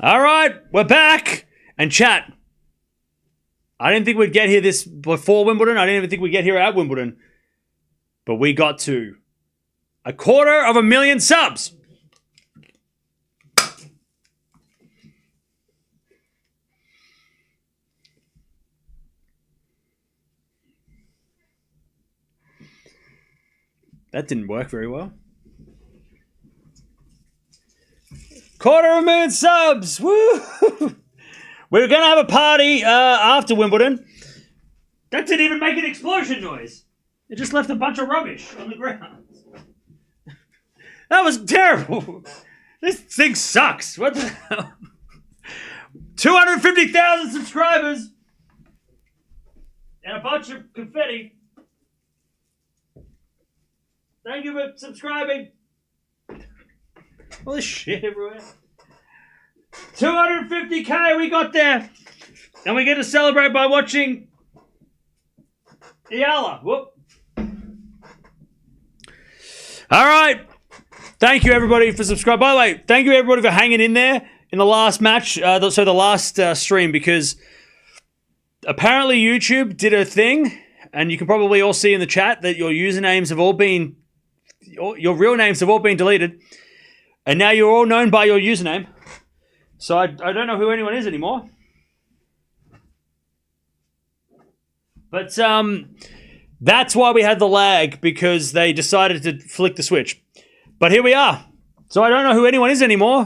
All right, we're back. And chat, I didn't think we'd get here this before Wimbledon. I didn't even think we'd get here at Wimbledon. But we got to 250,000 subs. That didn't work very well. 250,000 subs. Woo! We're going to have a party after Wimbledon. That didn't even make an explosion noise. It just left a bunch of rubbish on the ground. That was terrible. This thing sucks. What the hell? 250,000 subscribers. And a bunch of confetti. Thank you for subscribing. All this shit everywhere. 250k we got there. And we get to celebrate by watching Eala. Whoop. All right. Thank you, everybody, for subscribing. By the way, thank you, everybody, for hanging in there in the last match, the last stream, because apparently YouTube did a thing, and you can probably all see in the chat that your usernames have all been, your real names have all been deleted, and now you're all known by your username. So I don't know who anyone is anymore. But that's why we had the lag, because they decided to flick the switch. But here we are. So I don't know who anyone is anymore.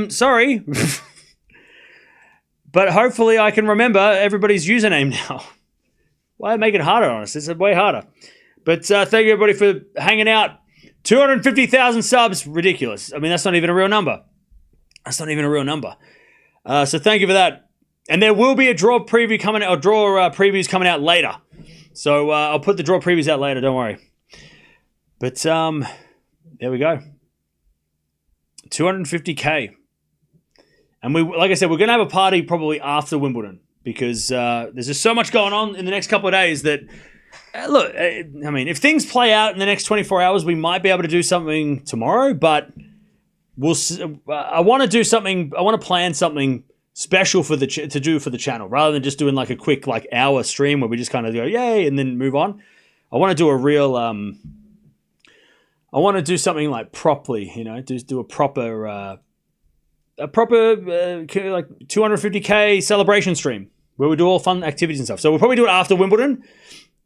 Sorry. But hopefully I can remember everybody's username now. Why make it harder on us? It's way harder. But thank you, everybody, for hanging out. 250,000 subs. Ridiculous. I mean, that's not even a real number. That's not even a real number. So thank you for that. And there will be a draw preview coming out, or draw previews coming out later. So I'll put the draw previews out later. Don't worry. But there we go. 250k. And we, like I said, we're going to have a party probably after Wimbledon, because there's just so much going on in the next couple of days that, look, I mean, if things play out in the next 24 hours, we might be able to do something tomorrow, but I want to do something. I want to plan something special for to do for the channel, rather than just doing like a quick hour stream where we just kind of go yay and then move on. I want to do a real. I want to do something like properly, do a proper 250k celebration stream where we do all fun activities and stuff. So we'll probably do it after Wimbledon.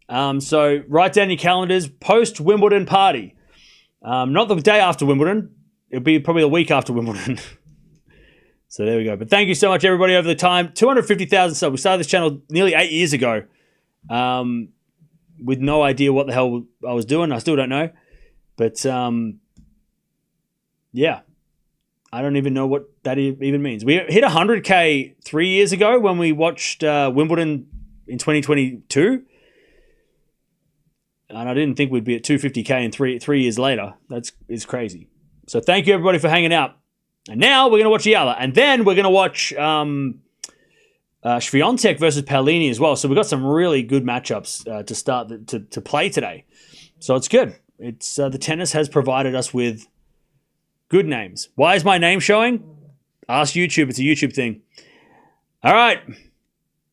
So write down your calendars. Post Wimbledon party. Not the day after Wimbledon. It'll be probably the week after Wimbledon. So there we go. But thank you so much, everybody, over the time. 250,000 subs. We started this channel nearly 8 years ago with no idea what the hell I was doing. I still don't know. But, yeah. I don't even know what that even means. We hit 100k 3 years ago when we watched Wimbledon in 2022. And I didn't think we'd be at 250k in three years later. It's crazy. So thank you, everybody, for hanging out. And now we're going to watch Eala. And then we're going to watch Swiatek versus Paolini as well. So we've got some really good matchups to start to play today. So it's good. It's the tennis has provided us with good names. Why is my name showing? Ask YouTube. It's a YouTube thing. All right.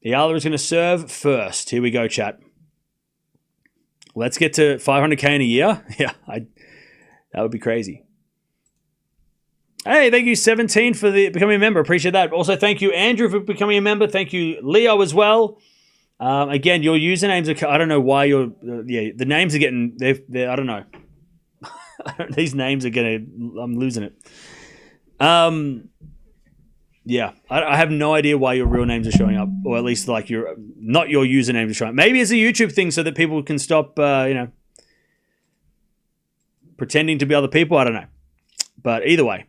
Eala is going to serve first. Here we go, chat. Let's get to 500k in a year. Yeah, that would be crazy. Hey, thank you, 17, for becoming a member. Appreciate that. Also, thank you, Andrew, for becoming a member. Thank you, Leo, as well. Again, your usernames are... I don't know why you're... the names are getting... They're I don't know. These names are getting... I'm losing it. Yeah, I have no idea why your real names are showing up. Or at least, not your usernames are showing up. Maybe it's a YouTube thing so that people can stop, pretending to be other people. I don't know. But either way.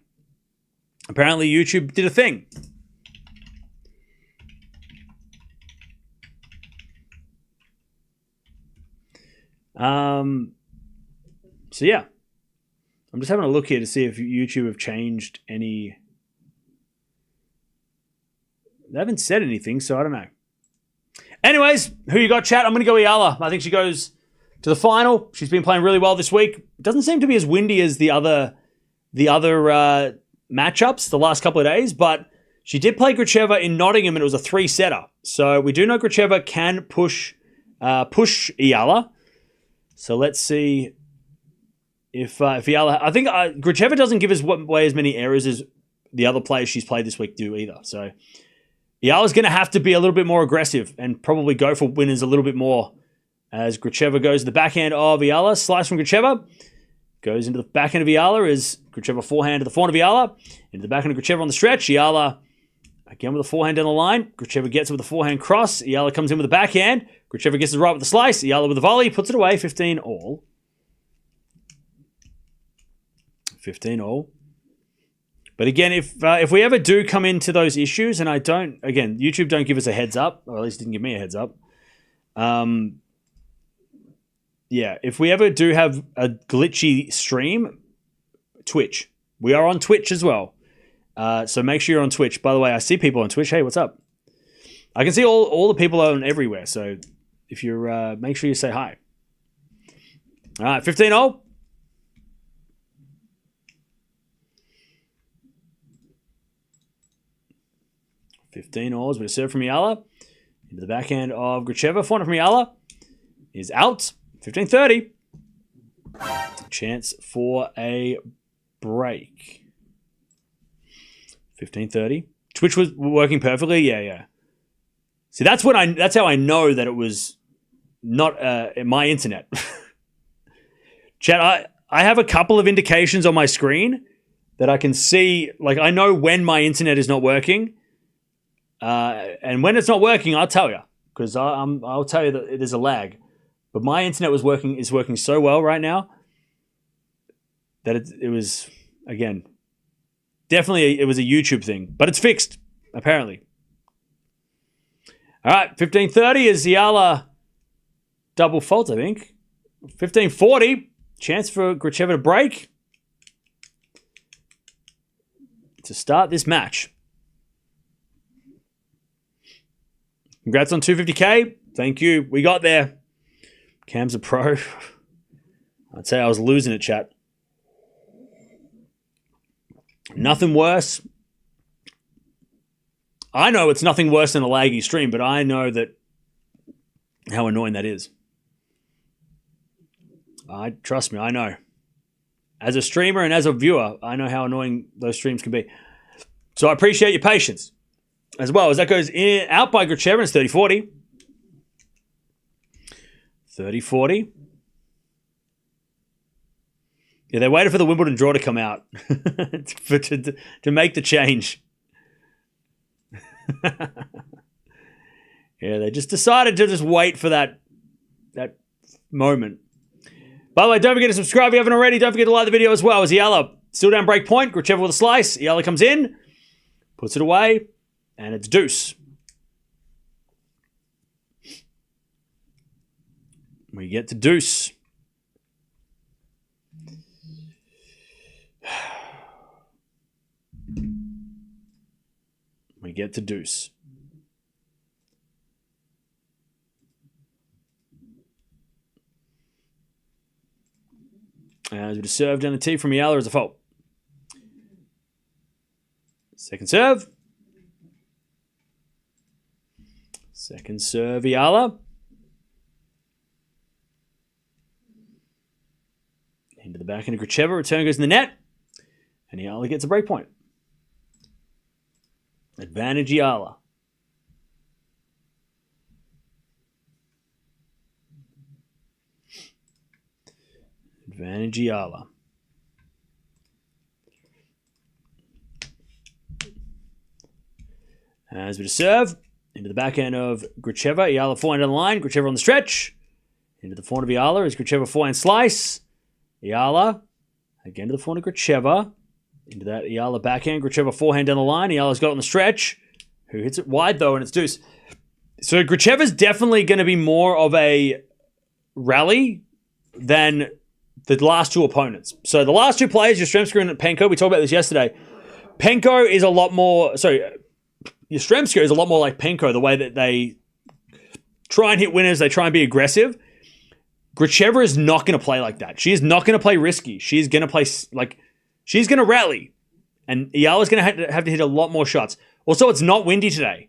Apparently, YouTube did a thing. So, yeah. I'm just having a look here to see if YouTube have changed any... They haven't said anything, so I don't know. Anyways, who you got, chat? I'm going to go Eala. I think she goes to the final. She's been playing really well this week. It doesn't seem to be as windy as the other matchups the last couple of days, but She did play Gracheva in Nottingham, and it was a 3-setter. So we do know Gracheva can push Eala. So let's see if Eala... I think Gracheva doesn't give us away as many errors as the other players she's played this week do either. So Eala's going to have to be a little bit more aggressive and probably go for winners a little bit more as Gracheva goes to the backhand of Eala. Slice from Gracheva. Goes into the backhand of Eala as Gracheva forehand to the forehand of Eala. Into the backhand of Gracheva on the stretch. Eala again with a forehand down the line. Gracheva gets it with a forehand cross. Eala comes in with a backhand. Gracheva gets it right with the slice. Eala with the volley. Puts it away. 15 all. 15 all. But again, if we ever do come into those issues, and YouTube don't give us a heads up, or at least didn't give me a heads up. If we ever do have a glitchy stream, Twitch. We are on Twitch as well. So make sure you're on Twitch. By the way, I see people on Twitch. Hey, what's up? I can see all the people on everywhere. So if you're, make sure you say hi. All right, 15-0. With a serve from Eala. Into the backhand of Gracheva. Forehand from Eala is out. 15-30. Chance for a break. 15-30. Twitch was working perfectly. Yeah. See, that's how I know that it was not my internet. Chat, I have a couple of indications on my screen that I can see. Like, I know when my internet is not working. And when it's not working, I'll tell you. Because I'll tell you that there's a lag. But my internet is working so well right now that it was, again, definitely it was a YouTube thing. But it's fixed, apparently. All right, 15-30 is Eala double fault, I think. 15-40, chance for Gracheva to break to start this match. Congrats on 250K. Thank you. We got there. Cam's a pro. I'd say I was losing it, chat. Nothing worse. I know it's nothing worse than a laggy stream, but I know that how annoying that is. Trust me, I know. As a streamer and as a viewer, I know how annoying those streams can be. So I appreciate your patience. As well as that goes out by Gracheva, it's 30-40. 30-40. Yeah, they waited for the Wimbledon draw to come out to make the change. Yeah, they just decided to just wait for that moment. By the way, don't forget to subscribe if you haven't already. Don't forget to like the video as well. As Eala still down break point. Gracheva with a slice. Eala comes in, puts it away, and it's deuce. We get to deuce. We get to deuce. As we serve down the tee from Eala as a fault. Second serve. Second serve, Eala. Into the back end of Gracheva. Return goes in the net. And Eala gets a break point. Advantage Eala. Advantage Eala. As we to serve. Into the backhand of Gracheva. Eala forehand on the line. Gracheva on the stretch. Into the forehand of Eala as Gracheva forehand slice. Eala. Again to the forehand of Gracheva. Into that Eala backhand. Gracheva forehand down the line. Eala's got it on the stretch. Who hits it wide though, and it's deuce. So Gracheva's definitely going to be more of a rally than the last two opponents. So the last two players, Yastrzemska and Penko, we talked about this yesterday. Penko is a lot more... Sorry, Yastrzemska is a lot more like Penko, the way that they try and hit winners, they try and be aggressive. Gracheva is not going to play like that. She is not going to play risky. She's going to play... She's going to rally. And Eala's going to have to hit a lot more shots. Also, it's not windy today.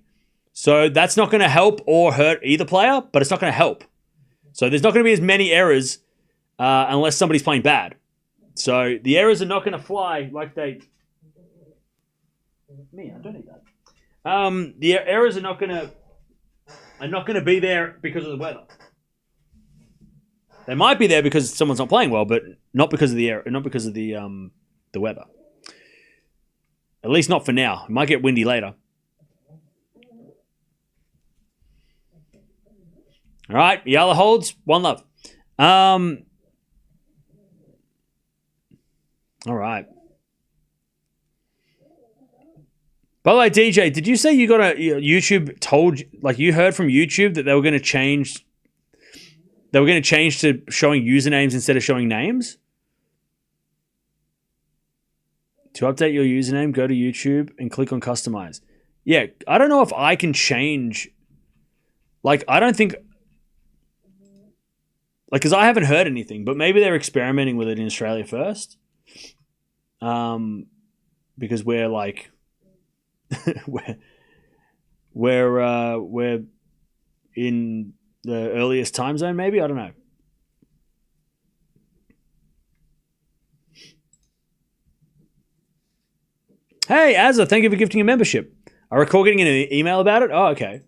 So that's not going to help or hurt either player, but it's not going to help. So there's not going to be as many errors unless somebody's playing bad. So the errors are not going to fly like they... Me, I don't need that. The errors are not going to be there because of the weather. They might be there because someone's not playing well, but not because of the air, not because of the weather. At least not for now. It might get windy later. All right, Eala holds 1-love. All right. By the way, DJ, did you say you got YouTube told, like you heard from YouTube that they were going to change? They were going to change to showing usernames instead of showing names? To update your username, go to YouTube and click on customize. Yeah, I don't know if I can change. Like, I don't think. Like, because I haven't heard anything, but maybe they're experimenting with it in Australia first. Because we're like. we're in the earliest time zone, maybe? I don't know. Hey, Azza, thank you for gifting a membership. I recall getting an email about it. Oh, okay.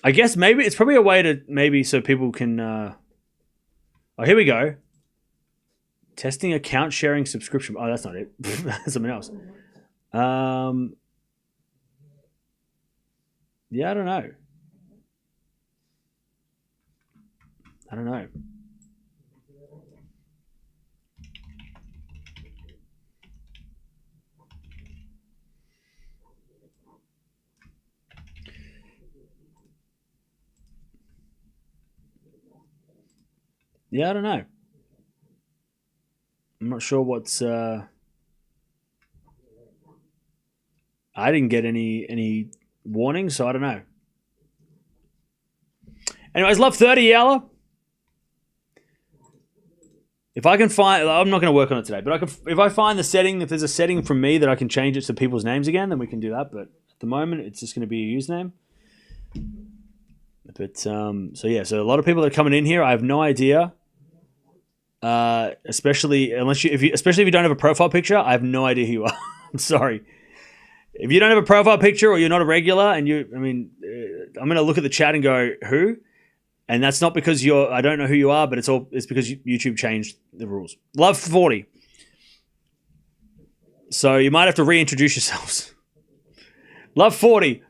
I guess maybe it's probably a way to maybe so people can... Oh, here we go. Testing account sharing subscription. Oh, that's not it. That's something else. Yeah, I don't know. Yeah, I don't know. I'm not sure what's... I didn't get any warnings, so I don't know. Anyways, love 30, Eala. If I can find... I'm not going to work on it today, but if I find the setting, if there's a setting from me that I can change it to people's names again, then we can do that. But at the moment, it's just going to be a username. But, so yeah, so a lot of people that are coming in here, I have no idea. Especially if you don't have a profile picture, I have no idea who you are. I'm sorry. If you don't have a profile picture or you're not a regular, and I'm going to look at the chat and go, who? And that's not because I don't know who you are, but it's because YouTube changed the rules. Love 40. So you might have to reintroduce yourselves. Love 40.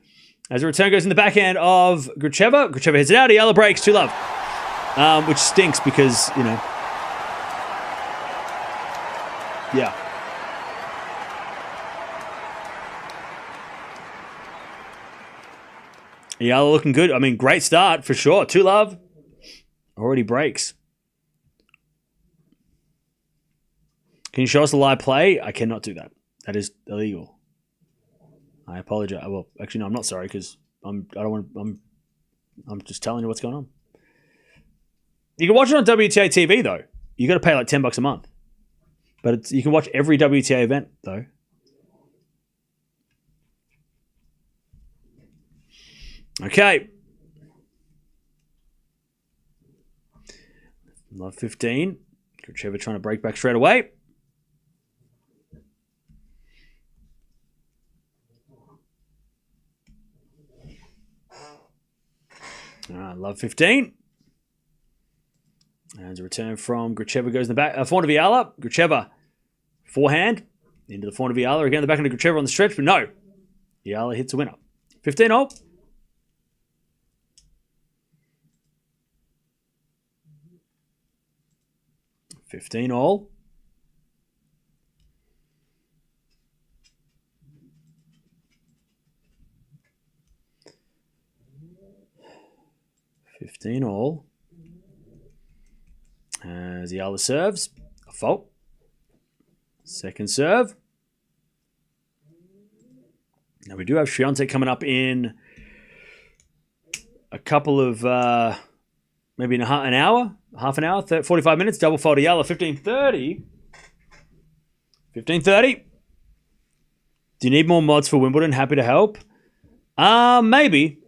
As the return goes in the backhand of Gracheva. Gracheva hits it out. Eala breaks 2-love. Which stinks because, yeah. Eala looking good. I mean, great start for sure. 2-love. Already breaks. Can you show us the live play? I cannot do that. That is illegal. I apologize. Well, actually, no, I'm not sorry because I'm just telling you what's going on. You can watch it on WTA TV though. You got to pay like $10 a month, but you can watch every WTA event though. Okay. Love 15. Gracheva trying to break back straight away. All right, love 15. And a return from Gracheva goes in the back. Forehand of Eala. Gracheva, forehand. Into the forehand of Eala. Again, the backhand of Gracheva on the stretch, but no. Eala hits a winner. 15-all. $15-all. $15-all. As Eala serves, a fault. Second serve. Now we do have Swiatek coming up in a couple of maybe in an hour, half an hour, 45 minutes, double fault Eala, 15:30. 15:30. Do you need more mods for Wimbledon? Happy to help. Maybe.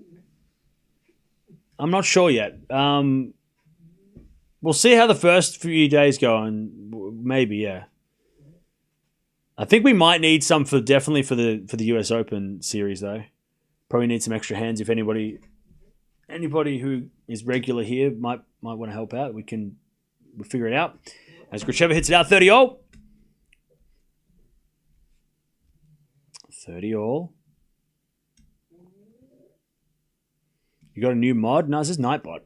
I'm not sure yet. We'll see how the first few days go, and maybe, yeah. I think we might need some definitely for the US Open series though. Probably need some extra hands if anybody who is regular here might want to help out. We'll figure it out. As Gracheva hits it out 30-all. 30-all. You got a new mod? No, this is Nightbot.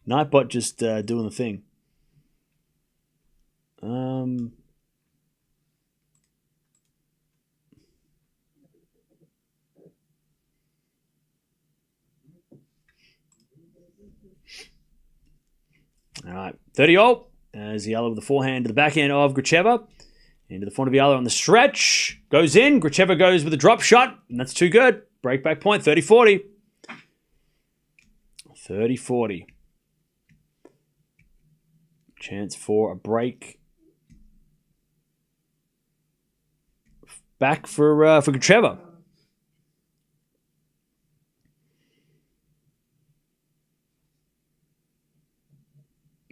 Nightbot just doing the thing. All right, 30-all. As Eala with the forehand to the backhand of Gracheva. Into the front of Eala on the stretch. Goes in. Gracheva goes with a drop shot. And that's too good. Break back point, 30-40. 30-40. Chance for a break. Back for Gracheva.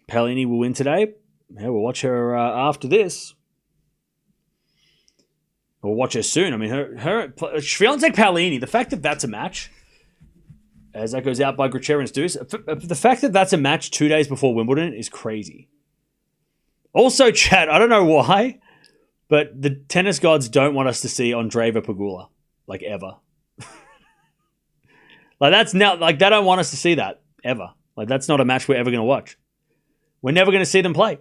Palini will win today. Yeah, we'll watch her after this. We'll watch her soon. I mean, her Swiatek Palini, the fact that that's a match, as that goes out by Gracheva and Deuce, the fact that that's a match 2 days before Wimbledon is crazy. Also, chat, I don't know why, but the tennis gods don't want us to see Andreeva Pegula, like, ever. Like, that's now, like, they don't want us to see that, ever. Like, that's not a match we're ever going to watch. We're never going to see them play.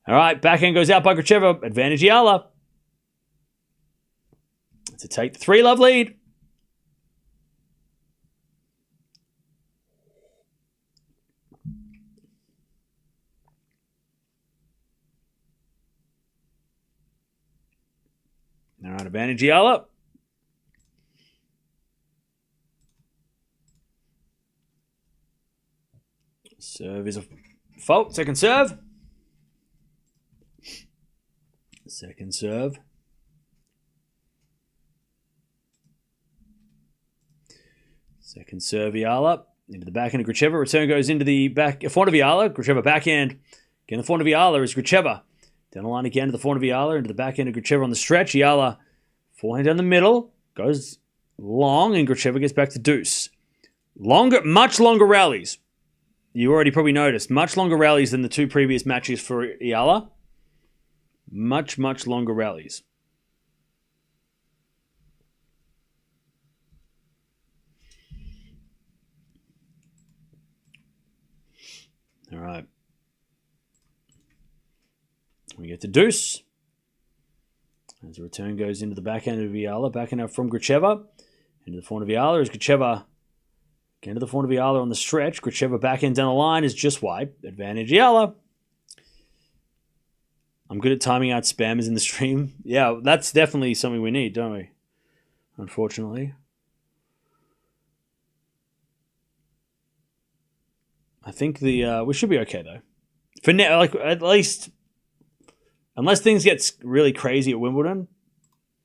All right, backhand goes out by Gracheva. Advantage Eala. To take the 3-love lead. All right, advantage Eala. Serve is a fault. Second serve. Second serve. Second serve Eala. Into the backhand of Gracheva. Return goes into the front of Eala. Gracheva backhand. Again, the front of Eala is Gracheva. Down the line again to the front of Eala. Into the backhand of Gracheva on the stretch. Eala forehand down the middle. Goes long and Gracheva gets back to deuce. Much longer rallies. You already probably noticed. Much longer rallies than the two previous matches for Eala. Much, much longer rallies. All right. We get to deuce. As the return goes into the backhand of Eala. Backhand out from Gracheva. Into the front of Eala is Gracheva. Again to the front of Eala on the stretch. Gracheva backhand down the line is just wide. Advantage Eala. I'm good at timing out spammers in the stream. Yeah, that's definitely something we need, don't we? Unfortunately. I think we should be okay though. For now, like at least, unless things get really crazy at Wimbledon,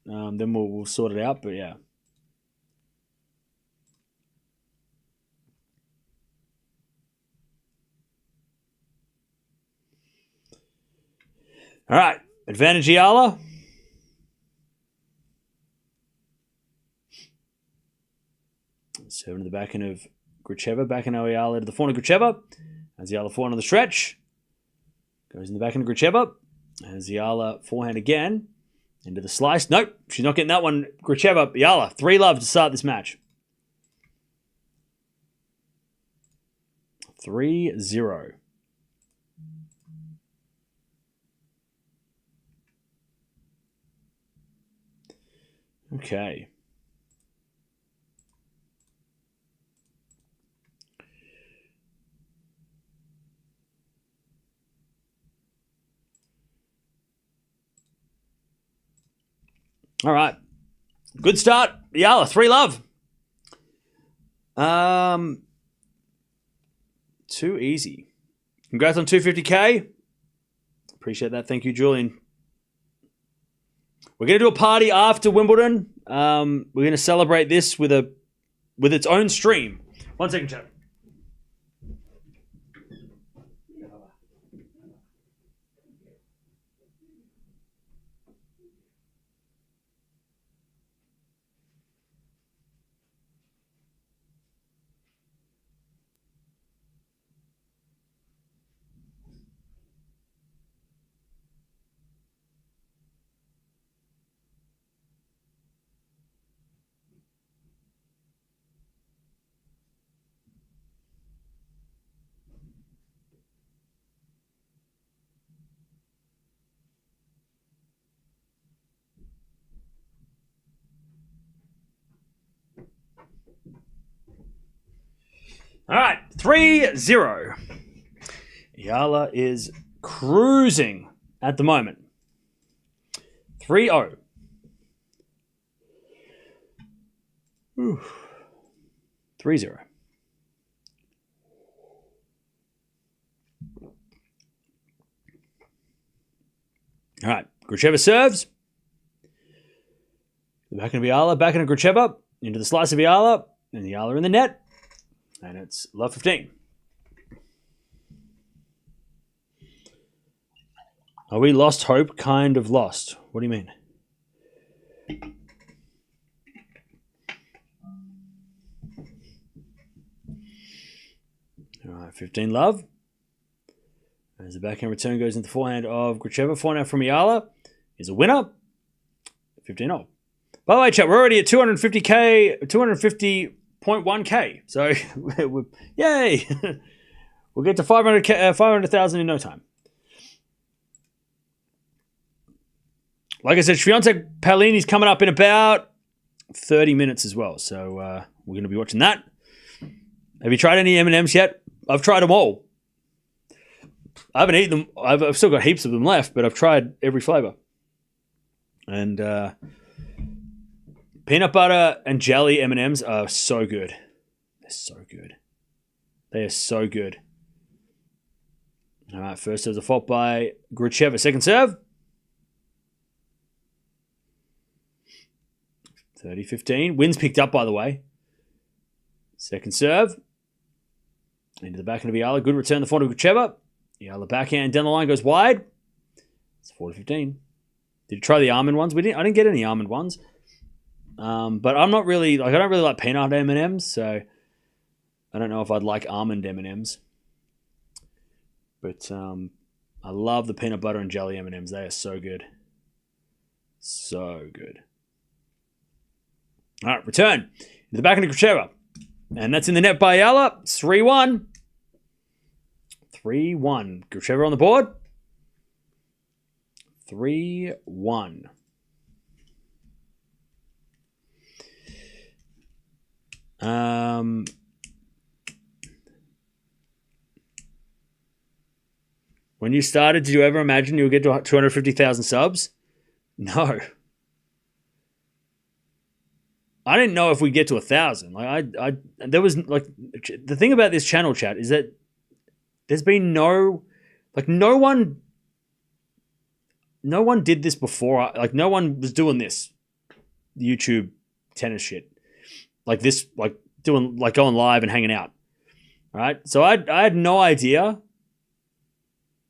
then we'll sort it out. But yeah. All right, advantage Eala. Serving to the backhand of Gracheva. Backhand of Eala to the front of Gracheva. As Eala forehand on the stretch. Goes in the backhand of Gracheva. As Eala forehand again. Into the slice. Nope, she's not getting that one. Gracheva, Eala, 3-love to start this match. 3-0. Okay. All right. Good start. Eala, 3-love. too easy. Congrats on 250K. Appreciate that. Thank you, Julian. We're going to do a party after Wimbledon. We're going to celebrate this with its own stream. 1 second, chat. All right, 3-0. Eala is cruising at the moment. 3-0. 3-0. All right, Gracheva serves. The back of Eala, back into Gracheva, into the slice of Eala, and Eala in the net. And it's love 15. Are we lost hope? Kind of lost. What do you mean? All right, 15 love. As the backhand return goes into the forehand of Gracheva. Forehand from Eala is a winner. 15-0. By the way, chat, we're already at 250K, 250.1K. So, yay! We'll get to 500,000 in no time. Like I said, Swiatek Palini's coming up in about 30 minutes as well. So, we're going to be watching that. Have you tried any M&Ms yet? I've tried them all. I haven't eaten them. I've still got heaps of them left, but I've tried every flavor. And peanut butter and jelly M&Ms are so good. They're so good. They are so good. All right, first there's a fault by Gracheva. Second serve. 30-15. Wins picked up, by the way. Second serve. Into the backhand of Eala. Good return the front of Gracheva. Eala backhand down the line goes wide. It's 4-15. Did you try the almond ones? I didn't get any almond ones. But I'm not really I don't really like peanut M&Ms, so I don't know if I'd like almond M&Ms. But I love the peanut butter and jelly M&Ms. They are so good. So good. All right, return. In the back of Gracheva. And that's in the net by Eala. 3-1. 3-1. Gracheva on the board. 3-1. When you started, did you ever imagine you would get to 250,000 subs? No. I didn't know if we'd get to 1,000. There was the thing about this channel, chat, is that there's been no one did this before. No one was doing this YouTube tennis shit like this, doing going live and hanging out. All right, so I had no idea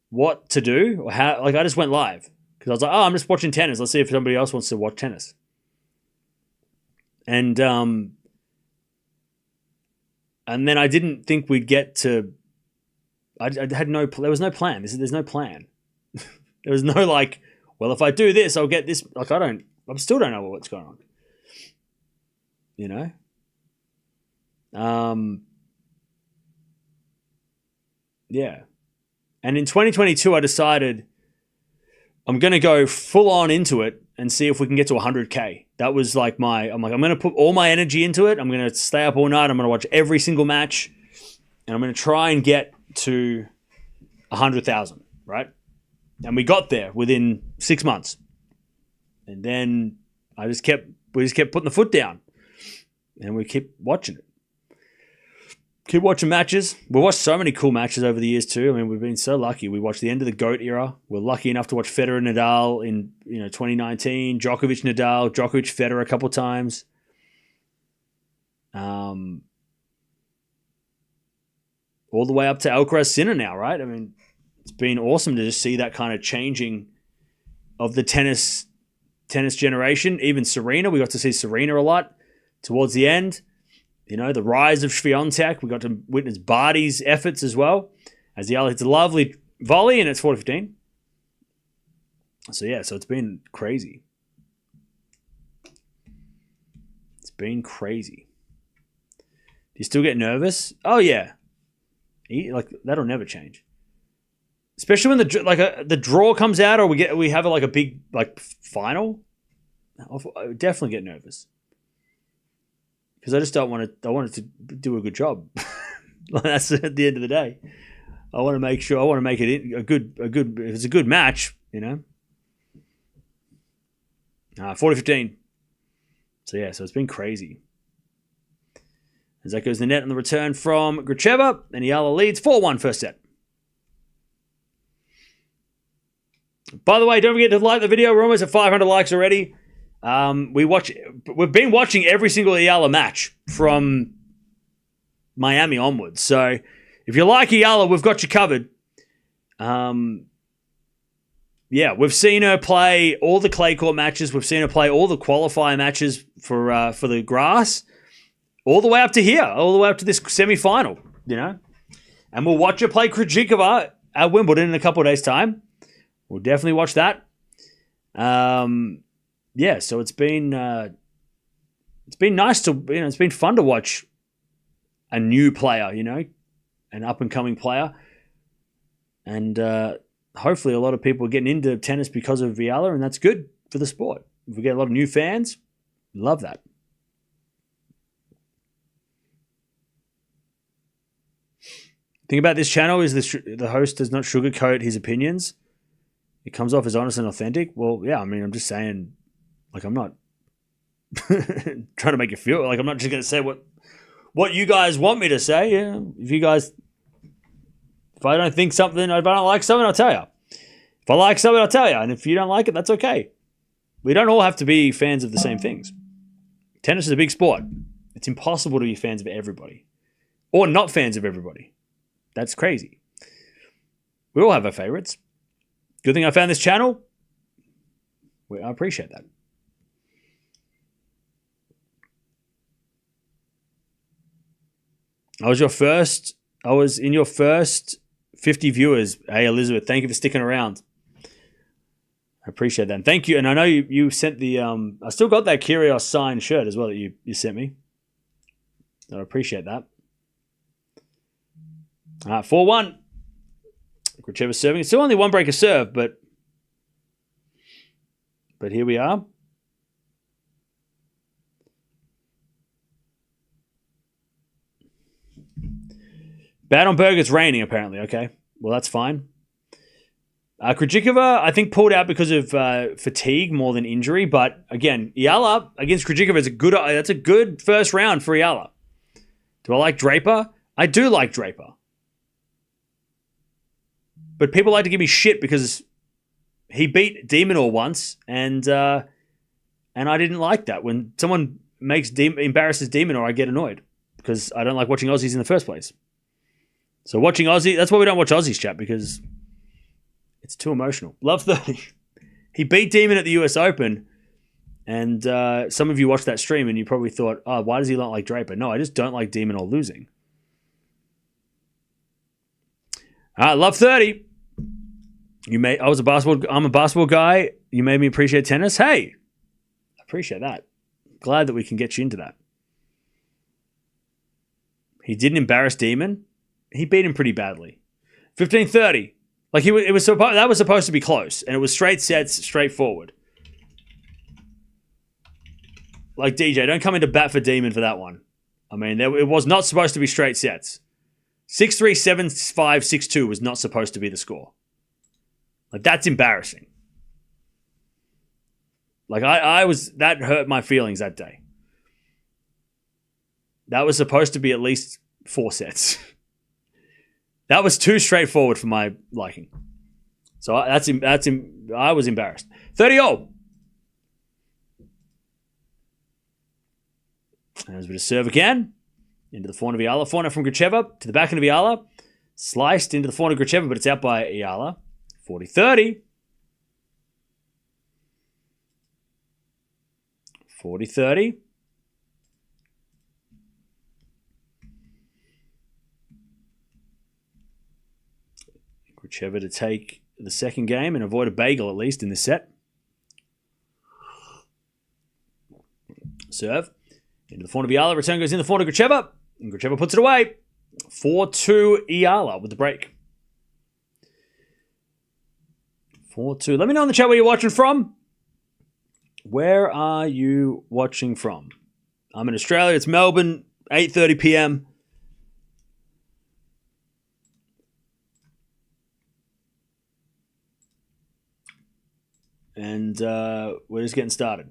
what to do or how. I just went live because I was like, oh, I'm just watching tennis. Let's see if somebody else wants to watch tennis. And then I didn't think we'd get to. I had no. There was no plan. There's no plan. There was no well, if I do this, I'll get this. I still don't know what's going on. You know. Yeah. And in 2022, I decided I'm going to go full on into it and see if we can get to 100K. That was I'm going to put all my energy into it. I'm going to stay up all night. I'm going to watch every single match. And I'm going to try and get to 100,000, right? And we got there within 6 months. And then we just kept putting the foot down. And we keep watching it. Keep watching matches. We watched so many cool matches over the years too. I mean, we've been so lucky. We watched the end of the GOAT era. We're lucky enough to watch Federer Nadal in 2019. Djokovic Nadal, Djokovic Federer a couple times. All the way up to Alcaraz Sinner now, right? I mean, it's been awesome to just see that kind of changing of the tennis generation. Even Serena, we got to see Serena a lot towards the end. The rise of Swiatek. We got to witness Barty's efforts as well, as Eala hits a lovely volley, and it's 4-15. So it's been crazy. It's been crazy. Do you still get nervous? Oh yeah, that'll never change. Especially when the draw comes out, or we have a big final. I would definitely get nervous. Because I just don't want it. I want it to do a good job. That's at the end of the day. I want to make sure. I want to make it a good. If it's a good match, 40-15. So it's been crazy. As that goes the net on the return from Gracheva, and Eala leads 4-1 first set. By the way, don't forget to like the video. We're almost at 500 likes already. We've been watching every single Eala match from Miami onwards. So if you like Eala, we've got you covered. We've seen her play all the clay court matches. We've seen her play all the qualifier matches for the grass, all the way up to here, all the way up to this semi-final. And we'll watch her play Krejcikova at Wimbledon in a couple of days' time. We'll definitely watch that. So it's been nice to, it's been fun to watch a new player, an up-and-coming player. And hopefully a lot of people are getting into tennis because of Eala, and that's good for the sport. If we get a lot of new fans, love that. The thing about this channel is the host does not sugarcoat his opinions. It comes off as honest and authentic. Well, yeah, I mean, I'm just saying... I'm not trying to make you feel like I'm not just going to say what you guys want me to say. Yeah, if I don't think something, if I don't like something, I'll tell you. If I like something, I'll tell you. And if you don't like it, that's okay. We don't all have to be fans of the same things. Tennis is a big sport. It's impossible to be fans of everybody or not fans of everybody. That's crazy. We all have our favorites. Good thing I found this channel. I appreciate that. I was in your first 50 viewers. Hey, Elizabeth, thank you for sticking around. I appreciate that. And thank you. And I know you sent the, I still got that Kyrgios signed shirt as well that you sent me. So I appreciate that. 4-1. Gracheva serving. It's still only one break of serve, but here we are. Bad on Berg, it's raining apparently. Okay, well that's fine. Krejcikova, I think, pulled out because of fatigue more than injury. But again, Eala against Krejcikova is that's a good first round for Eala. Do I like Draper? I do like Draper. But people like to give me shit because he beat Demonor once, and I didn't like that. When someone embarrasses Demonor, I get annoyed because I don't like watching Aussies in the first place. So watching Aussie, that's why we don't watch Aussies, chat, because it's too emotional. Love 30. He beat Demon at the US Open, and some of you watched that stream and you probably thought, oh, why does he not like Draper? No, I just don't like Demon or losing. Love 30. I'm a basketball guy. You made me appreciate tennis. Hey, I appreciate that. Glad that we can get you into that. He didn't embarrass Demon. He beat him pretty badly. 15-30. Like that was supposed to be close, and it was straight sets, straightforward. Like DJ, don't come into bat for Demon for that one. I mean, it was not supposed to be straight sets. 6-3, 7-5, 6-2 was not supposed to be the score. Like, that's embarrassing. Like, that hurt my feelings that day. That was supposed to be at least 4 sets. That was too straightforward for my liking. So I was embarrassed. 30-0. There's a bit of serve again. Into the forehand of Eala. Forehand from Gracheva to the backhand of Eala. Sliced into the forehand of Gracheva, but it's out by Eala. 40-30. 40-30. Gracheva to take the second game and avoid a bagel, at least, in this set. Serve. Into the forehand of Eala. Return goes in the forehand of Gracheva. And Gracheva puts it away. 4-2 Eala with the break. 4-2. Let me know in the chat where you're watching from. Where are you watching from? I'm in Australia. It's Melbourne, 8:30 p.m. And we're just getting started.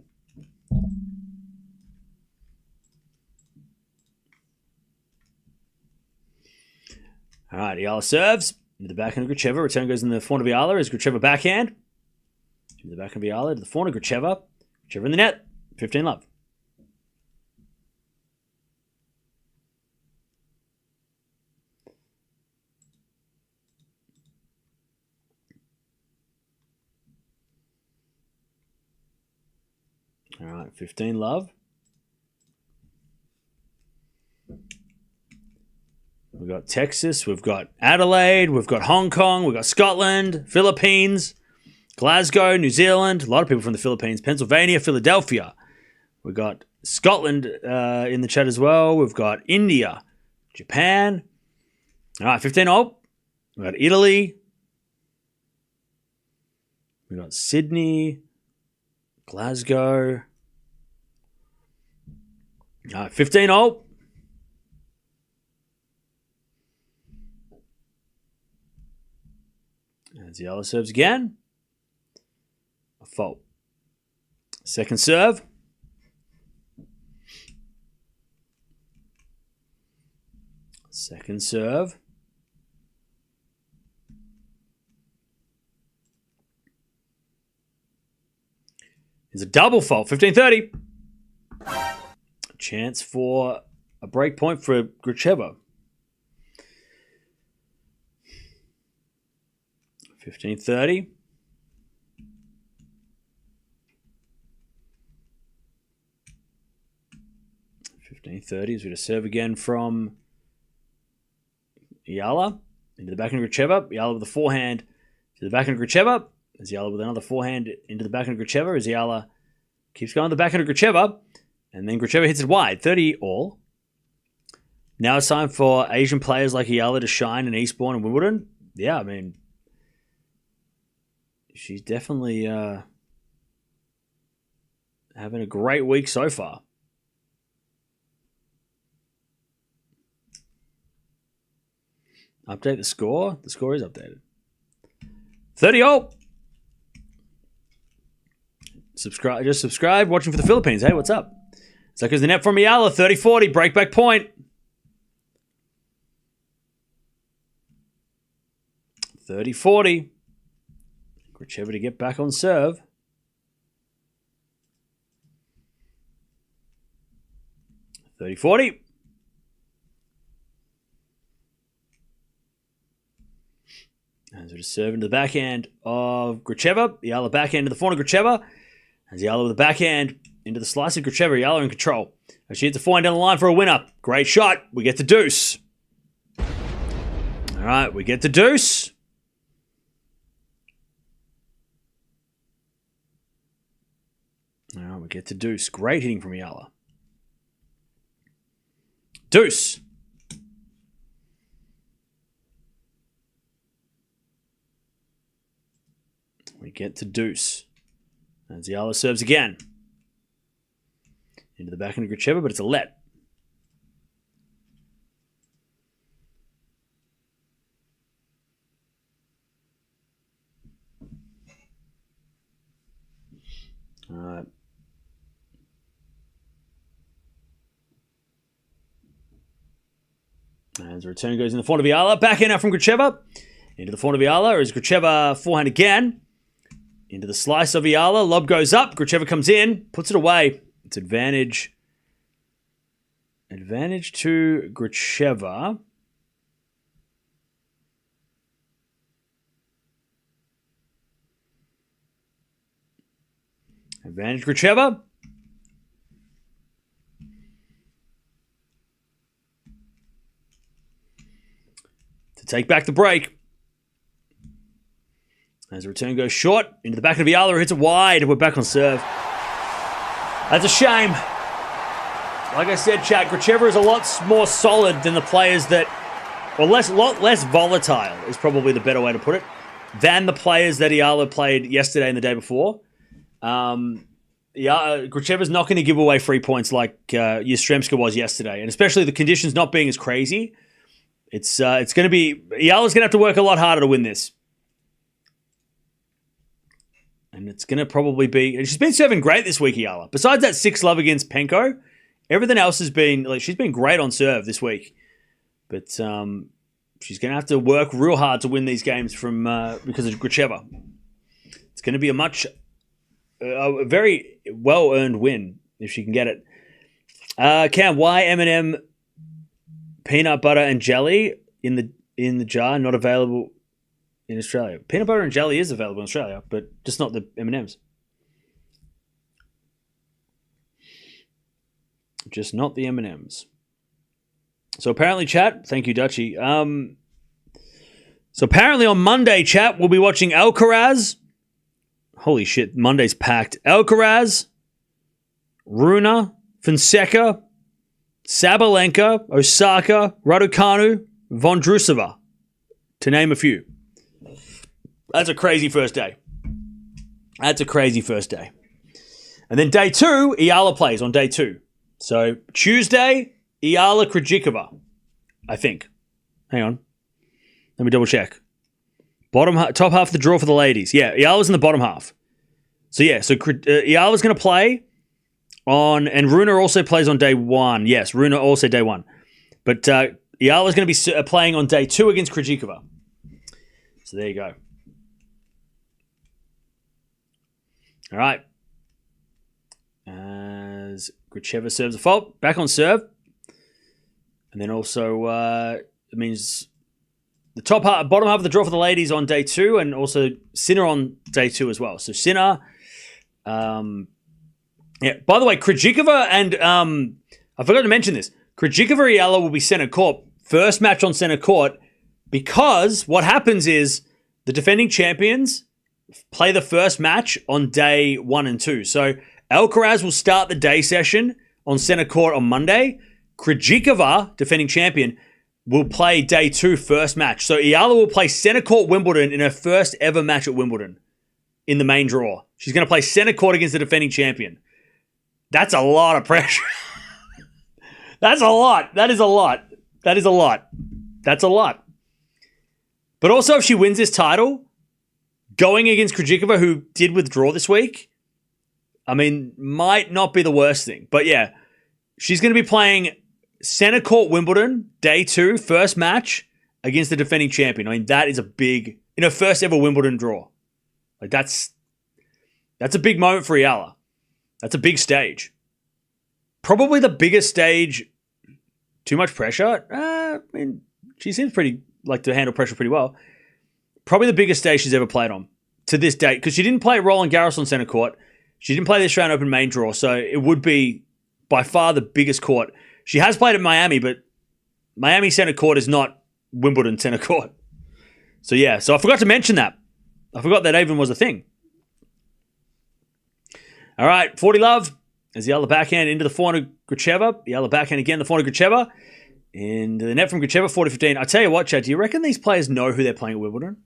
All right, Eala serves. Into the backhand of Gracheva. Return goes in the forehand of Eala as Gracheva backhand. To the backhand of Eala. To the forehand of Gracheva. Gracheva in the net. 15-love. All right, 15-love. We've got Texas, we've got Adelaide, we've got Hong Kong, we've got Scotland, Philippines, Glasgow, New Zealand, a lot of people from the Philippines, Pennsylvania, Philadelphia. We've got Scotland in the chat as well. We've got India, Japan. All right, 15-0. We've got Italy. We've got Sydney, Glasgow. All right, 15-0. As Eala serves again. A fault. Second serve. Second serve. It's a double fault. 15-30. Chance for a break point for Gracheva. 15-30. 15-30 as we just serve again from Eala into the backhand of Gracheva. Eala with the forehand to the backhand of Gracheva. As Eala with another forehand into the backhand of Gracheva. As Eala keeps going to the backhand of Gracheva. And then Gracheva hits it wide. 30-all. Now it's time for Asian players like Eala to shine in Eastbourne and Wimbledon. Yeah, I mean, she's definitely having a great week so far. Update the score. The score is updated. 30-all. Subscribe. Just subscribe. Watching for the Philippines. Hey, what's up? So goes the net from Eala. 30-40. Breakback point. 30-40. Gracheva to get back on serve. 30-40. As we just serve into the backhand of Gracheva. Eala backhand to the forehand of Gracheva. As Eala with the backhand into the slice of Gracheva. Eala in control. As she hits the forehand down the line for a winner. Great shot. We get the deuce. All right, we get the deuce. All right, we get to deuce. Great hitting from Eala. Deuce. We get to deuce. As Eala serves again. Into the backhand of Gracheva, but it's a let. All right. As the return goes in the forehand of Eala. Backhand out from Gracheva. Into the forehand of Eala as Gracheva forehand again. Into the slice of Eala. Lob goes up. Gracheva comes in. Puts it away. It's advantage. Advantage to Gracheva. Advantage Gracheva. To take back the break. As the return goes short, into the back of Eala, who hits it wide. We're back on serve. That's a shame. Like I said, chat, Gracheva is a lot more solid than the players that, or lot less volatile is probably the better way to put it, than the players that Eala played yesterday and the day before. Gracheva's not going to give away free points like Yastremska was yesterday, and especially the conditions not being as crazy. It's going to be, Eala's going to have to work a lot harder to win this. And it's going to probably be... She's been serving great this week, Eala. Besides that 6-love against Penko, everything else has been... she's been great on serve this week. But she's going to have to work real hard to win these games from because of Gracheva. It's going to be a very well-earned win if she can get it. Cam, why M&M peanut butter and jelly in the jar not available... in Australia? Peanut butter and jelly is available in Australia, but just not the M&Ms. Just not the M&Ms. So apparently, chat, thank you, Dutchy. So apparently on Monday, chat, we'll be watching Alcaraz. Holy shit, Monday's packed. Alcaraz, Runa, Fonseca, Sabalenka, Osaka, Raducanu, Vondrousova, to name a few. That's a crazy first day. That's a crazy first day. And then day 2, Eala plays on day 2. So Tuesday, Eala Krejcikova, I think. Hang on. Let me double check. Top half of the draw for the ladies. Yeah, Eala's in the bottom half. So yeah, so Eala's going to play on, and Runa also plays on day 1. Yes, Runa also day 1. But Eala's going to be playing on day 2 against Krejcikova. So there you go. All right. As Gracheva serves a fault, back on serve. And then also, it means the bottom half of the draw for the ladies on day 2, and also Sinner on day 2 as well. So Sinner, yeah. By the way, Krejcikova and I forgot to mention this. Krejcikova Eala will be center court, first match on center court, because what happens is the defending champions play the first match on day 1 and 2. So Alcaraz will start the day session on center court on Monday. Krejcikova, defending champion, will play day 2 first match. So Eala will play center court Wimbledon in her first ever match at Wimbledon in the main draw. She's going to play center court against the defending champion. That's a lot of pressure. That's a lot. That is a lot. That is a lot. That's a lot. But also, if she wins this title, going against Krejcikova, who did withdraw this week, I mean, might not be the worst thing. But yeah, she's going to be playing center court Wimbledon, day 2, first match against the defending champion. I mean, that is a big, in her first ever Wimbledon draw. Like that's a big moment for Eala. That's a big stage. Probably the biggest stage. Too much pressure? I mean, she seems to handle pressure pretty well. Probably the biggest stage she's ever played on to this date, because she didn't play Roland Garros on center court. She didn't play the Australian Open main draw, so it would be by far the biggest court. She has played at Miami, but Miami center court is not Wimbledon center court. So yeah, so I forgot to mention that. I forgot that even was a thing. All right, 40 love. As Eala backhand into the forehand of Gracheva. Eala backhand again, the forehand of Gracheva. Into the net from Gracheva, 40-15. I tell you what, Chad, do you reckon these players know who they're playing at Wimbledon?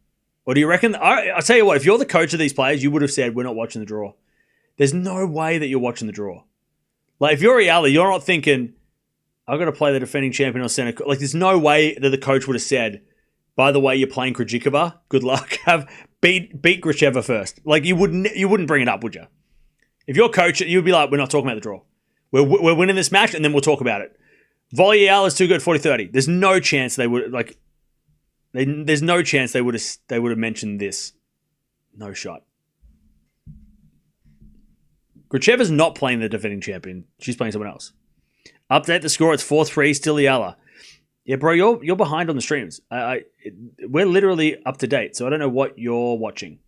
Or do you reckon... I tell you what, if you're the coach of these players, you would have said, we're not watching the draw. There's no way that you're watching the draw. Like, if you're Eala, you're not thinking, I've got to play the defending champion on center court. Like, there's no way that the coach would have said, by the way, you're playing Krejcikova, good luck. Beat Gracheva first. Like, you wouldn't bring it up, would you? If you're coach, you'd be like, we're not talking about the draw. We're winning this match, and then we'll talk about it. Volley Eala is too good, 40-30. There's no chance they would, like, there's no chance they would have mentioned this. No shot. Gracheva's not playing the defending champion. She's playing someone else. Update the score. It's 4-3. Still Eala. Yeah, bro, you're behind on the streams. We're literally up to date, so I don't know what you're watching.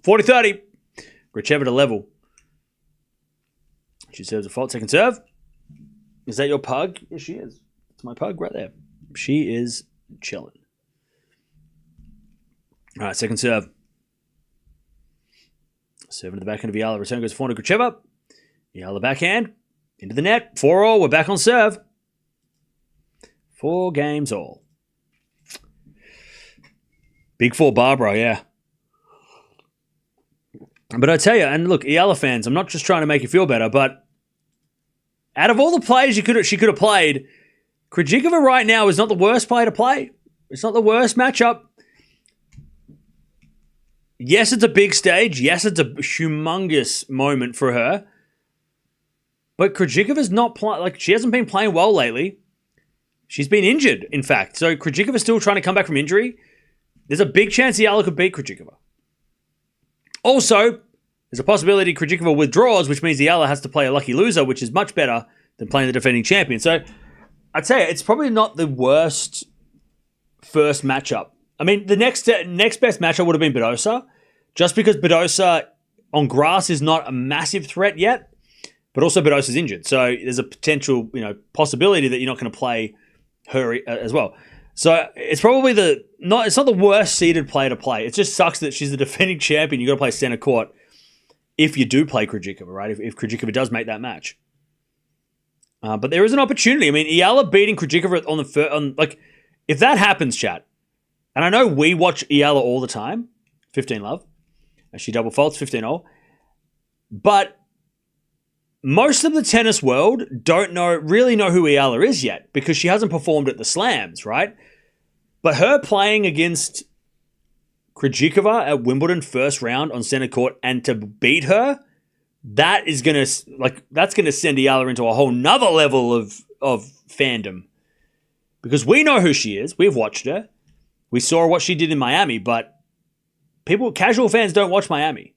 40-30. Gracheva to level. She serves a fault. Second serve. Is that your pug? Yes, she is. It's my pug right there. She is chilling. All right, second serve. Serving to the backhand of Eala. Return goes forward to Gracheva. Eala backhand. Into the net. 4-all. We're back on serve. 4 games all. Big 4 Barbara, yeah. But I tell you, and look, Eala fans, I'm not just trying to make you feel better, but out of all the players she could have played, Krejcikova right now is not the worst player to play. It's not the worst matchup. Yes, it's a big stage. Yes, it's a humongous moment for her. But Krejcikova's not playing, like, she hasn't been playing well lately. She's been injured, in fact. So Krejcikova's still trying to come back from injury. There's a big chance Eala could beat Krejcikova. Also, there's a possibility Krejcikova withdraws, which means Eala has to play a lucky loser, which is much better than playing the defending champion. So I'd say it's probably not the worst first matchup. I mean, the next best matchup would have been Badosa, just because Badosa on grass is not a massive threat yet, but also Badosa's injured. So there's a potential, possibility that you're not going to play her as well. So it's probably it's not the worst seeded player to play. It just sucks that she's the defending champion. You've got to play center court if you do play Krejcikova, right? If Krejcikova does make that match. But there is an opportunity. I mean, Eala beating Krejcikova if that happens, chat, and I know we watch Eala all the time, 15 love, and she double faults, 15-0, but most of the tennis world don't really know who Eala is yet because she hasn't performed at the slams, right? But her playing against Krejcikova at Wimbledon first round on center court and to beat her, that's gonna send Eala into a whole nother level of fandom. Because we know who she is. We've watched her. We saw what she did in Miami, but casual fans don't watch Miami.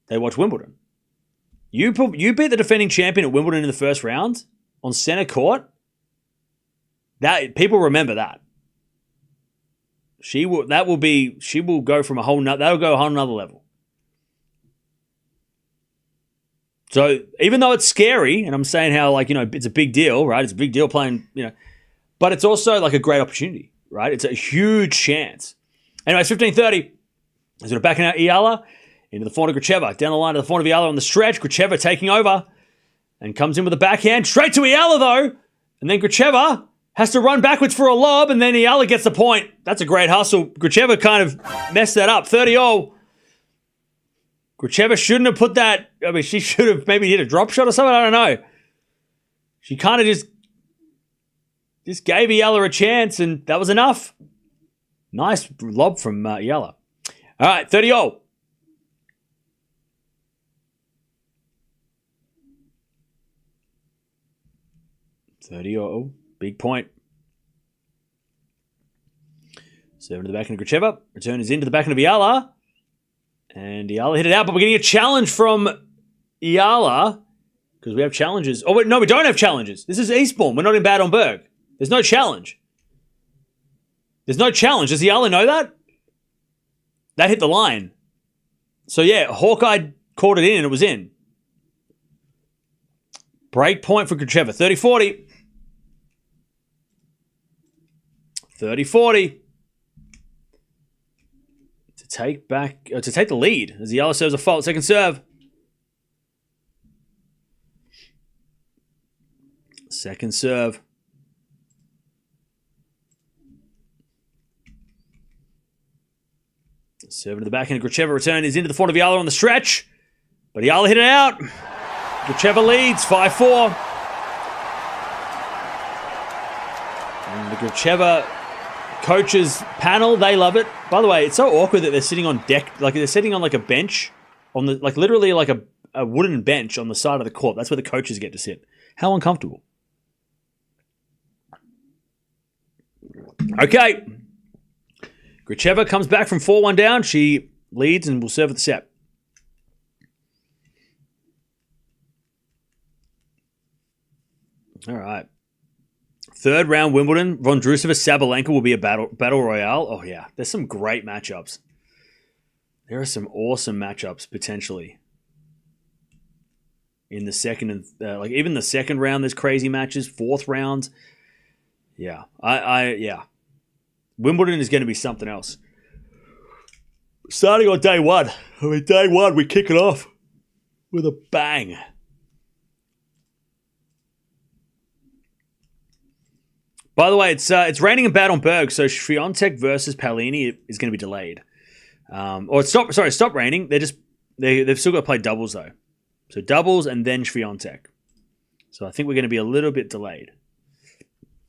They watch Wimbledon. You beat the defending champion at Wimbledon in the first round on center court. That people remember that. She will go from that'll go a whole nother level. So even though it's scary, and I'm saying how it's a big deal, right? It's a big deal playing, but it's also like a great opportunity, right? It's a huge chance. Anyway, it's 15-30. Is it backing out Eala into the forehand of Gracheva. Down the line to the forehand of Eala on the stretch. Gracheva taking over and comes in with a backhand. Straight to Eala though. And then Gracheva has to run backwards for a lob, and then Eala gets the point. That's a great hustle. Gracheva kind of messed that up. 30-0. Gracheva shouldn't have put that. I mean, she should have maybe hit a drop shot or something. I don't know. She kind of just gave Eala a chance, and that was enough. Nice lob from Eala. All right, 30-0. Big point. Serve to the backhand of Gracheva. Return is into the backhand of Eala. And Eala hit it out, but we're getting a challenge from Eala because we have challenges. Oh, wait, no, we don't have challenges. This is Eastbourne. We're not in Bad on Berg. There's no challenge. Does Eala know that? That hit the line. So, yeah, Hawkeye caught it in and it was in. Break point for Gracheva. 30-40. 30-40. To take the lead as Eala serves a fault. Second serve. Second serve. Serving to the backhand. Gracheva return is into the front of Eala on the stretch. But Eala hit it out. Gracheva leads 5-4. And the Gracheva coaches panel, they love it. By the way, it's so awkward that they're sitting on deck, like they're sitting on like a bench, on the literally like a wooden bench on the side of the court. That's where the coaches get to sit. How uncomfortable. Okay. Gracheva comes back from 4-1 down. She leads and will serve at the set. All right. Third round Wimbledon. Vondrousova Sabalenka will be a battle royale. Oh, yeah. There's some great matchups. There are some awesome matchups, potentially. In the second and like even the second round, there's crazy matches. Fourth round, yeah, yeah. Wimbledon is going to be something else. Starting on day one. I mean, day one, we kick it off with a bang. By the way, it's raining in Bad on Berg, so Swiatek versus Paolini is going to be delayed. Or stop raining. They've still got to play doubles though. So doubles and then Swiatek. So I think we're going to be a little bit delayed.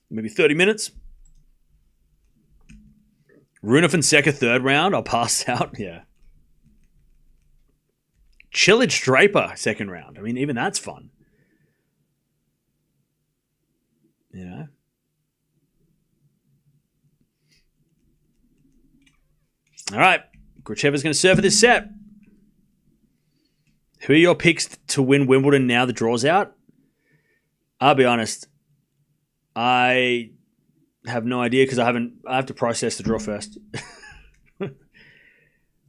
Maybe 30 minutes. Rune Fonseca third round. I'll pass out. Yeah. Cilic Draper second round. I mean, even that's fun. You know? All right. Gracheva's going to serve for this set. Who are your picks to win Wimbledon now the draw's out? I'll be honest. I have no idea because I have to process the draw first.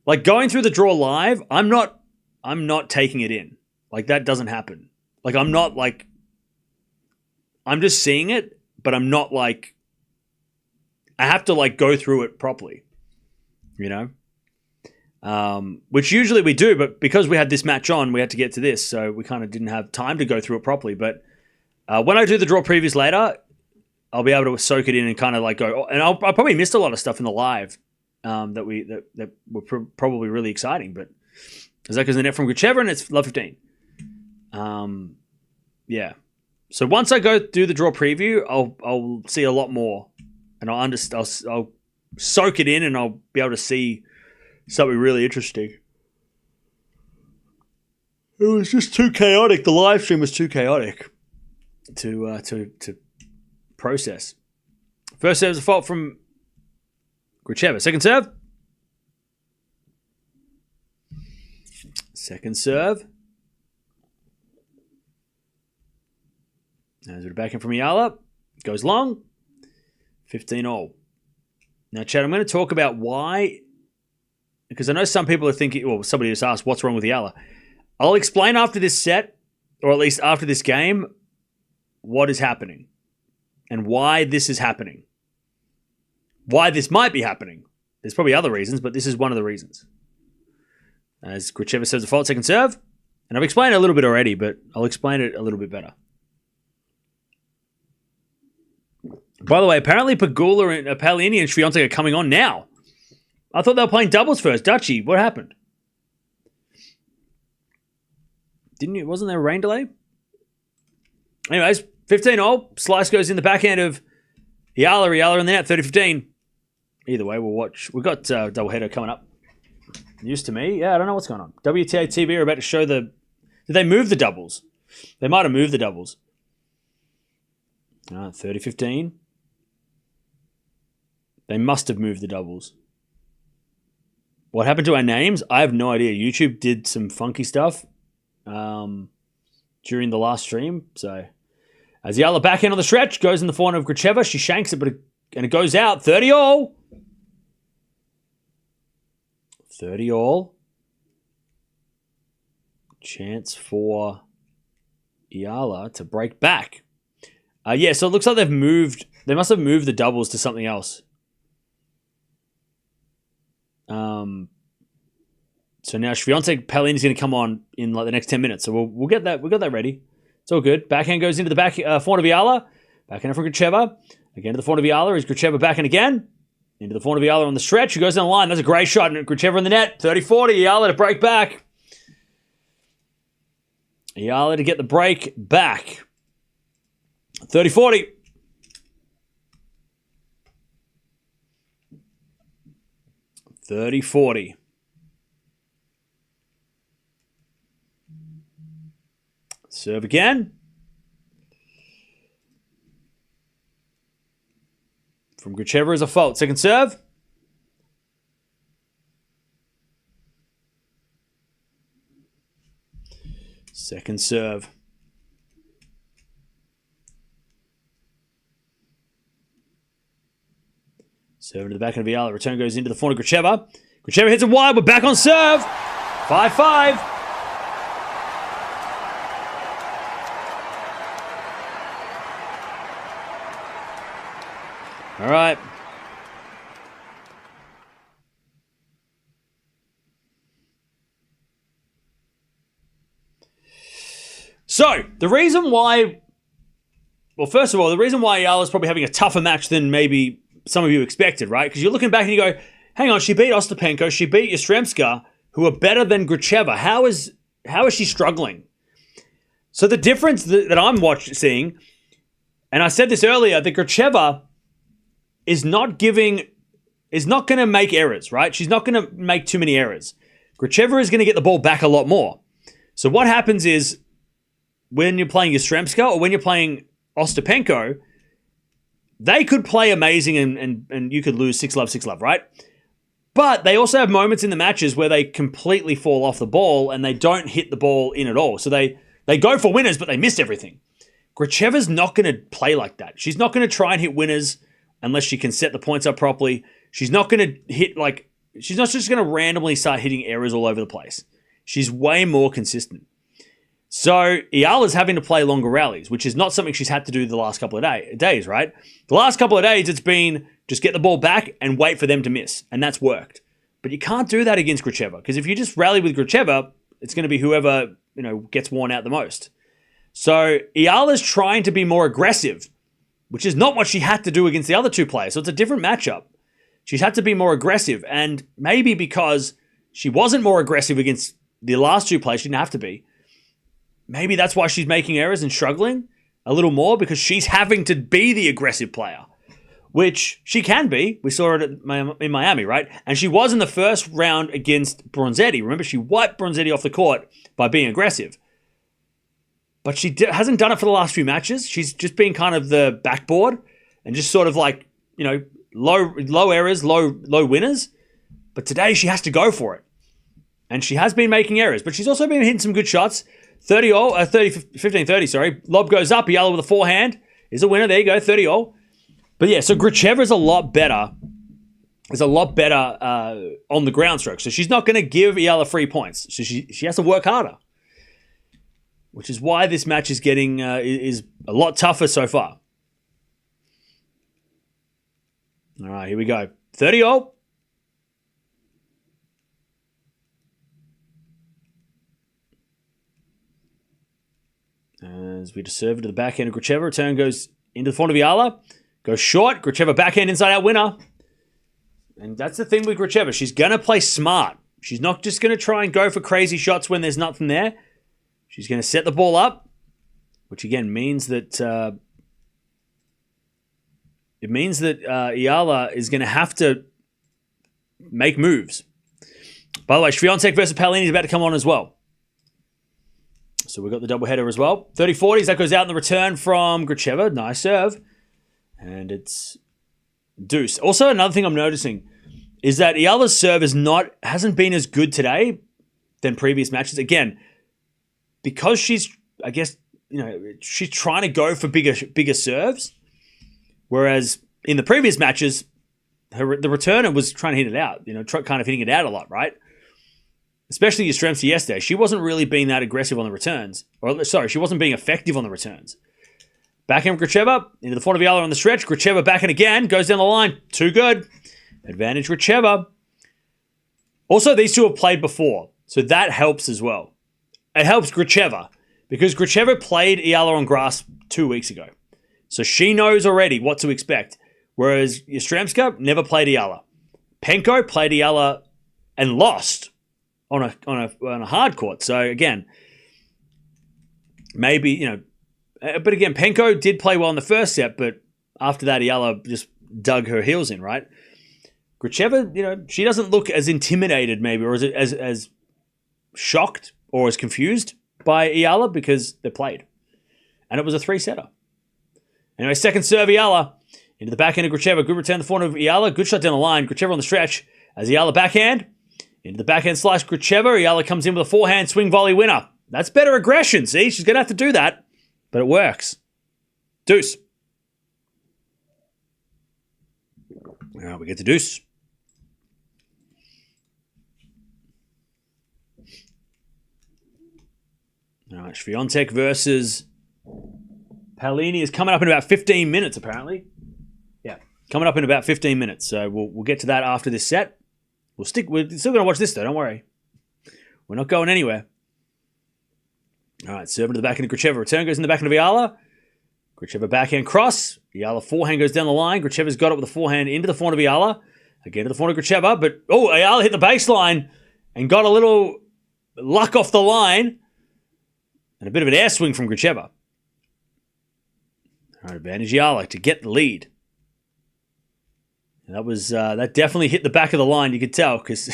Like going through the draw live, I'm not taking it in. Like that doesn't happen. Like I'm just seeing it, but I'm not like I have to like go through it properly. You know? Which usually we do, but because we had this match on, we had to get to this, so we kind of didn't have time to go through it properly. But when I do the draw previews later, I'll be able to soak it in and kind of like go. And I'll probably missed a lot of stuff in the live that were probably really exciting. But Osaka's the net from Gracheva, and it's love 15. Yeah. So once I go do the draw preview, I'll see a lot more, and I'll soak it in, and I'll be able to see something really interesting. It was just too chaotic. The live stream was too chaotic to process. First serve is a fault from Gracheva. Second serve. Second serve. There's a back in from Eala. Goes long. 15-all. Now, Chad, I'm going to talk about why, because I know some people are thinking, well, somebody just asked, what's wrong with Eala? I'll explain after this set, or at least after this game, what is happening and why this is happening. Why this might be happening. There's probably other reasons, but this is one of the reasons. As Gracheva serves a fault, second serve. And I've explained it a little bit already, but I'll explain it a little bit better. By the way, apparently Pegula and Paolini and Swiatek are coming on now. I thought they were playing doubles first. Dutchy, what happened? Wasn't there a rain delay? Anyways, 15-all. Slice goes in the backhand of Eala in the net, 30-15. Either way, we'll watch. We've got doubleheader coming up. News to me. Yeah, I don't know what's going on. WTA TV are about to show Did they move the doubles? They might have moved the doubles. 30-15. They must have moved the doubles. What happened to our names? I have no idea. YouTube did some funky stuff during the last stream. So, as Eala backhand on the stretch, goes in the forehand of Gracheva. She shanks it, and it goes out. 30-all. 30-all. Chance for Eala to break back. Yeah, so it looks like they've moved. They must have moved the doubles to something else. So now Swiatek Paolini is going to come on in like the next 10 minutes. So we'll get that. We've got that ready. It's all good. Backhand goes into the forehand of Eala. Backhand for Gracheva. Again to the forehand of Eala. Is Gracheva backhand again? Into the forehand of Eala on the stretch. Who goes down the line. That's a great shot. And Gracheva in the net. 30-40. Eala to break back. Eala to get the break back. 30-40. 30-40. Serve again. from Gracheva is a fault. Second serve. Second serve. Serve to the back of Eala. Return goes into the front of Gracheva. Gracheva hits it wide. We're back on serve. 5-5. All right. So, the reason why... Well, first of all, the reason why Eala's probably having a tougher match than maybe some of you expected, right? Because you're looking back and you go, hang on, she beat Ostapenko, she beat Yastremska, who are better than Gracheva. How is she struggling? So the difference that I'm seeing, and I said this earlier, that Gracheva is not going to make errors, right? She's not going to make too many errors. Gracheva is going to get the ball back a lot more. So what happens is, when you're playing Yastremska or when you're playing Ostapenko, they could play amazing and you could lose 6-love, 6-love, right? But they also have moments in the matches where they completely fall off the ball and they don't hit the ball in at all. So they go for winners, but they missed everything. Gracheva's not going to play like that. She's not going to try and hit winners unless she can set the points up properly. She's not going to hit she's not just going to randomly start hitting errors all over the place. She's way more consistent. So Eala's having to play longer rallies, which is not something she's had to do the last couple of days, right? The last couple of days, it's been just get the ball back and wait for them to miss, and that's worked. But you can't do that against Gracheva, because if you just rally with Gracheva, it's going to be whoever gets worn out the most. So Eala's trying to be more aggressive, which is not what she had to do against the other two players. So it's a different matchup. She's had to be more aggressive, and maybe because she wasn't more aggressive against the last two players, she didn't have to be. Maybe that's why she's making errors and struggling a little more, because she's having to be the aggressive player, which she can be. We saw it in Miami, right? And she was in the first round against Bronzetti. Remember, she wiped Bronzetti off the court by being aggressive. But she hasn't done it for the last few matches. She's just been kind of the backboard and just sort of low errors, low winners. But today she has to go for it. And she has been making errors, but she's also been hitting some good shots. 15-30, sorry. Lob goes up. Eala with a forehand is a winner. There you go, 30-all. But yeah, so Gracheva is a lot better. On the ground stroke. So she's not going to give Eala free points. So she has to work harder, which is why this match is getting is a lot tougher so far. All right, here we go. 30-all. As we just serve it to the backhand of Gracheva. Return goes into the front of Eala. Goes short. Gracheva backhand inside out winner. And that's the thing with Gracheva. She's going to play smart. She's not just going to try and go for crazy shots when there's nothing there. She's going to set the ball up, which again means that Eala is going to have to make moves. By the way, Swiatek versus Paolini is about to come on as well. So we've got the doubleheader as well. 30-40s, that goes out in the return from Gracheva. Nice serve. And it's deuce. Also, another thing I'm noticing is that Eala's serve hasn't been as good today than previous matches. Again, because she's trying to go for bigger serves. Whereas in the previous matches, the returner was trying to hit it out. Kind of hitting it out a lot, right? Especially Yastremska yesterday. She wasn't really being that aggressive on the returns. She wasn't being effective on the returns. Backhand Gracheva into the front of Eala on the stretch. Gracheva backhand again. Goes down the line. Too good. Advantage Gracheva. Also, these two have played before. So that helps as well. It helps Gracheva. Because Gracheva played Eala on grass 2 weeks ago. So she knows already what to expect. Whereas Yastremska never played Eala. Penko played Eala and lost on a hard court. So again, maybe, but again, Penko did play well in the first set, but after that, Eala just dug her heels in, right? Gracheva, she doesn't look as intimidated maybe, or as shocked or as confused by Eala because they played. And it was a 3-setter. Anyway, second serve Eala. Into the backhand of Gracheva. Good return to the forehand of Eala. Good shot down the line. Gracheva on the stretch. As Eala backhand. Into the backhand slice. Gracheva. Eala comes in with a forehand swing volley winner. That's better aggression. See, she's going to have to do that. But it works. Deuce. All right, we get to deuce. All right, Swiatek versus Paolini is coming up in about 15 minutes, apparently. Yeah, coming up in about 15 minutes. So we'll get to that after this set. We're still going to watch this, though. Don't worry. We're not going anywhere. All right, serving to the backhand of Gracheva. Return goes in the backhand of Eala. Gracheva backhand cross. Eala forehand goes down the line. Gracheva's got it with a forehand into the forehand of Eala. Again to the forehand of Gracheva. But, Eala hit the baseline and got a little luck off the line. And a bit of an air swing from Gracheva. All right, advantage Eala to get the lead. And that definitely hit the back of the line, you could tell, because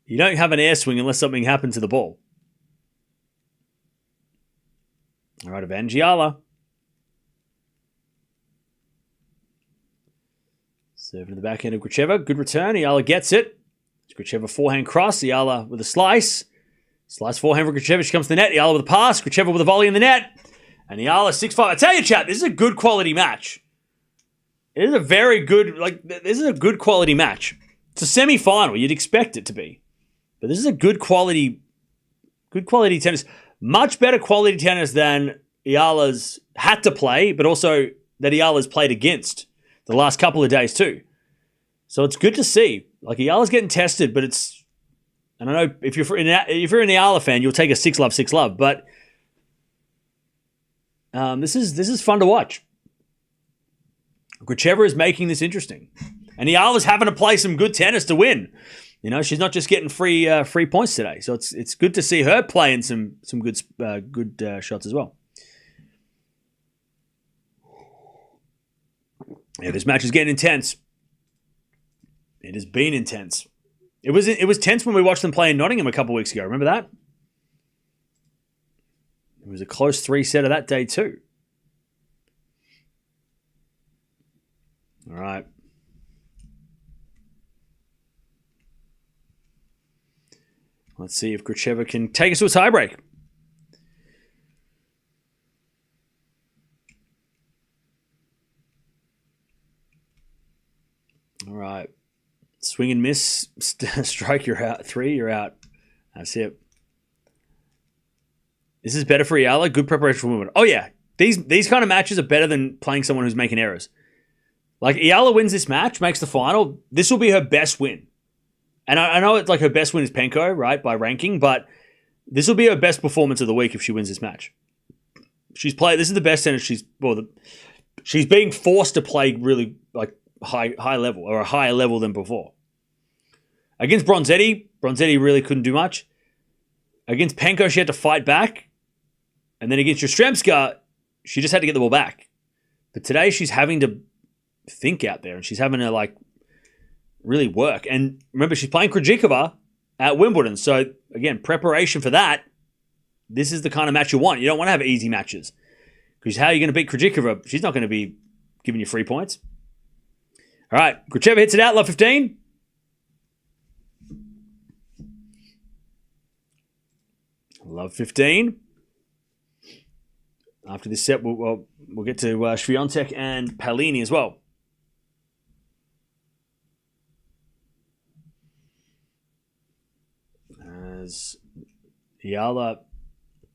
you don't have an air swing unless something happens to the ball. All right, advantage Eala. Serving to the backhand of Gracheva. Good return. Eala gets it. Gracheva forehand cross. Eala with a slice. Slice forehand for Gracheva. She comes to the net. Eala with a pass. Gracheva with a volley in the net. And Eala 6-5. I tell you, chat, this is a good quality match. It is a very good, this is a good quality match. It's a semi-final. You'd expect it to be. But this is a good quality tennis. Much better quality tennis than Eala's had to play, but also that Eala's played against the last couple of days too. So it's good to see. Eala's getting tested, but it's, I don't know, if you're an Eala fan, you'll take a 6-love, but this is fun to watch. Gracheva is making this interesting. And Eala's having to play some good tennis to win. She's not just getting free points today. So it's good to see her playing some good shots as well. Yeah, this match is getting intense. It has been intense. It was tense when we watched them play in Nottingham a couple of weeks ago. Remember that? It was a close 3-setter that day too. All right. Let's see if Gracheva can take us to a tiebreak. All right. Swing and miss. Strike, you're out. 3, you're out. That's it. This is better for Eala. Good preparation for Wimbledon. Oh, yeah. These kind of matches are better than playing someone who's making errors. Eala wins this match, makes the final. This will be her best win. And I know it's her best win is Penko, right, by ranking, but this will be her best performance of the week if she wins this match. This is the best tennis she's being forced to play really high level, or a higher level than before. Against Bronzetti really couldn't do much. Against Penko, she had to fight back. And then against Jastrzemska, she just had to get the ball back. But today she's having to think out there, and she's having to really work. And remember, she's playing Krejcikova at Wimbledon. So again, preparation for that. This is the kind of match you want. You don't want to have easy matches, because how are you going to beat Krejcikova? She's not going to be giving you free points. All right, Gracheva hits it out, love 15. Love 15. After this set, we'll get to Swiatek and Paolini as well. As Eala,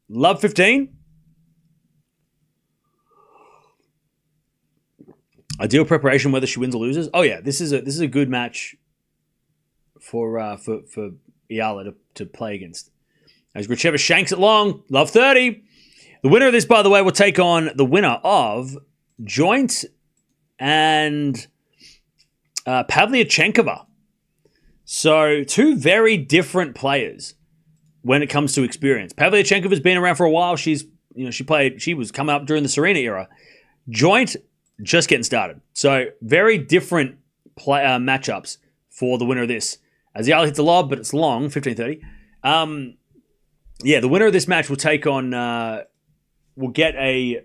love 15. Ideal preparation, whether she wins or loses. Oh yeah, this is a good match for Eala to play against. As Gracheva shanks it long, love 30. The winner of this, by the way, will take on the winner of Joint and Pavlyuchenkova. So 2 very different players when it comes to experience. Pavlyuchenkova's been around for a while. She was coming up during the Serena era. Joint just getting started. So very different matchups for the winner of this. As Eala hits the lob, but it's long, 15-30. The winner of this match will take on, will get a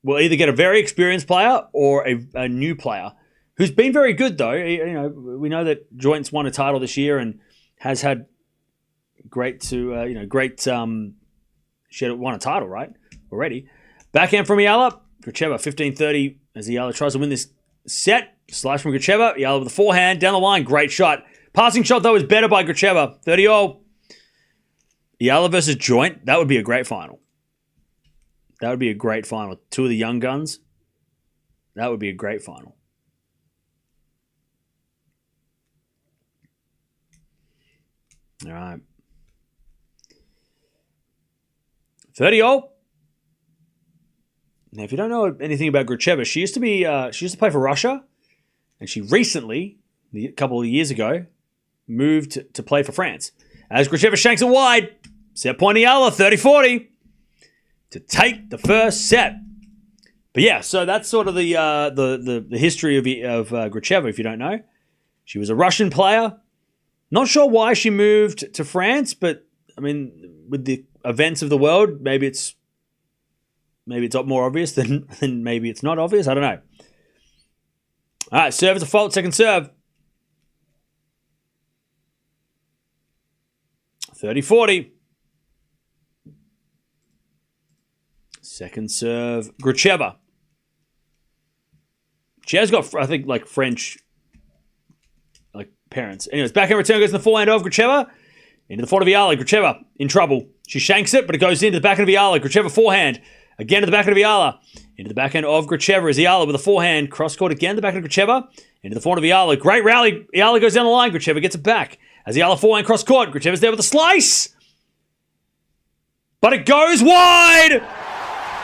we'll either get a very experienced player or a new player who's been very good, though. We know that Joint's won a title this year and has had she had won a title, right? Already. Backhand from Eala. Gracheva, 15-30 as Eala tries to win this set. Slash from Gracheva. Eala with a forehand. Down the line. Great shot. Passing shot, though, is better by Gracheva. 30-all. Eala versus Joint. That would be a great final. That would be a great final. Two of the young guns. That would be a great final. All right. 30-all. Now, if you don't know anything about Gracheva, she used to play for Russia, and she recently, a couple of years ago, moved to play for France. As Gracheva shanks it wide, set point Eala, 30-40, to take the first set. But yeah, so that's sort of the history of Gracheva, if you don't know. She was a Russian player. Not sure why she moved to France, but I mean, with the events of the world, maybe it's more obvious than maybe it's not obvious. I don't know. All right, serve is a fault. Second serve. 30-40. Second serve, Gracheva. She has got, I think, like French parents. Anyways, backhand return goes in the forehand of Gracheva. Into the forehand of Eala. Gracheva in trouble. She shanks it, but it goes into the backhand of Eala. Gracheva forehand. Again to the backhand of Eala. Into the backhand of Gracheva as Eala with a forehand. Cross court again to the backhand of Gracheva. Into the forehand of Eala. Great rally. Eala goes down the line. Gracheva gets it back. As Eala forehand cross court. Gracheva's there with a slice. But it goes wide.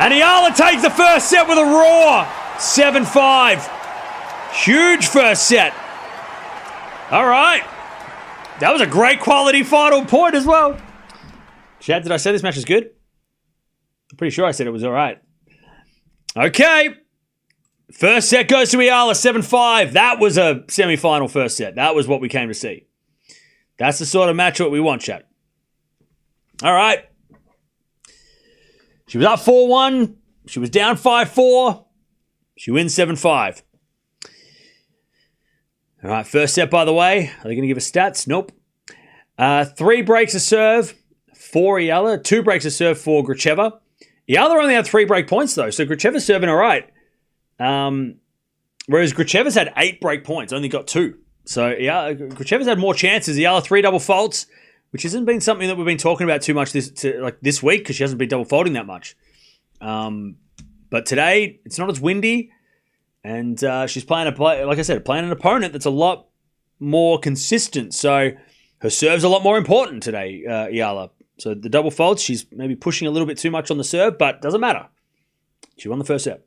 And Eala takes the first set with a roar. 7-5. Huge first set. All right. That was a great quality final point as well. Chad, did I say this match is good? I'm pretty sure I said it was all right. Okay. First set goes to Eala, 7-5. That was a semi-final first set. That was what we came to see. That's the sort of matchup we want, Chad. All right. She was up 4-1. She was down 5-4. She wins 7-5. All right, first set, by the way. Are they going to give us stats? Nope. 3 breaks of serve for Eala. 2 breaks of serve for Gracheva. Eala only had 3 break points, though, so Gracheva's serving all right. Whereas Gracheva's had 8 break points, only got 2. So Gracheva's had more chances. Eala 3 double faults, which hasn't been something that we've been talking about too much this week because she hasn't been double faulting that much. But today, it's not as windy. And she's playing an opponent that's a lot more consistent. So her serve's a lot more important today, Eala. So the double faults, she's maybe pushing a little bit too much on the serve, but doesn't matter. She won the first set.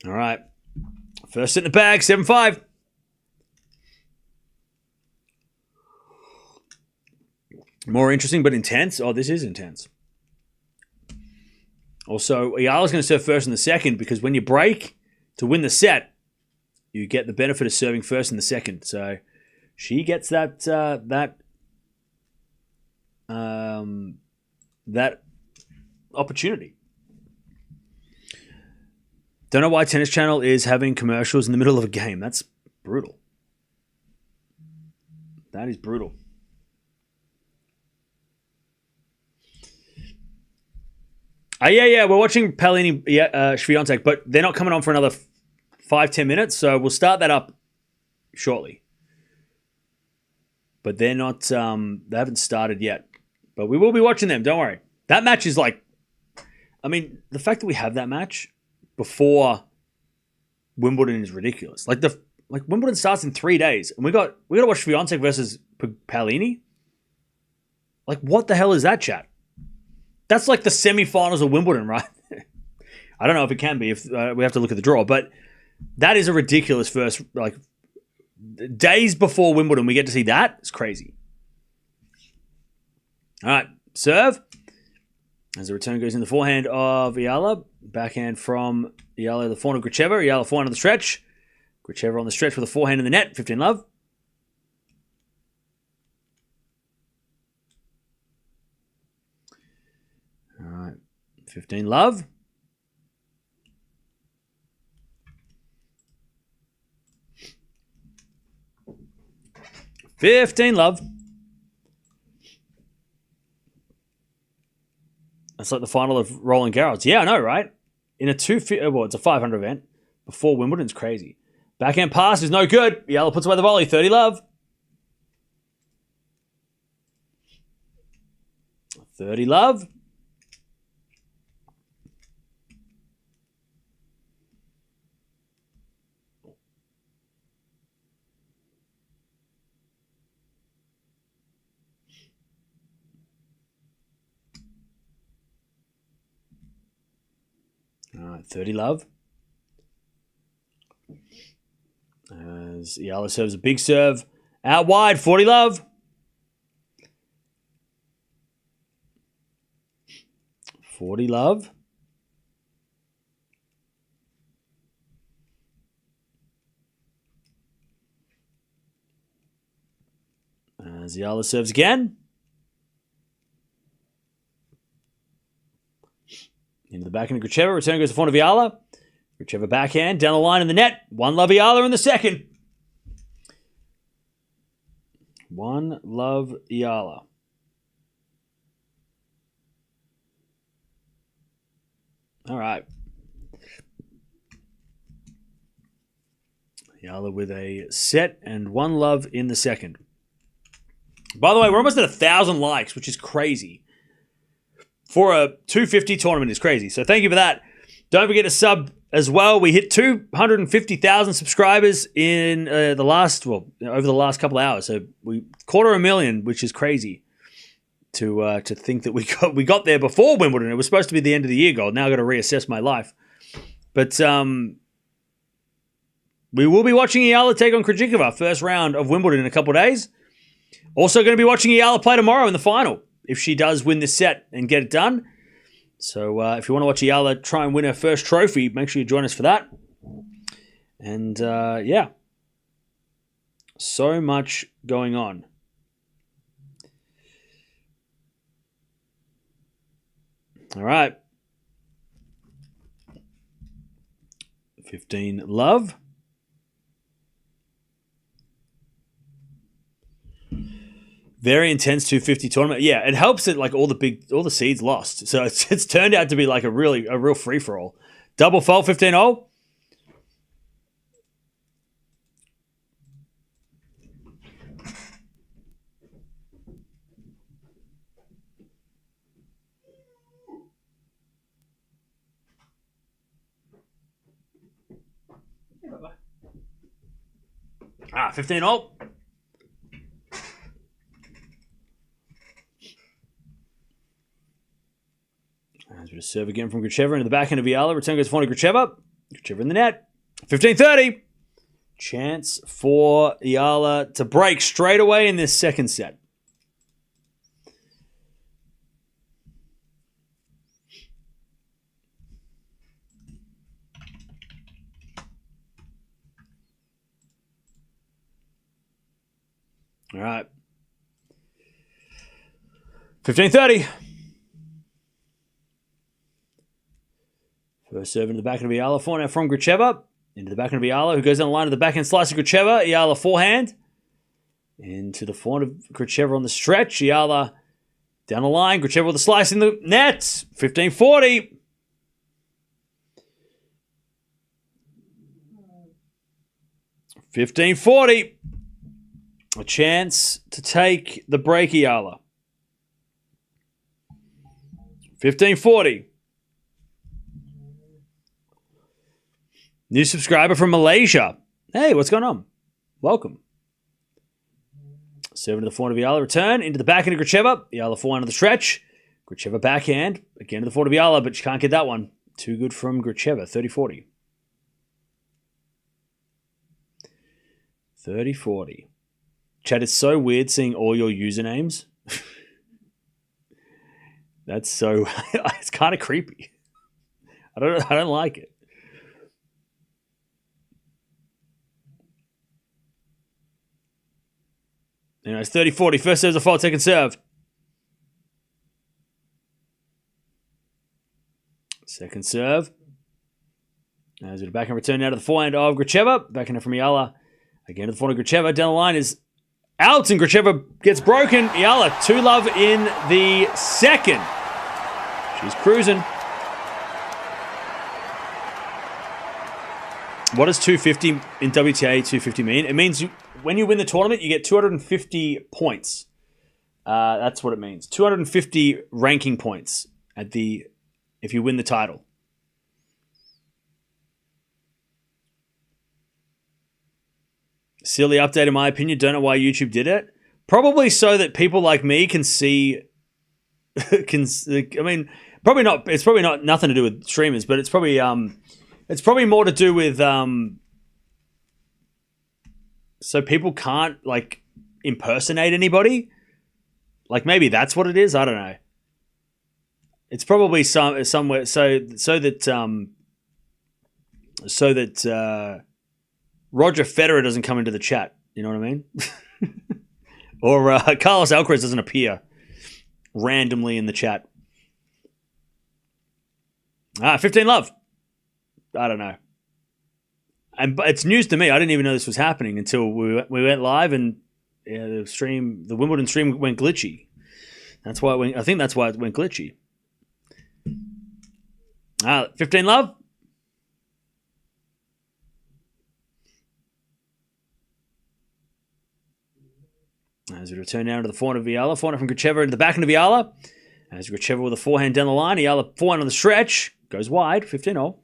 All right. First set in the bag, 7-5. More interesting, but intense. Oh, this is intense. Also, Eala's going to serve first in the second because when you break to win the set, you get the benefit of serving first in the second. So she gets that opportunity. Don't know why Tennis Channel is having commercials in the middle of a game. That's brutal. That is brutal. Yeah. We're watching Palini Swiatek, but they're not coming on for another 5-10 minutes, so we'll start that up shortly. But they're not, they haven't started yet. But we will be watching them, don't worry. That match is the fact that we have that match before Wimbledon is ridiculous. Like Wimbledon starts in 3 days, and we got to watch Swiatek versus Palini. Like, what the hell is that, chat? That's like the semi-finals of Wimbledon, right? I don't know if it can be. If we have to look at the draw, but that is a ridiculous first. Like, days before Wimbledon, we get to see that. It's crazy. All right, serve. As the return goes in the forehand of Eala. Backhand from Eala, the forehand of Gracheva. Eala forehand on the stretch. Gracheva on the stretch with a forehand in the net. 15 love. All right. 15 love. That's like the final of Roland Garros. Yeah, I know, right? In a it's a 500 event before Wimbledon. It's crazy. Backhand pass is no good. Eala puts away the volley. 30 love. 30 love. All right, 30 love. As Eala serves a big serve. Out wide, 40 love. 40 love. As Eala serves again. Into the backhand of Gracheva. Return goes to front of Eala. Gracheva backhand. Down the line in the net. 1 love Eala in the second. 1 love Eala. All right. Eala with a set and 1 love in the second. By the way, we're almost at 1,000 likes, which is crazy. For a 250 tournament is crazy. So thank you for that. Don't forget to sub as well. We hit 250,000 subscribers in over the last couple of hours. So we 250,000, which is crazy to think that we got there before Wimbledon. It was supposed to be the end of the year goal. Now I've got to reassess my life. But we will be watching Eala take on Krejcikova, first round of Wimbledon in a couple of days. Also going to be watching Eala play tomorrow in the final, if she does win this set and get it done. So if you want to watch Eala try and win her first trophy, make sure you join us for that. And yeah, so much going on. All right. 15 love. Very intense 250 tournament. Yeah, it helps that like all the seeds lost. So it's turned out to be like a real free for all. Double fault 15-0. Ah, 15-0. As we serve again from Gracheva into the backhand of Eala. Return goes for Gracheva. Gracheva in the net. 15-30. Chance for Eala to break straight away in this second set. All right. 15-30. First serve into the backhand of Eala. Forehand from Gracheva. Into the backhand of Eala, who goes down the line of the backhand slice of Gracheva. Eala forehand. Into the forehand of Gracheva on the stretch. Eala down the line. Gracheva with a slice in the net. 15-40. A chance to take the break, Eala. 15-40. New subscriber from Malaysia. Hey, what's going on? Welcome. Serving to the forehand of Eala. Return into the backhand of Gracheva. Eala forehand of the stretch. Gracheva backhand. Again to the forehand of Eala, but she can't get that one. Too good from Gracheva. 30-40. 30-40. Chat, it's so weird seeing all your usernames. That's so... it's kind of creepy. I don't like it. Anyway, it's 30-40. First serve's a fault, second serve. Second serve. As it back and return now to the forehand of Gracheva. Backhand from Eala. Again to the forehand of Gracheva. Down the line is out, and Gracheva gets broken. Eala 2-love in the second. She's cruising. What does 250 in WTA 250 mean? It means when you win the tournament, you get 250 points. That's what it means. 250 ranking points if you win the title. Silly update in my opinion. Don't know why YouTube did it. Probably so that people like me can see. Probably not. It's probably not nothing to do with streamers, but it's probably more to do with so people can't like impersonate anybody. Like maybe that's what it is. I don't know. It's probably somewhere so that Roger Federer doesn't come into the chat. You know what I mean? Or Carlos Alcaraz doesn't appear randomly in the chat. 15-love. I don't know. But it's news to me. I didn't even know this was happening until we went live and the Wimbledon stream went glitchy. I think that's why it went glitchy. 15-love. As we return now to the forehand of Eala. Forehand from Gracheva into the backhand of Eala. As Gracheva with a forehand down the line. Eala forehand on the stretch. Goes wide. 15-all.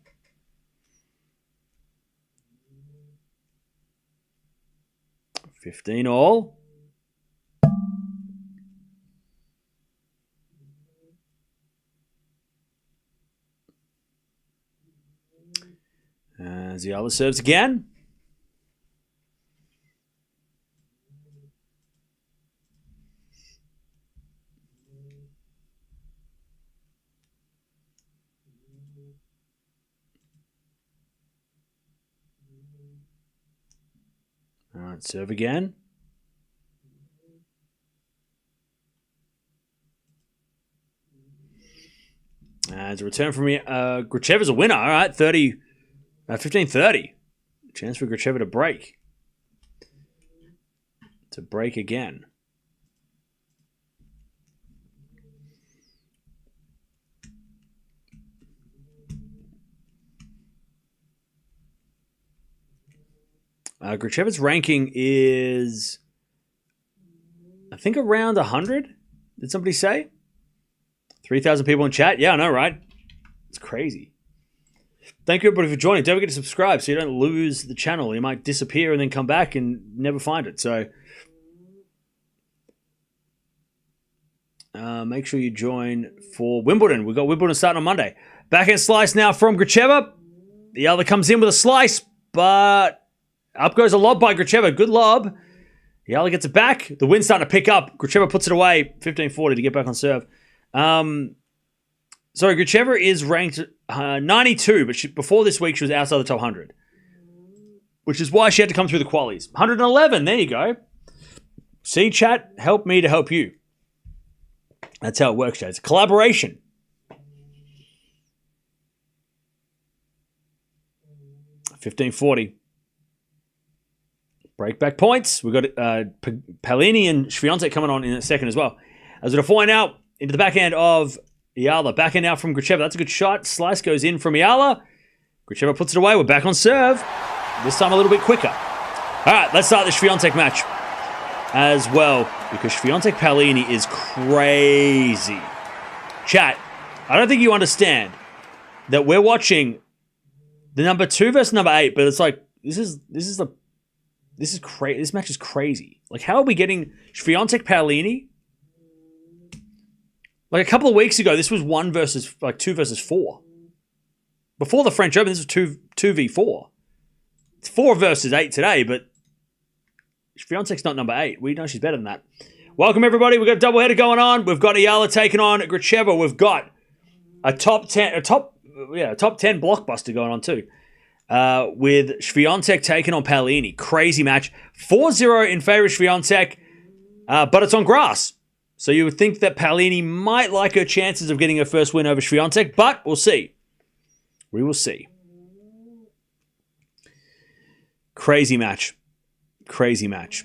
As Eala serves again. All right, serve again. As a return from Gracheva's a winner. All right, 15-30. Chance for Gracheva to break. To break again. Gracheva's ranking is, I think, around 100. Did somebody say? 3,000 people in chat? Yeah, I know, right? It's crazy. Thank you, everybody, for joining. Don't forget to subscribe so you don't lose the channel. You might disappear and then come back and never find it. So make sure you join for Wimbledon. We've got Wimbledon starting on Monday. Backhand slice now from Gracheva. The other comes in with a slice, but up goes a lob by Gracheva. Good lob. Eala gets it back. The wind's starting to pick up. Gracheva puts it away. 15-40 to get back on serve. Sorry, Gracheva is ranked 92, but before this week she was outside the top 100. Which is why she had to come through the qualies. 111, there you go. See, chat, help me to help you. That's how it works, chat. It's a collaboration. $15.40. Breakback points. We've got Palini and Swiatek coming on in a second as well. As we're going to find out into the backhand of Eala. Backhand out from Gracheva. That's a good shot. Slice goes in from Eala. Gracheva puts it away. We're back on serve. This time a little bit quicker. All right, let's start the Swiatek match as well, because Swiatek Palini is crazy. Chat, I don't think you understand that we're watching the number 2 versus number 8, but it's like this is crazy. This match is crazy. Like, how are we getting Swiatek Palini? Like a couple of weeks ago, this was 2 versus 4. Before the French Open, this was 2v4. It's 4 versus 8 today, but Swiatek's not number 8. We know she's better than that. Welcome, everybody. We've got a doubleheader going on. We've got Eala taking on Gracheva. We've got a top 10 blockbuster going on too. With Swiatek taking on Paolini. Crazy match. 4-0 in favor of Swiatek, but it's on grass. So you would think that Paolini might like her chances of getting her first win over Swiatek, but we'll see. We will see. Crazy match. Crazy match.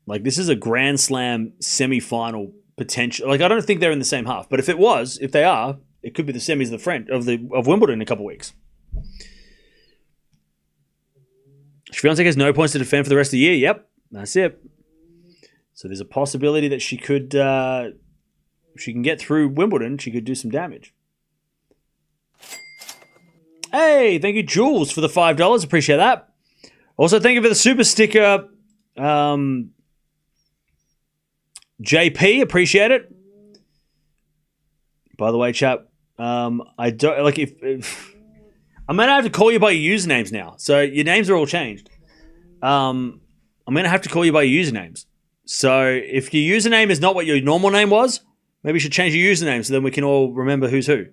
Like, this is a Grand Slam semi-final potential. Like, I don't think they're in the same half, but if they are, it could be the semis of Wimbledon in a couple of weeks. Swiatek has no points to defend for the rest of the year. Yep, that's it. So there's a possibility that she could, if she can get through Wimbledon, she could do some damage. Hey, thank you, Jules, for the $5. Appreciate that. Also, thank you for the super sticker, JP. Appreciate it. By the way, chap, I don't like if I'm gonna have to call you by your usernames now. So your names are all changed. I'm gonna have to call you by your usernames. So if your username is not what your normal name was, maybe you should change your username so then we can all remember who's who.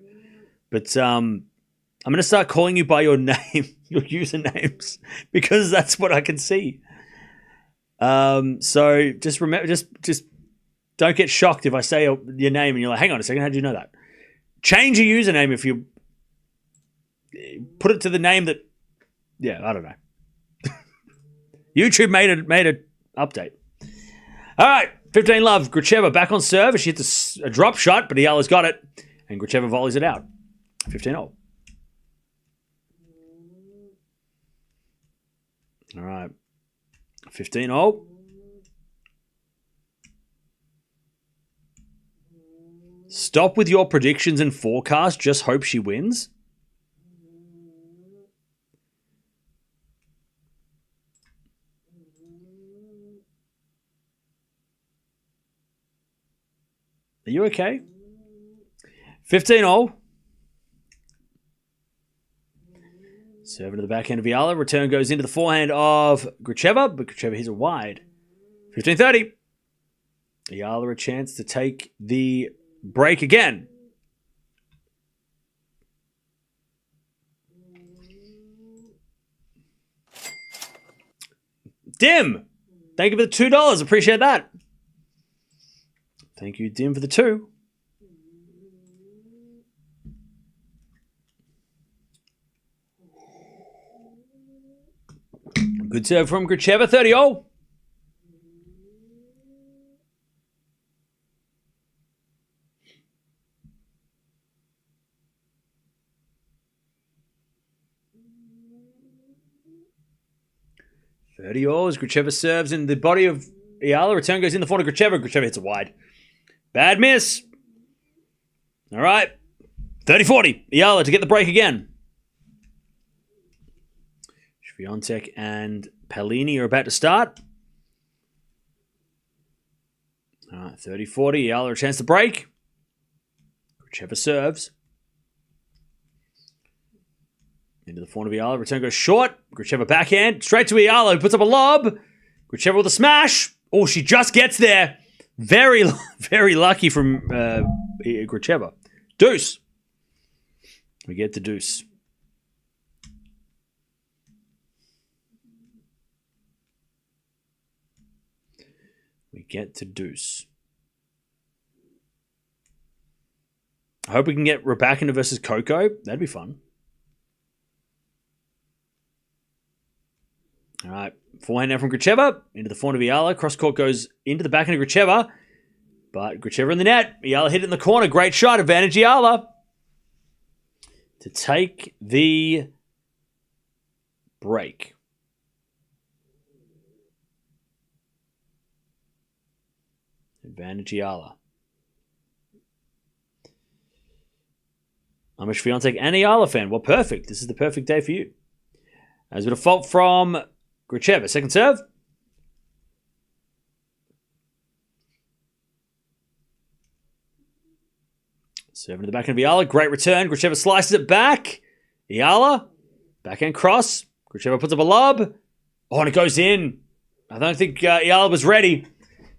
But I'm gonna start calling you by your name, your usernames, because that's what I can see. So just remember, just don't get shocked if I say your name and you're like, hang on a second, how did you know that? Change your username if you put it to the name that, I don't know. YouTube made an update. All right, 15 love. Gracheva back on serve. She hits a drop shot, but Eala's got it, and Gracheva volleys it out. 15-0. All right, 15-0. Stop with your predictions and forecasts. Just hope she wins. Are you okay? 15-0. Serve into the backhand of Eala. Return goes into the forehand of Gracheva, but Gracheva hits it wide. 15-30. Eala a chance to take the break again. Dim, thank you for the $2. Appreciate that. Thank you, Dim, for the 2. Good serve from Gracheva, 30-0. As Gracheva serves in the body of Eala. Return goes in the front of Gracheva. Gracheva hits it wide. Bad miss. All right. 30-40. Eala to get the break again. Swiatek and Paolini are about to start. All right. 30-40. Eala a chance to break. Gracheva serves. Into the front of Eala. Return goes short. Gracheva backhand. Straight to Eala, who puts up a lob. Gracheva with a smash. Oh, she just gets there. Very, very lucky from Gracheva. Deuce. We get the deuce. We get to deuce. I hope we can get Raducanu versus Coco. That'd be fun. All right. Forehand now from Gracheva. Into the forehand of Eala. Cross court goes into the backhand of Gracheva. But Gracheva in the net. Eala hit it in the corner. Great shot. Advantage Eala to take the break. Advantage Eala. I'm a Swiatek and Eala fan. Well, perfect. This is the perfect day for you. There's a bit of fault from Gracheva. Second serve. Serving to the backhand of Eala. Great return. Gracheva slices it back. Eala. Backhand cross. Gracheva puts up a lob. Oh, and it goes in. I don't think Eala was ready.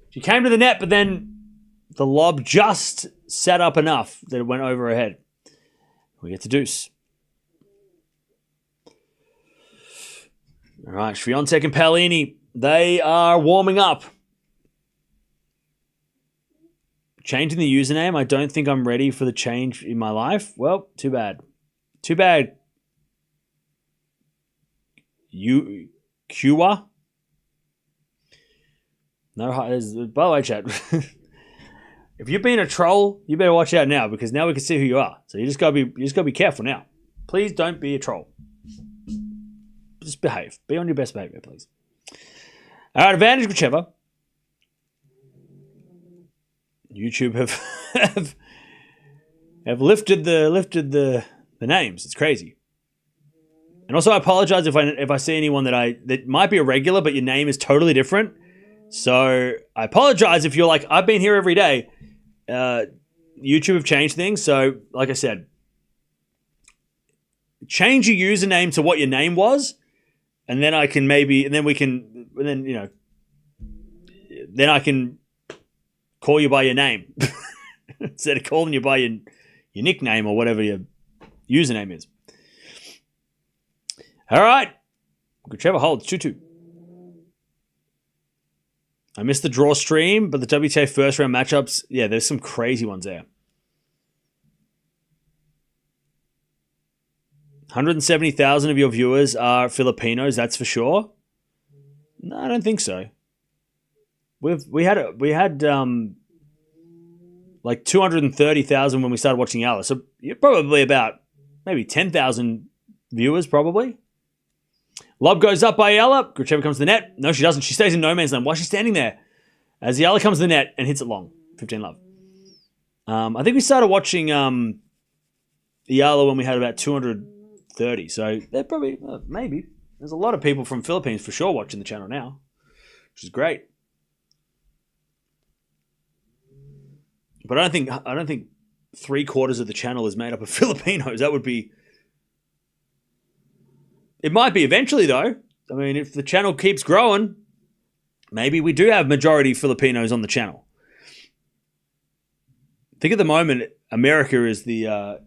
She came to the net, but then the lob just set up enough that it went over her head. We get to deuce. All right, Swiatek and Paolini, they are warming up. Changing the username. I don't think I'm ready for the change in my life. Well, too bad. Too bad. Kua? No, by the way, chat. If you've been a troll, you better watch out now because now we can see who you are. So you just gotta be careful now. Please don't be a troll. Just behave. Be on your best behavior, please. All right, advantage whichever. YouTube have lifted the names. It's crazy. And also, I apologize if I see anyone that might be a regular, but your name is totally different. So I apologize if you're like, I've been here every day. YouTube have changed things. So, like I said, change your username to what your name was, and then I can then I can call you by your name instead of calling you by your nickname or whatever your username is. All right. Gracheva holds 2-2. I missed the draw stream, but the WTA first round matchups, yeah, there's some crazy ones there. 170,000 of your viewers are Filipinos, that's for sure. No, I don't think so. We had like 230,000 when we started watching Eala. So you're probably about maybe 10,000 viewers, probably. Lob goes up by Eala. Gracheva comes to the net. No, she doesn't. She stays in no man's land. Why is she standing there? As Eala comes to the net and hits it long. 15 love. I think we started watching Eala when we had about 230. So they're probably, maybe. There's a lot of people from Philippines for sure watching the channel now, which is great. But I don't think 3/4 of the channel is made up of Filipinos. That would be. It might be eventually, though. I mean, if the channel keeps growing, maybe we do have majority Filipinos on the channel. I think at the moment, America is the.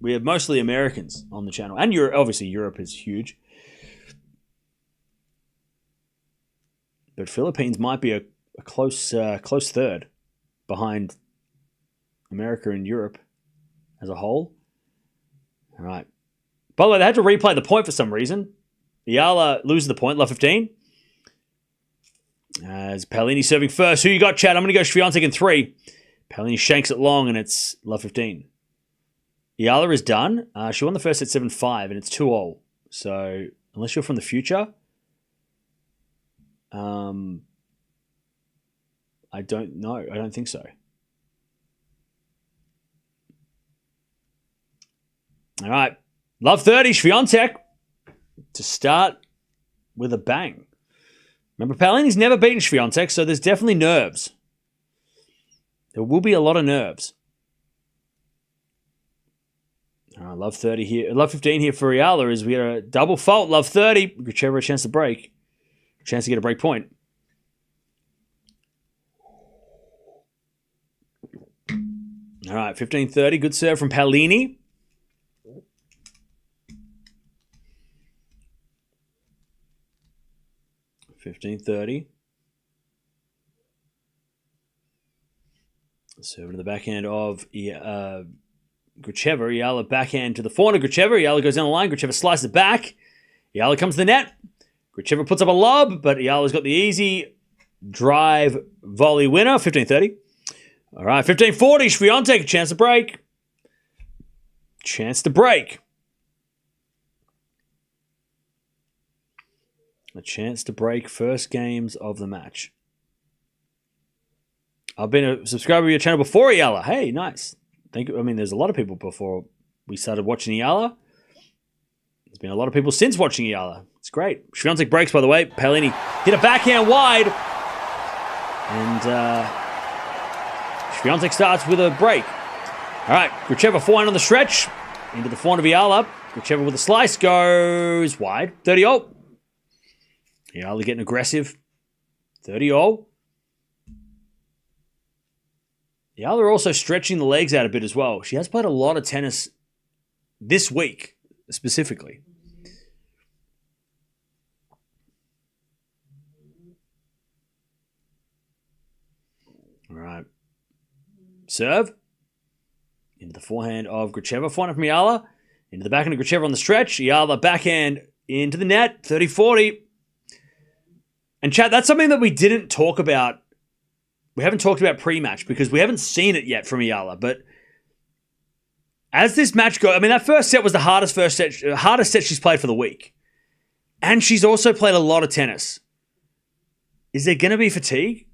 We have mostly Americans on the channel, and obviously Europe is huge. But Philippines might be a close third behind America and Europe as a whole. All right. By the way, they had to replay the point for some reason. Eala loses the point, love 15. As Paolini serving first. Who you got, Chad? I'm going to go Swiatek in 3. Paolini shanks it long, and it's love 15. Eala is done. She won the first set 7-5, and it's 2-all. So, unless you're from the future, I don't know. I don't think so. All right. Love 30, Swiatek to start with a bang. Remember, Paolini's never beaten Swiatek, so there's definitely nerves. There will be a lot of nerves. All right, love 30 here. Love 15 here for Eala as we get a double fault. Love 30. Gracheva a chance to break. Chance to get a break point. All right, 15-30. Good serve from Paolini. 15-30. Serve to the backhand of Gracheva. Eala backhand to the forehand of Gracheva. Eala goes down the line. Gracheva slices it back. Eala comes to the net. Gracheva puts up a lob, but Eala's got the easy drive volley winner. 15-30. All right, 15-40. Swiatek, a chance to break. Chance to break. A chance to break first games of the match. I've been a subscriber to your channel before Eala. Hey, nice. Thank you. I mean, there's a lot of people before we started watching Eala. There's been a lot of people since watching Eala. It's great. Swiatek breaks, by the way. Paolini hit a backhand wide. And Swiatek starts with a break. All right, Gracheva forehand on the stretch. Into the forehand of Eala. Gracheva with a slice goes wide. 30-0. Eala getting aggressive. 30 all. Eala also stretching the legs out a bit as well. She has played a lot of tennis this week, specifically. All right. Serve. Into the forehand of Gracheva. Forehand from Eala. Into the backhand of Gracheva on the stretch. Eala backhand into the net. 30-40. And chat, that's something that we didn't talk about. We haven't talked about pre-match because we haven't seen it yet from Eala. But as this match goes, I mean, that first set was the hardest set she's played for the week. And she's also played a lot of tennis. Is there going to be fatigue?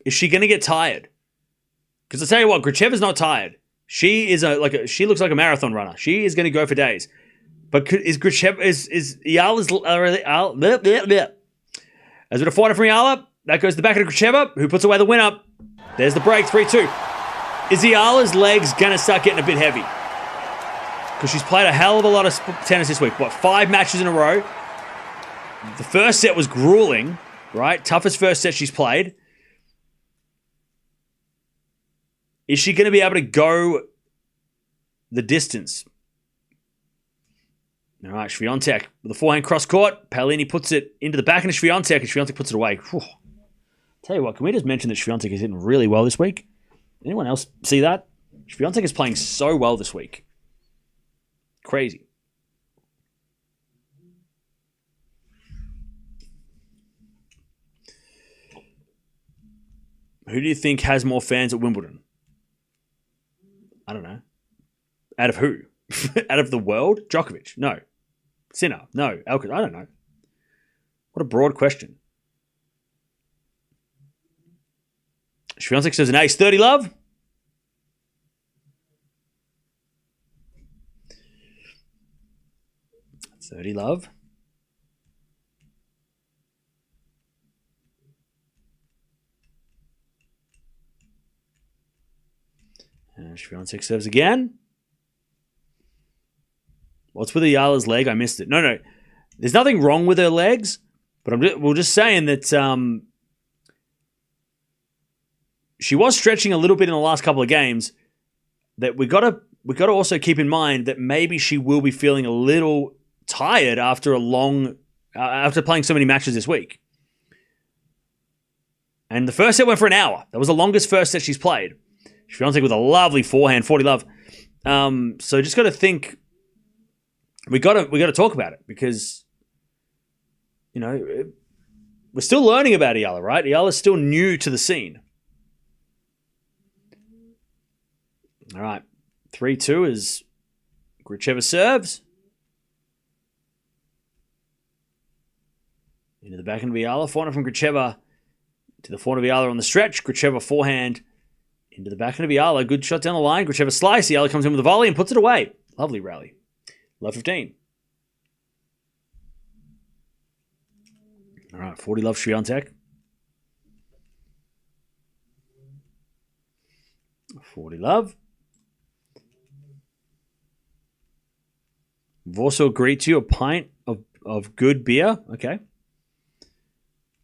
Is she going to get tired? Because I'll tell you what, Gracheva's not tired. She is she looks like a marathon runner. She is going to go for days. But is Gracheva, is Eala's, as with a forehand from Eala, that goes to the back of Gracheva, who puts away the winner. There's the break, 3-2. Is Eala's legs going to start getting a bit heavy? Because she's played a hell of a lot of tennis this week. 5 matches in a row. The first set was grueling, right? Toughest first set she's played. Is she going to be able to go the distance? All right, Swiatek with the forehand cross court. Paolini puts it into the back of Swiatek, and Swiatek puts it away. Whew. Tell you what, can we just mention that Swiatek is hitting really well this week? Anyone else see that? Swiatek is playing so well this week. Crazy. Who do you think has more fans at Wimbledon? I don't know. Out of who? Out of the world? Djokovic? No. Sinner? No. Alcaraz? I don't know. What a broad question. Swiatek says an ace. 30 love. Love. And Swiatek serves again. What's with Eala's leg? I missed it. No. There's nothing wrong with her legs, but we're just saying that she was stretching a little bit in the last couple of games. That we got to also keep in mind that maybe she will be feeling a little tired after after playing so many matches this week. And the first set went for an hour. That was the longest first set she's played. Swiatek with a lovely forehand, 40 love. So just got to think. We got to talk about it because, you know, we're still learning about Eala, right? Eala's still new to the scene. All right, 3-2 is Gracheva serves. Into the backhand of Eala, forehand from Gracheva to the forehand of Eala on the stretch. Gracheva forehand into the backhand of Eala. Good shot down the line. Gracheva slice. Eala comes in with a volley and puts it away. Lovely rally. Love 15. All right, 40 love Swiatek. 40 love. Vorso agreed to you, a pint of good beer. Okay.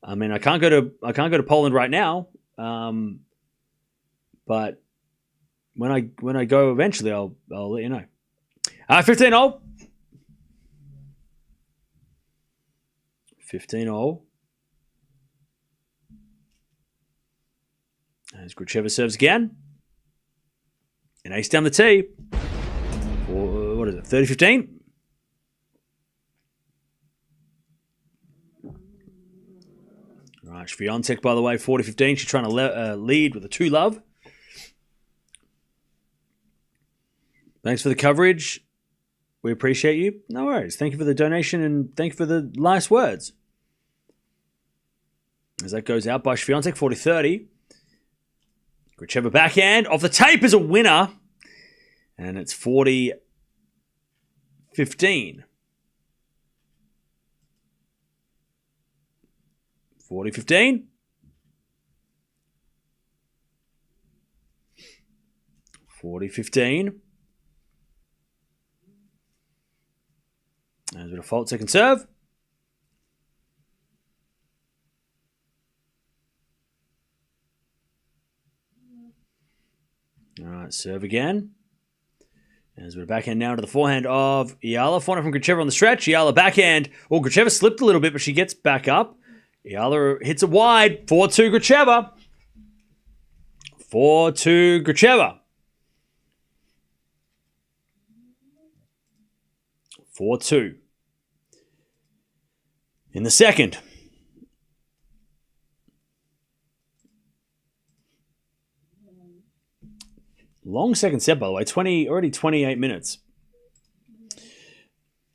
I mean, I can't go to Poland right now. But when I go eventually, I'll let you know. 15-0. 15-0. As Gracheva serves again. An ace down the tee. What is it? 30-15. Right, Swiatek, by the way, 40-15. She's trying to lead with a 2 love. Thanks for the coverage. We appreciate you. No worries. Thank you for the donation and thank you for the nice words. As that goes out by Swiatek, 40-30. Gracheva backhand. Off the tape is a winner. And it's 40-15. 40-15. 40-15. As with a fault second serve. serve again. As we're backhand now to the forehand of Eala. Forehand from Gracheva on the stretch. Eala backhand. Oh, Gracheva slipped a little bit, but she gets back up. Eala hits it wide. 4-2 Gracheva. 4-2 Gracheva. 4-2. In the second. Long second set, by the way. Already 28 minutes.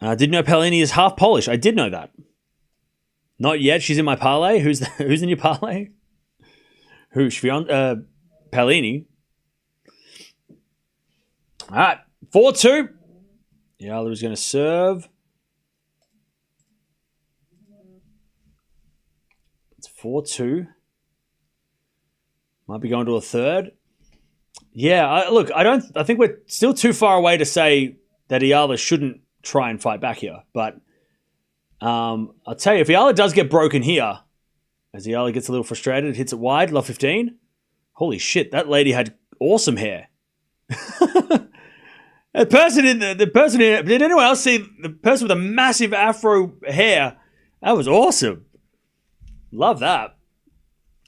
Didn't know Paolini is half Polish. I did know that. Not yet. She's in my parlay. Who's in your parlay? Who? Paolini. All right. 4-2. Eala is going to serve. It's 4-2. Might be going to a third. Yeah, I think we're still too far away to say that Eala shouldn't try and fight back here. But I'll tell you, if Eala does get broken here, as Eala gets a little frustrated, hits it wide, love 15. Holy shit, that lady had awesome hair. Did anyone else see the person with a massive afro hair? That was awesome. Love that.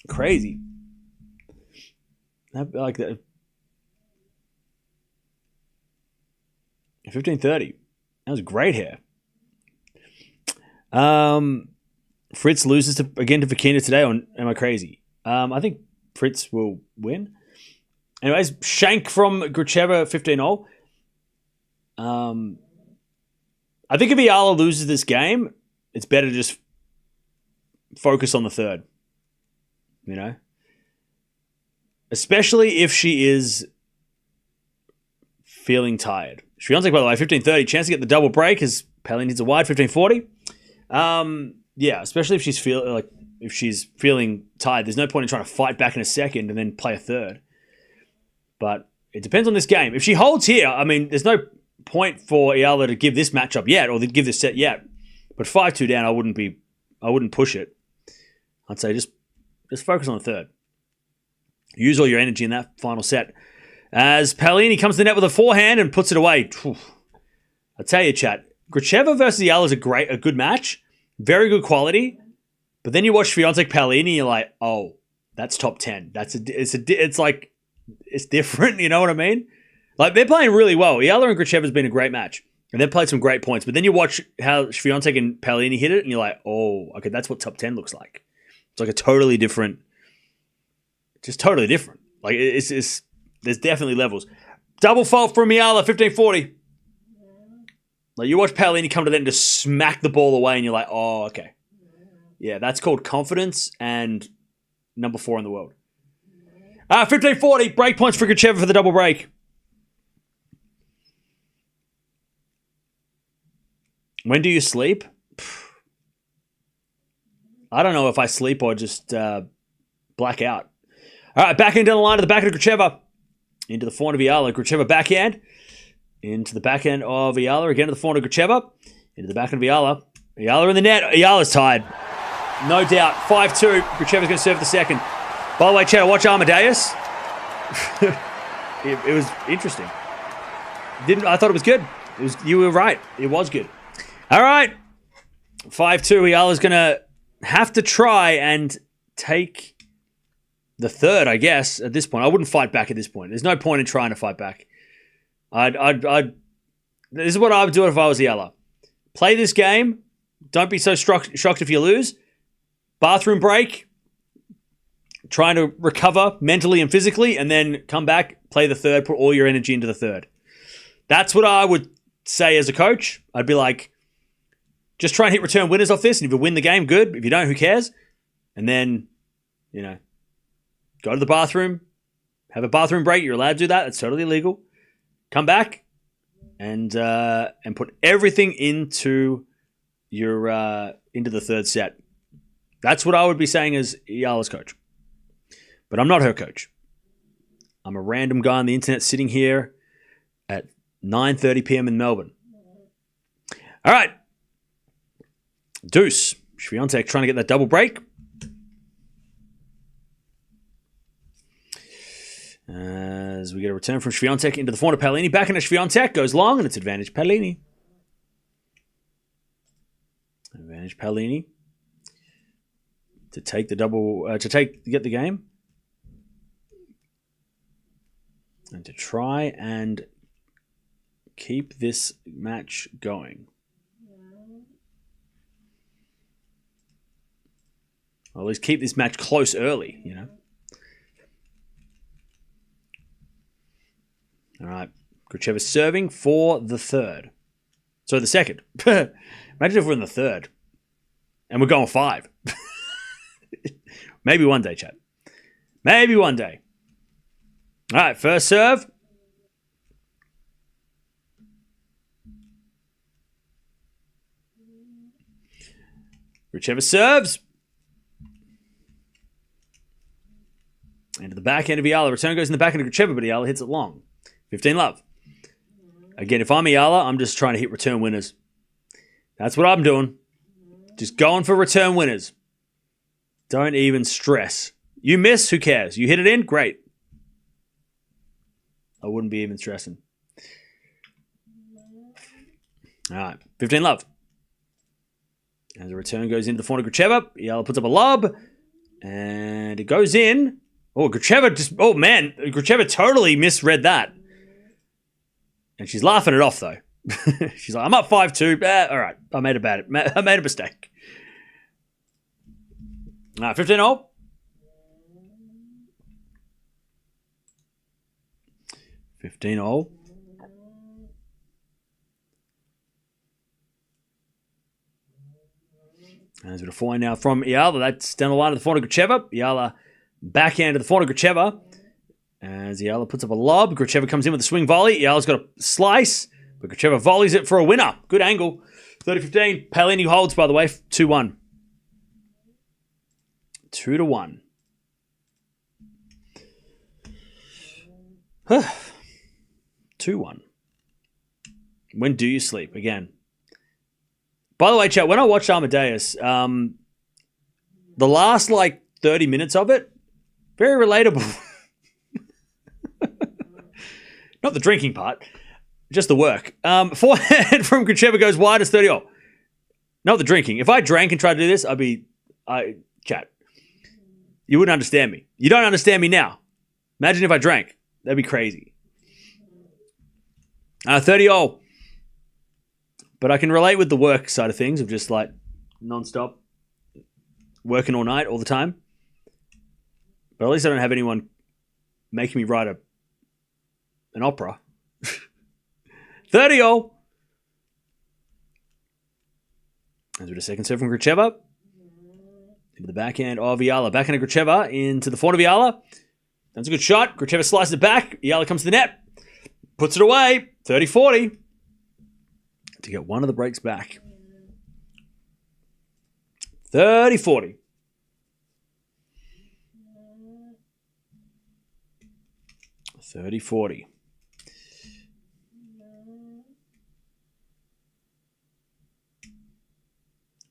Crazy. I like that. 15:30. That was great hair. Fritz loses again to Vakina today, or am I crazy? I think Fritz will win. Anyways, Shank from Gracheva, 15-0. I think if Eala loses this game, it's better to just focus on the third. You know? Especially if she is feeling tired. Swiatek, by the way, 15:30. Chance to get the double break as Paolini hits a wide, 15:40. Yeah, especially if she's feeling tired. There's no point in trying to fight back in a second and then play a third. But it depends on this game. If she holds here, I mean, there's no point for Eala to give this matchup yet or to give this set yet. But 5-2 down, I wouldn't push it. I'd say just focus on the third. Use all your energy in that final set. As Paolini comes to the net with a forehand and puts it away. I tell you, chat, Gracheva versus Eala is a good match. Very good quality. But then you watch Swiatek Paolini, you're like, oh, that's top 10. It's like, it's different, you know what I mean? Like, they're playing really well. Eala and Gracheva has been a great match. And they've played some great points. But then you watch how Swiatek and Paolini hit it, and you're like, oh, okay, that's what top 10 looks like. It's like a totally different, just totally different. Like, there's definitely levels. Double fault from Eala, 15:40. Like, you watch Paolini come to that and just smack the ball away, and you're like, oh, okay. Yeah, that's called confidence and number 4 in the world. 15:40, break points for Gracheva for the double break. When do you sleep? I don't know if I sleep or just black out. All right, back into the line to the back of Gracheva. Into the forehand of Eala. Gracheva backhand. Into the backhand of Eala. Again to the forehand of Gracheva. Into the backhand of Eala. Eala in the net. Eala's tied. No doubt. 5-2. Gracheva's going to serve the second. By the way, Chad, watch Amadeus. It was interesting. I thought it was good. You were right. It was good. All right. 5-2. Eala's going to have to try and take the third, I guess, at this point. I wouldn't fight back at this point. There's no point in trying to fight back. This is what I would do if I was Eala. Play this game. Don't be so shocked if you lose. Bathroom break. Trying to recover mentally and physically, and then come back, play the third, put all your energy into the third. That's what I would say as a coach. I'd be like, just try and hit return winners off this, and if you win the game, good. If you don't, who cares? And then, go to the bathroom, have a bathroom break. You're allowed to do that. It's totally legal. Come back and put everything into into the third set. That's what I would be saying as Eala's coach. But I'm not her coach. I'm a random guy on the internet sitting here at 9:30 p.m. in Melbourne. All right. Deuce. Swiatek trying to get that double break. As we get a return from Swiatek into the forehand of Paolini. Back into Swiatek. Goes long, and it's advantage Paolini. Advantage Paolini. To take the double... get the game. And to try and keep this match going. Or at least keep this match close early, you know. All right. Gracheva serving for the third. So the second. Imagine if we're in the third. And we're going 5. Maybe one day, chat. Maybe one day. All right, first serve. Gracheva serves. Into the backhand of Eala. Return goes in the backhand of Gracheva, but Eala hits it long. 15 love. Again, if I'm Eala, I'm just trying to hit return winners. That's what I'm doing. Just going for return winners. Don't even stress. You miss, who cares? You hit it in, great. I wouldn't be even stressing. All right, 15 love. As the return goes into the forehand of Gracheva, Eala puts up a lob, and it goes in. Oh, Gracheva just... Oh, man. Gracheva totally misread that. And she's laughing it off, though. She's like, I'm up 5-2. All right. I made a mistake. All right, 15-all. There's a bit of forehand now from Eala. That's down the line of the forehand of Gracheva. Eala backhand to the forehand of Gracheva. As Eala puts up a lob. Gracheva comes in with a swing volley. Eala's got a slice. But Gracheva volleys it for a winner. Good angle. 30-15. Paolini holds, by the way. 2-1. 2-1. 2-1. When do you sleep? Again. By the way, chat, when I watched Amadeus, the last, 30 minutes of it, very relatable. Not the drinking part, just the work. Forehand from Gracheva goes wide as 30-all. Not the drinking. If I drank and tried to do this, chat, you wouldn't understand me. You don't understand me now. Imagine if I drank. That'd be crazy. 30-all. But I can relate with the work side of things of just non-stop working all night, all the time. But at least I don't have anyone making me write an opera. 30-all. As we do a second serve from Gracheva. Into the backhand of Eala. Backhand of Gracheva into the forehand of Eala. That's a good shot. Gracheva slices it back. Eala comes to the net. Puts it away. 30-40. To get one of the breaks back. 30-40.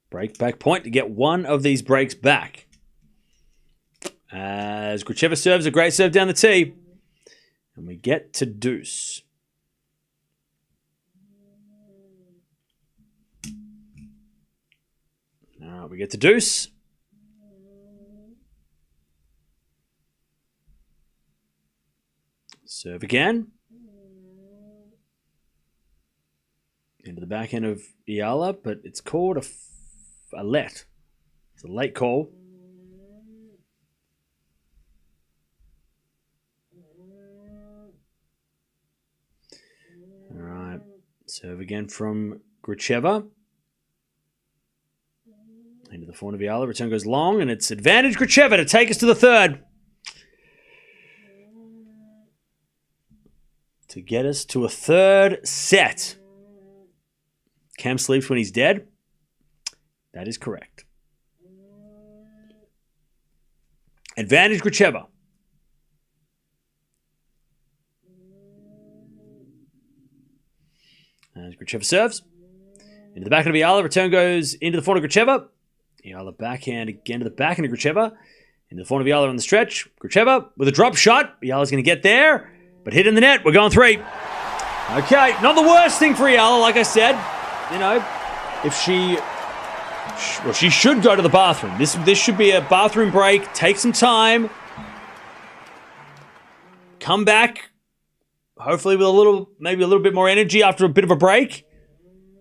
Break back point to get one of these breaks back. As Gracheva serves a great serve down the tee. And we get to deuce. All right, we get to deuce. Serve again. Into the backhand of Eala, but it's called a let. It's a late call. All right, serve again from Gracheva. Into the forehand of Eala. Return goes long, and it's advantage Gracheva to take us to the third. To get us to a third set. Cam sleeps when he's dead. That is correct. Advantage Gracheva. As Gracheva serves. Into the backhand of Eala. Return goes into the forehand of Gracheva. Eala backhand again to the backhand of Gracheva. Into the front of Eala on the stretch. Gracheva with a drop shot. Eala's going to get there, but hit in the net. We're going 3. Okay, not the worst thing for Eala, like I said. You know, if she should go to the bathroom. This should be a bathroom break. Take some time. Come back. Hopefully with maybe a little bit more energy after a bit of a break.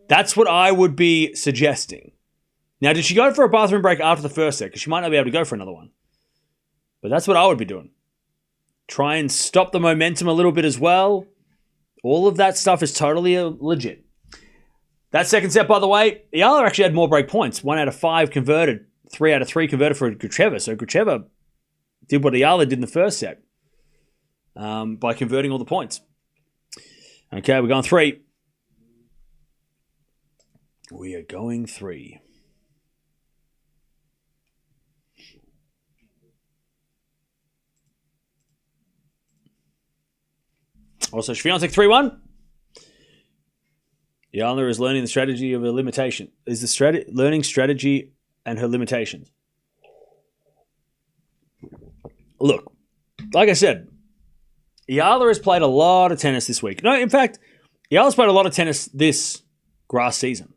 That's what I would be suggesting. Now, did she go for a bathroom break after the first set? Because she might not be able to go for another one. But that's what I would be doing. Try and stop the momentum a little bit as well. All of that stuff is totally legit. That second set, by the way, Eala actually had more break points. 1 out of 5 converted. 3 out of 3 converted for Gracheva. So Gracheva did what Eala did in the first set by converting all the points. Okay, we're going 3. We are going 3. Also, Swiatek 3-1. Eala is learning the strategy of her limitation. Is the learning strategy and her limitations. Look, like I said, Eala has played a lot of tennis this week. No, in fact, Eala's played a lot of tennis this grass season.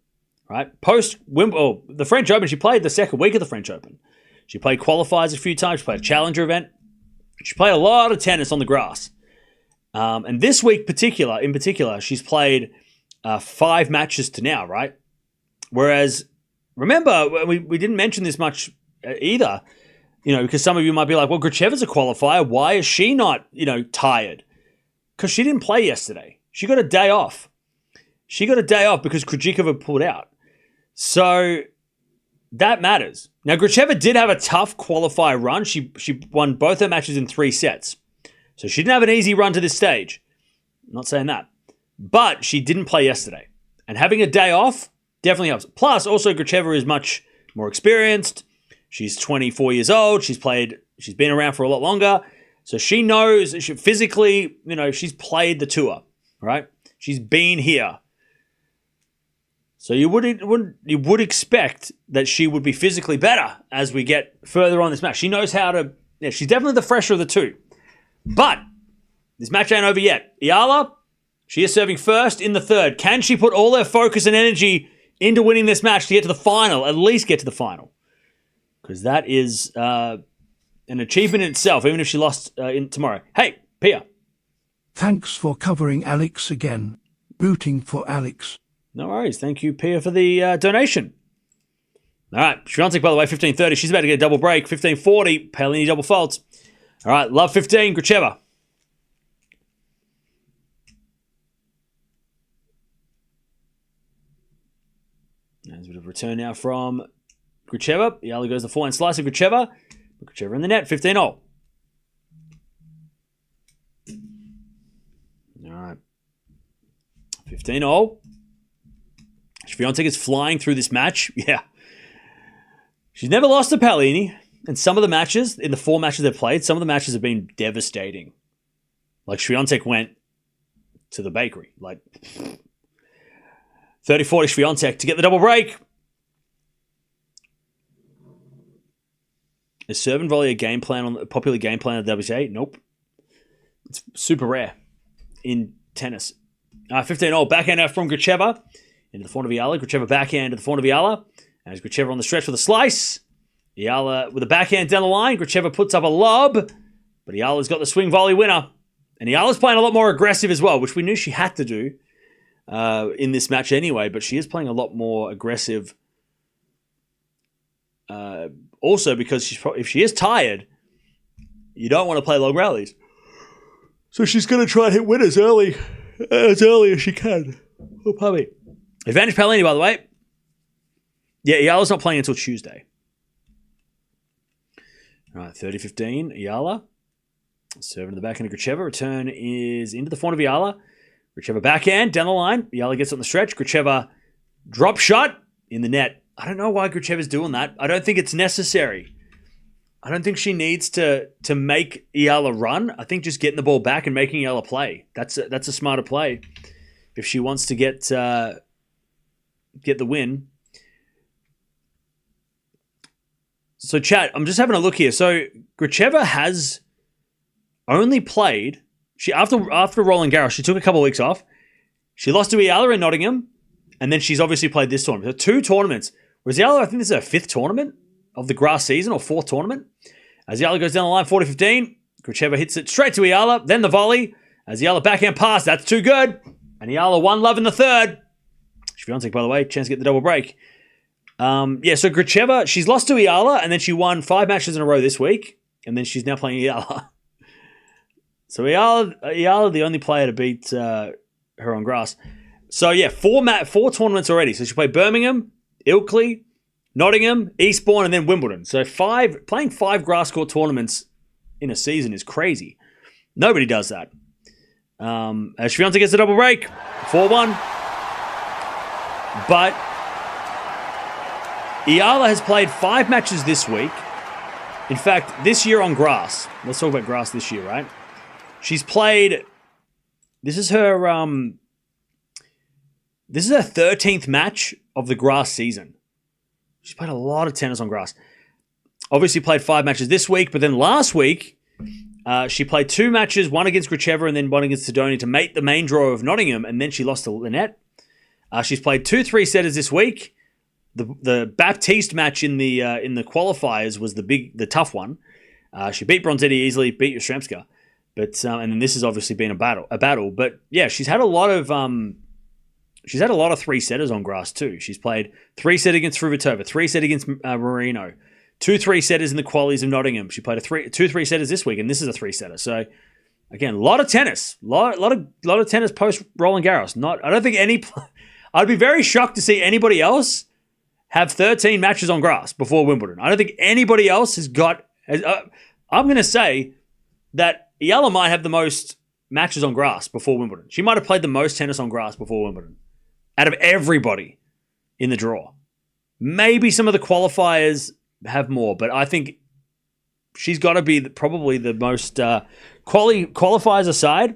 Right? Post the French Open, she played the second week of the French Open. She played qualifiers a few times. She played a challenger event. She played a lot of tennis on the grass. And this week in particular, she's played 5 matches to now, right? Whereas, remember, we didn't mention this much either, you know, because some of you might be like, well, Gracheva's a qualifier. Why is she not, tired? Because she didn't play yesterday. She got a day off. She got a day off because Krejcikova pulled out. So that matters. Now, Gracheva did have a tough qualifier run. She won both her matches in 3 sets. So she didn't have an easy run to this stage. I'm not saying that. But she didn't play yesterday. And having a day off definitely helps. Plus, also, Gracheva is much more experienced. She's 24 years old. She's been around for a lot longer. So she knows, physically, she's played the tour, right? She's been here. So you would expect that she would be physically better as we get further on this match. She knows how to... Yeah, she's definitely the fresher of the two. But this match ain't over yet. Eala, she is serving first in the third. Can she put all her focus and energy into winning this match to get to the final, at least get to the final? Because that is an achievement in itself, even if she lost tomorrow. Hey, Pia. Thanks for covering Alex again. Rooting for Alex. No worries. Thank you, Pia, for the donation. All right. Swiatek, by the way, 15:30. She's about to get a double break. 15:40. Paolini double faults. All right. Love 15. Gracheva. There's a bit of return now from Gracheva. Eala goes the forehand slice of Gracheva. Gracheva in the net. 15-0. All right. 15-0. Swiatek is flying through this match. Yeah. She's never lost to Paolini. And some of the matches, in the 4 matches they've played, some of the matches have been devastating. Like Swiatek went to the bakery. Like 30-40 Swiatek to get the double break. Is serve and volley a popular game plan of the WTA? Nope. It's super rare in tennis. 15-0. Backhand out from Gracheva. Into the front of Eala. Gracheva backhand to the front of Eala. As Gracheva on the stretch with a slice. Eala with a backhand down the line. Gracheva puts up a lob. But Eala's got the swing volley winner. And Eala's playing a lot more aggressive as well, which we knew she had to do in this match anyway. But she is playing a lot more aggressive. Also because if she is tired, you don't want to play long rallies. So she's going to try and hit winners as early as she can. Oh, pardon me. Advantage Paolini, by the way. Yeah, Eala's not playing until Tuesday. All right, 30-15, Eala. Serving to the backhand of Gracheva. Return is into the front of Eala. Gracheva backhand, down the line. Eala gets on the stretch. Gracheva drop shot in the net. I don't know why Gracheva's doing that. I don't think it's necessary. I don't think she needs to make Eala run. I think just getting the ball back and making Eala play. That's a smarter play if she wants to get the win. So So, chat, I'm just having a look here. So, Gracheva has only played... After Roland Garros, she took a couple of weeks off. She lost to Eala in Nottingham, and then she's obviously played this tournament. So 2 tournaments. Whereas Eala, I think this is her 5th tournament of the grass season, or 4th tournament. As Eala goes down the line, 40-15, Gracheva hits it straight to Eala, then the volley. As Eala backhand pass, that's too good. And Eala 1-love in the third. Swiatek, by the way, chance to get the double break. So Gracheva, she's lost to Eala, and then she won 5 matches in a row this week, and then she's now playing Eala. So Eala, the only player to beat her on grass. So yeah, 4 tournaments already. So she played Birmingham, Ilkley, Nottingham, Eastbourne, and then Wimbledon. So playing 5 grass court tournaments in a season is crazy. Nobody does that. As Swiatek gets the double break, 4-1. But Eala has played 5 matches this week. In fact, this year on grass. Let's talk about grass this year, right? She's played... This is her 13th match of the grass season. She's played a lot of tennis on grass. Obviously played 5 matches this week, but then last week, she played 2 matches, one against Gracheva and then one against Sidoni to make the main draw of Nottingham, and then she lost to Lynette. She's played 2 3-setters this week. The Baptiste match in the qualifiers was the tough one. She beat Bronzetti easily, beat Yastremska. But and then this has obviously been a battle. But yeah, she's had a lot of 3-setters on grass too. She's played 3-set against Fruhvirtova, 3-set against Marino, 2 3-setters in the qualies of Nottingham. She played 2 3-setters this week, and this is a 3-setter. So again, a lot of tennis, lot of tennis post Roland Garros. I don't think any. I'd be very shocked to see anybody else have 13 matches on grass before Wimbledon. I don't think anybody else has got. I'm going to say that Eala might have the most matches on grass before Wimbledon. She might have played the most tennis on grass before Wimbledon out of everybody in the draw. Maybe some of the qualifiers have more, but I think she's got to be probably the most qualifiers aside.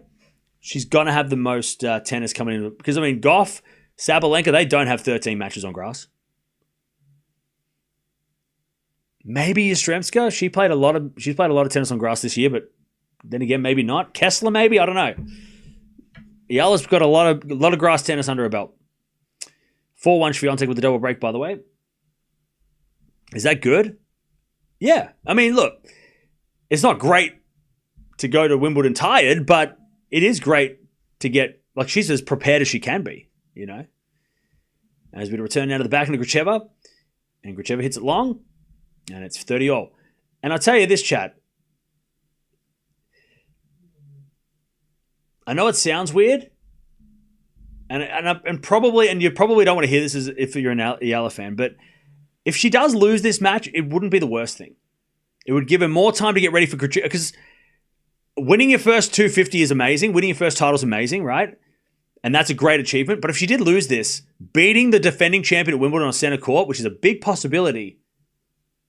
She's going to have the most tennis coming in because Gauff, Sabalenka, they don't have 13 matches on grass. Maybe Yastremska. She's played a lot of tennis on grass this year, but then again, maybe not. Kessler, maybe, I don't know. Eala's got a lot of grass tennis under her belt. 4-1 Swiatek with the double break, by the way. Is that good? Yeah. Look, it's not great to go to Wimbledon tired, but it is great to get, she's as prepared as she can be, As we return now to the back into Gracheva, and Gracheva hits it long, and it's 30-all. And I'll tell you this, chat. I know it sounds weird, and you probably don't want to hear this if you're an Eala fan, but if she does lose this match, it wouldn't be the worst thing. It would give her more time to get ready for Gracheva, because winning your first 250 is amazing. Winning your first title is amazing, right? And that's a great achievement. But if she did lose this, beating the defending champion at Wimbledon on center court, which is a big possibility,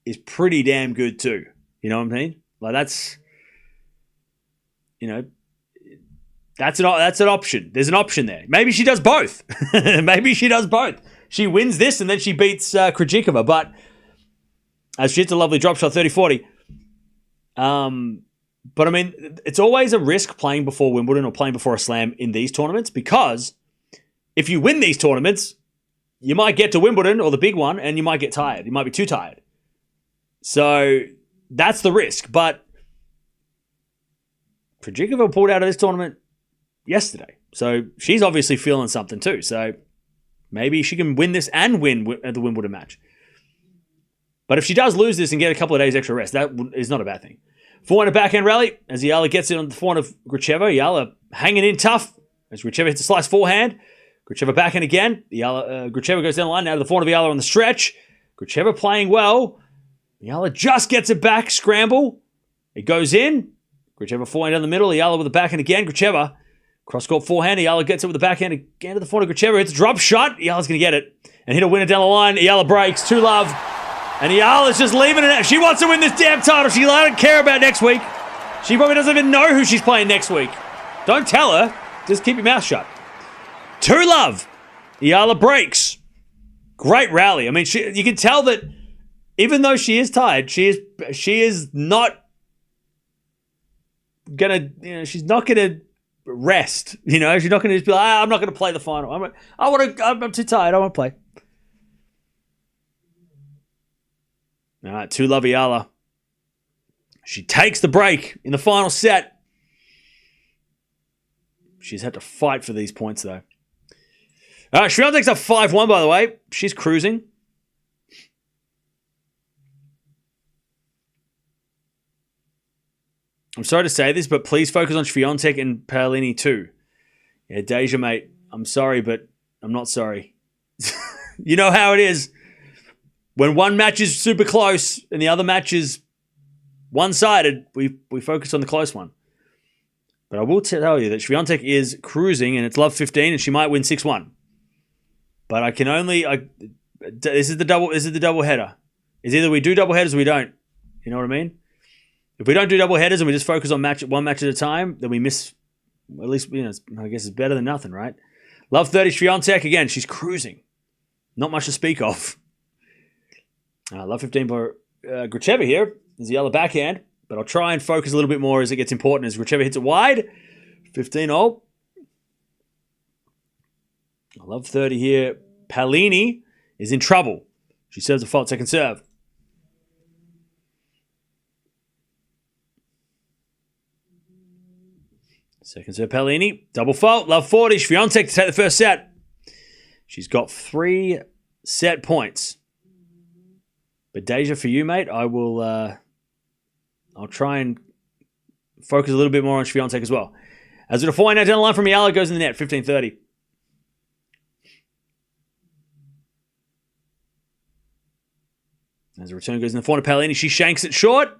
is pretty damn good too. You know what I mean? That's an option. There's an option there. Maybe she does both. She wins this and then she beats Krejcikova. But as she hits a lovely drop shot, 30-40. But it's always a risk playing before Wimbledon or playing before a slam in these tournaments, because if you win these tournaments, you might get to Wimbledon or the big one and you might get tired. You might be too tired. So that's the risk. But Krejcikova pulled out of this tournament yesterday. So she's obviously feeling something too. So maybe she can win this and win at the Wimbledon match. But if she does lose this and get a couple of days extra rest, that is not a bad thing. Forehand backhand rally as Eala gets it on the forehand of Gracheva. Eala hanging in tough as Gracheva hits a slice forehand. Gracheva backhand again. Gracheva goes down the line now to the forehand of Eala on the stretch. Gracheva playing well. Eala just gets it back. Scramble. It goes in. Gracheva forehand down the middle. Eala with the backhand again. Gracheva cross-court forehand. Eala gets it with the backhand again to the forehand of Gracheva. Hits a drop shot. Eala's going to get it. And hit a winner down the line. Eala breaks. 2-love. And Eala's just leaving it out. She wants to win this damn title. She doesn't care about next week. She probably doesn't even know who she's playing next week. Don't tell her. Just keep your mouth shut. 2-love. Eala breaks. Great rally. You can tell that even though she is tired, she is not gonna, she's not gonna rest. She's not gonna just be like, I'm not gonna play the final. I'm too tired. I want to play. All right, 2-love Eala. She takes the break in the final set. She's had to fight for these points, though. All right, Swiatek's up 5-1, by the way. She's cruising. I'm sorry to say this, but please focus on Swiatek and Paolini too. Yeah, Deja, mate, I'm sorry, but I'm not sorry. You know how it is. When one match is super close and the other match is one-sided, we focus on the close one. But I will tell you that Swiatek is cruising, and it's love 15, and she might win 6-1. But I can only... This is the double header. It's either we do double headers or we don't. You know what I mean? If we don't do double headers and we just focus on one match at a time, then we miss... At least, I guess it's better than nothing, right? Love 30, Swiatek. Again, she's cruising. Not much to speak of. Love 15 for Gracheva here. There's the other backhand. But I'll try and focus a little bit more as it gets important. As Gracheva hits it wide. 15-all. I love 30 here. Paolini is in trouble. She serves a fault second serve. Second serve, Paolini. Double fault. Love 40. Swiatek to take the first set. She's got 3 set points. But Deja, for you, mate, I'll try and focus a little bit more on Swiatek as well. As the 4-9 down the line from Eala goes in the net, 15-30. As the return goes in the corner, Paolini, she shanks it short,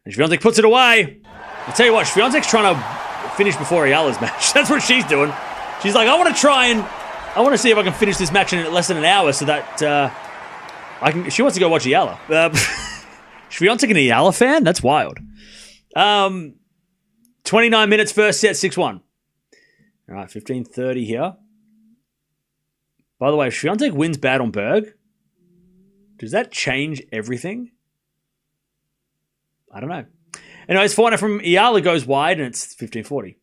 and Swiatek puts it away. I'll tell you what, Swiatek's trying to finish before Eala's match. That's what she's doing. She's like, I want to see if I can finish this match in less than an hour so that she wants to go watch Eala. Swiatek an Eala fan? That's wild. 29 minutes, first set, 6-1. All right, 15-30 here. By the way, if Swiatek wins bad on Berg, does that change everything? I don't know. Anyways, 4-0 from Eala goes wide, and it's 15-40.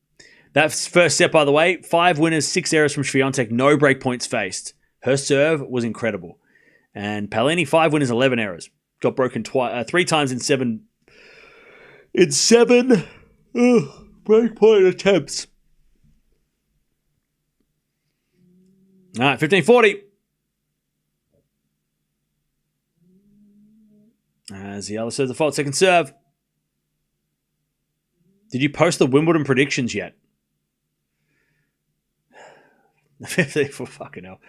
That's first set, by the way. 5 winners, 6 errors from Swiatek, no break points faced. Her serve was incredible. And Paolini, 5 winners, 11 errors. Got broken 3 times in 7 break point attempts. All right, 15-40. As Eala serves the fault, second serve. Did you post the Wimbledon predictions yet? 15 for fucking hell.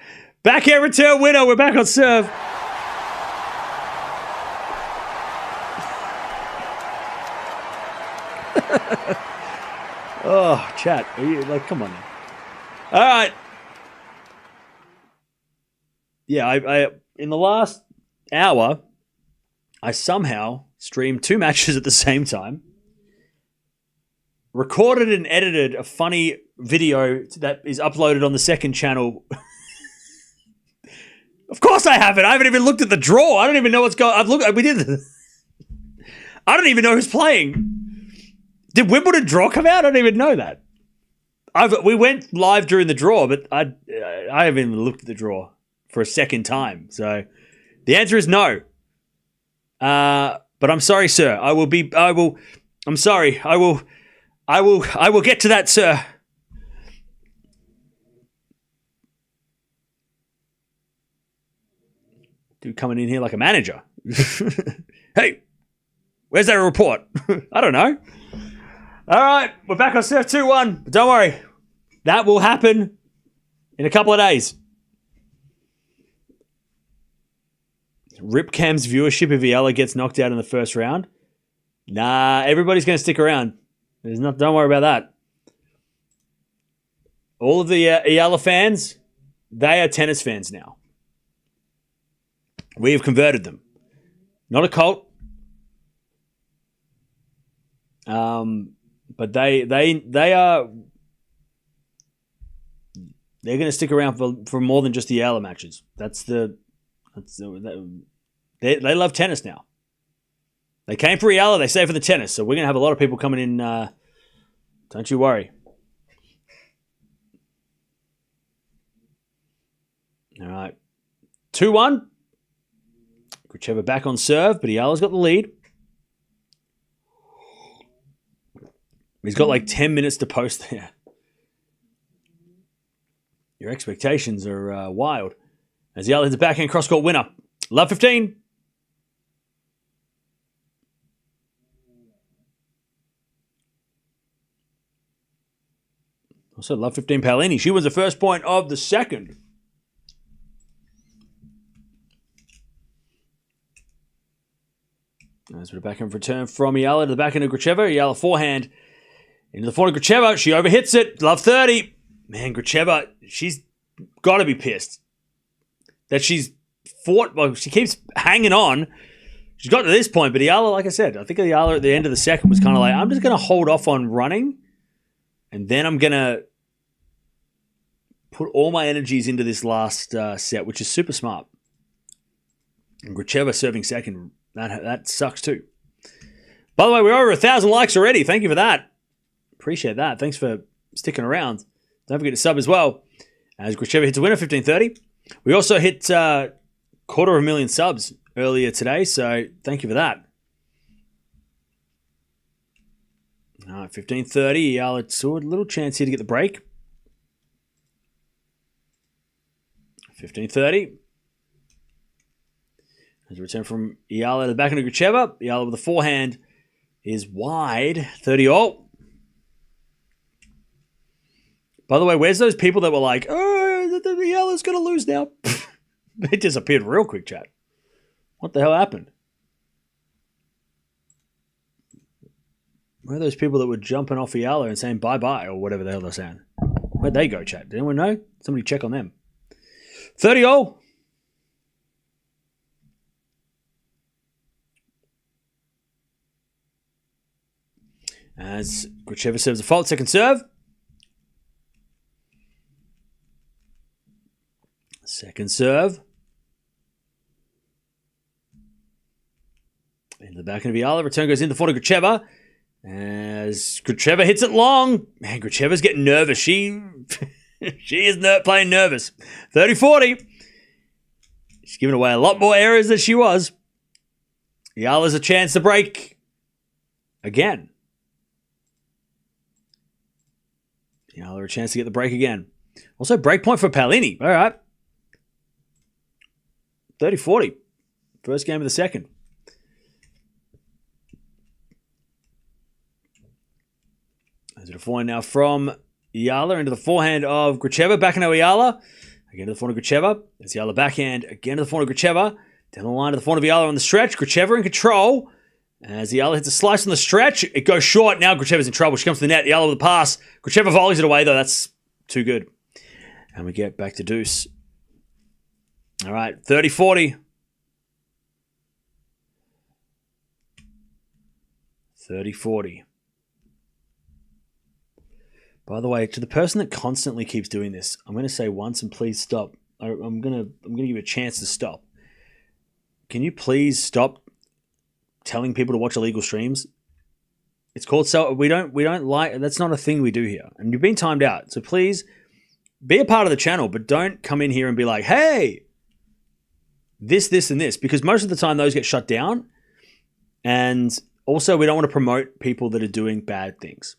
Backhand return winner. We're back on serve. Oh, chat. Are you like, come on now. All right. Yeah, I in the last hour, I somehow streamed 2 matches at the same time, recorded and edited a funny video that is uploaded on the second channel. Of course I haven't. I haven't even looked at the draw. I don't even know what's going on. I don't even know who's playing. Did Wimbledon draw come out? I don't even know that. We went live during the draw, but I haven't even looked at the draw for a second time. So the answer is no. But I'm sorry, sir. I'm sorry. I will get to that, sir. Dude coming in here like a manager. Hey, where's that report? I don't know. All right, we're back on Surf 2-1. But don't worry. That will happen in a couple of days. Ripcam's viewership if Eala gets knocked out in the first round. Nah, everybody's going to stick around. Don't worry about that. All of the Eala fans, they are tennis fans now. We have converted them. Not a cult. But they are. They're going to stick around for more than just the Eala matches. That's They love tennis now. They came for Eala, they stay for the tennis. So we're going to have a lot of people coming in. Don't you worry. All right. 2-1. Gracheva back on serve, but Eala's got the lead. He's got like 10 minutes to post there. Your expectations are wild. As Eala hits a backhand cross-court winner. Love 15. Also, love 15 Paolini. She wins the first point of the second. There's a backhand return from Eala to the backhand of Gracheva. Eala forehand into the forehand of Gracheva. She overhits it. Love 30. Man, Gracheva, she's got to be pissed that she's fought. Well, she keeps hanging on. She's got to this point, but Eala, like I said, I think Eala at the end of the second was kind of like, I'm just going to hold off on running, and then I'm going to put all my energies into this last set, which is super smart. And Gracheva serving second. That sucks too. By the way, we're over 1,000 likes already. Thank you for that. Appreciate that. Thanks for sticking around. Don't forget to sub as well. As Gracheva hits a winner, 1530. We also hit 250,000 subs earlier today, so thank you for that. All right, 1530. Eala saw a little chance here to get the break. 1530. There's a return from Eala to the back end of Gracheva. Eala with the forehand is wide. 30-all. By the way, where's those people that were like, oh, Eala's going to lose now? They disappeared real quick, chat. What the hell happened? Where are those people that were jumping off Eala and saying bye-bye or whatever the hell they're saying? Where'd they go, chat? Did anyone know? Somebody check on them. 30-all. As Gracheva serves a fault, second serve. Second serve. Into the back end of Eala. Return goes in the front of Gracheva. As Gracheva hits it long. Man, Gracheva's getting nervous. She is playing nervous. 30-40. She's giving away a lot more errors than she was. Eala's a chance to break again. Eala a chance to get the break again. Also, break point for Paolini. All right. 30-40. First game of the second. There's a forehand now from Eala into the forehand of Gracheva. Back into Eala. Again to the forehand of Gracheva. There's Eala backhand. Again to the forehand of Gracheva. Down the line to the forehand of Eala on the stretch. Gracheva in control. As Eala hits a slice on the stretch, it goes short. Now Gracheva's in trouble. She comes to the net. Eala with a pass. Gracheva volleys it away, though. That's too good. And we get back to deuce. All right, 30-40. 30-40. By the way, to the person that constantly keeps doing this, I'm going to say once and please stop. I'm going to give you a chance to stop. Can you please stop telling people to watch illegal streams? It's called we don't like, that's not a thing we do here. And you've been timed out. So please be a part of the channel, but don't come in here and be like, hey, this, and this, because most of the time those get shut down. And also we don't want to promote people that are doing bad things.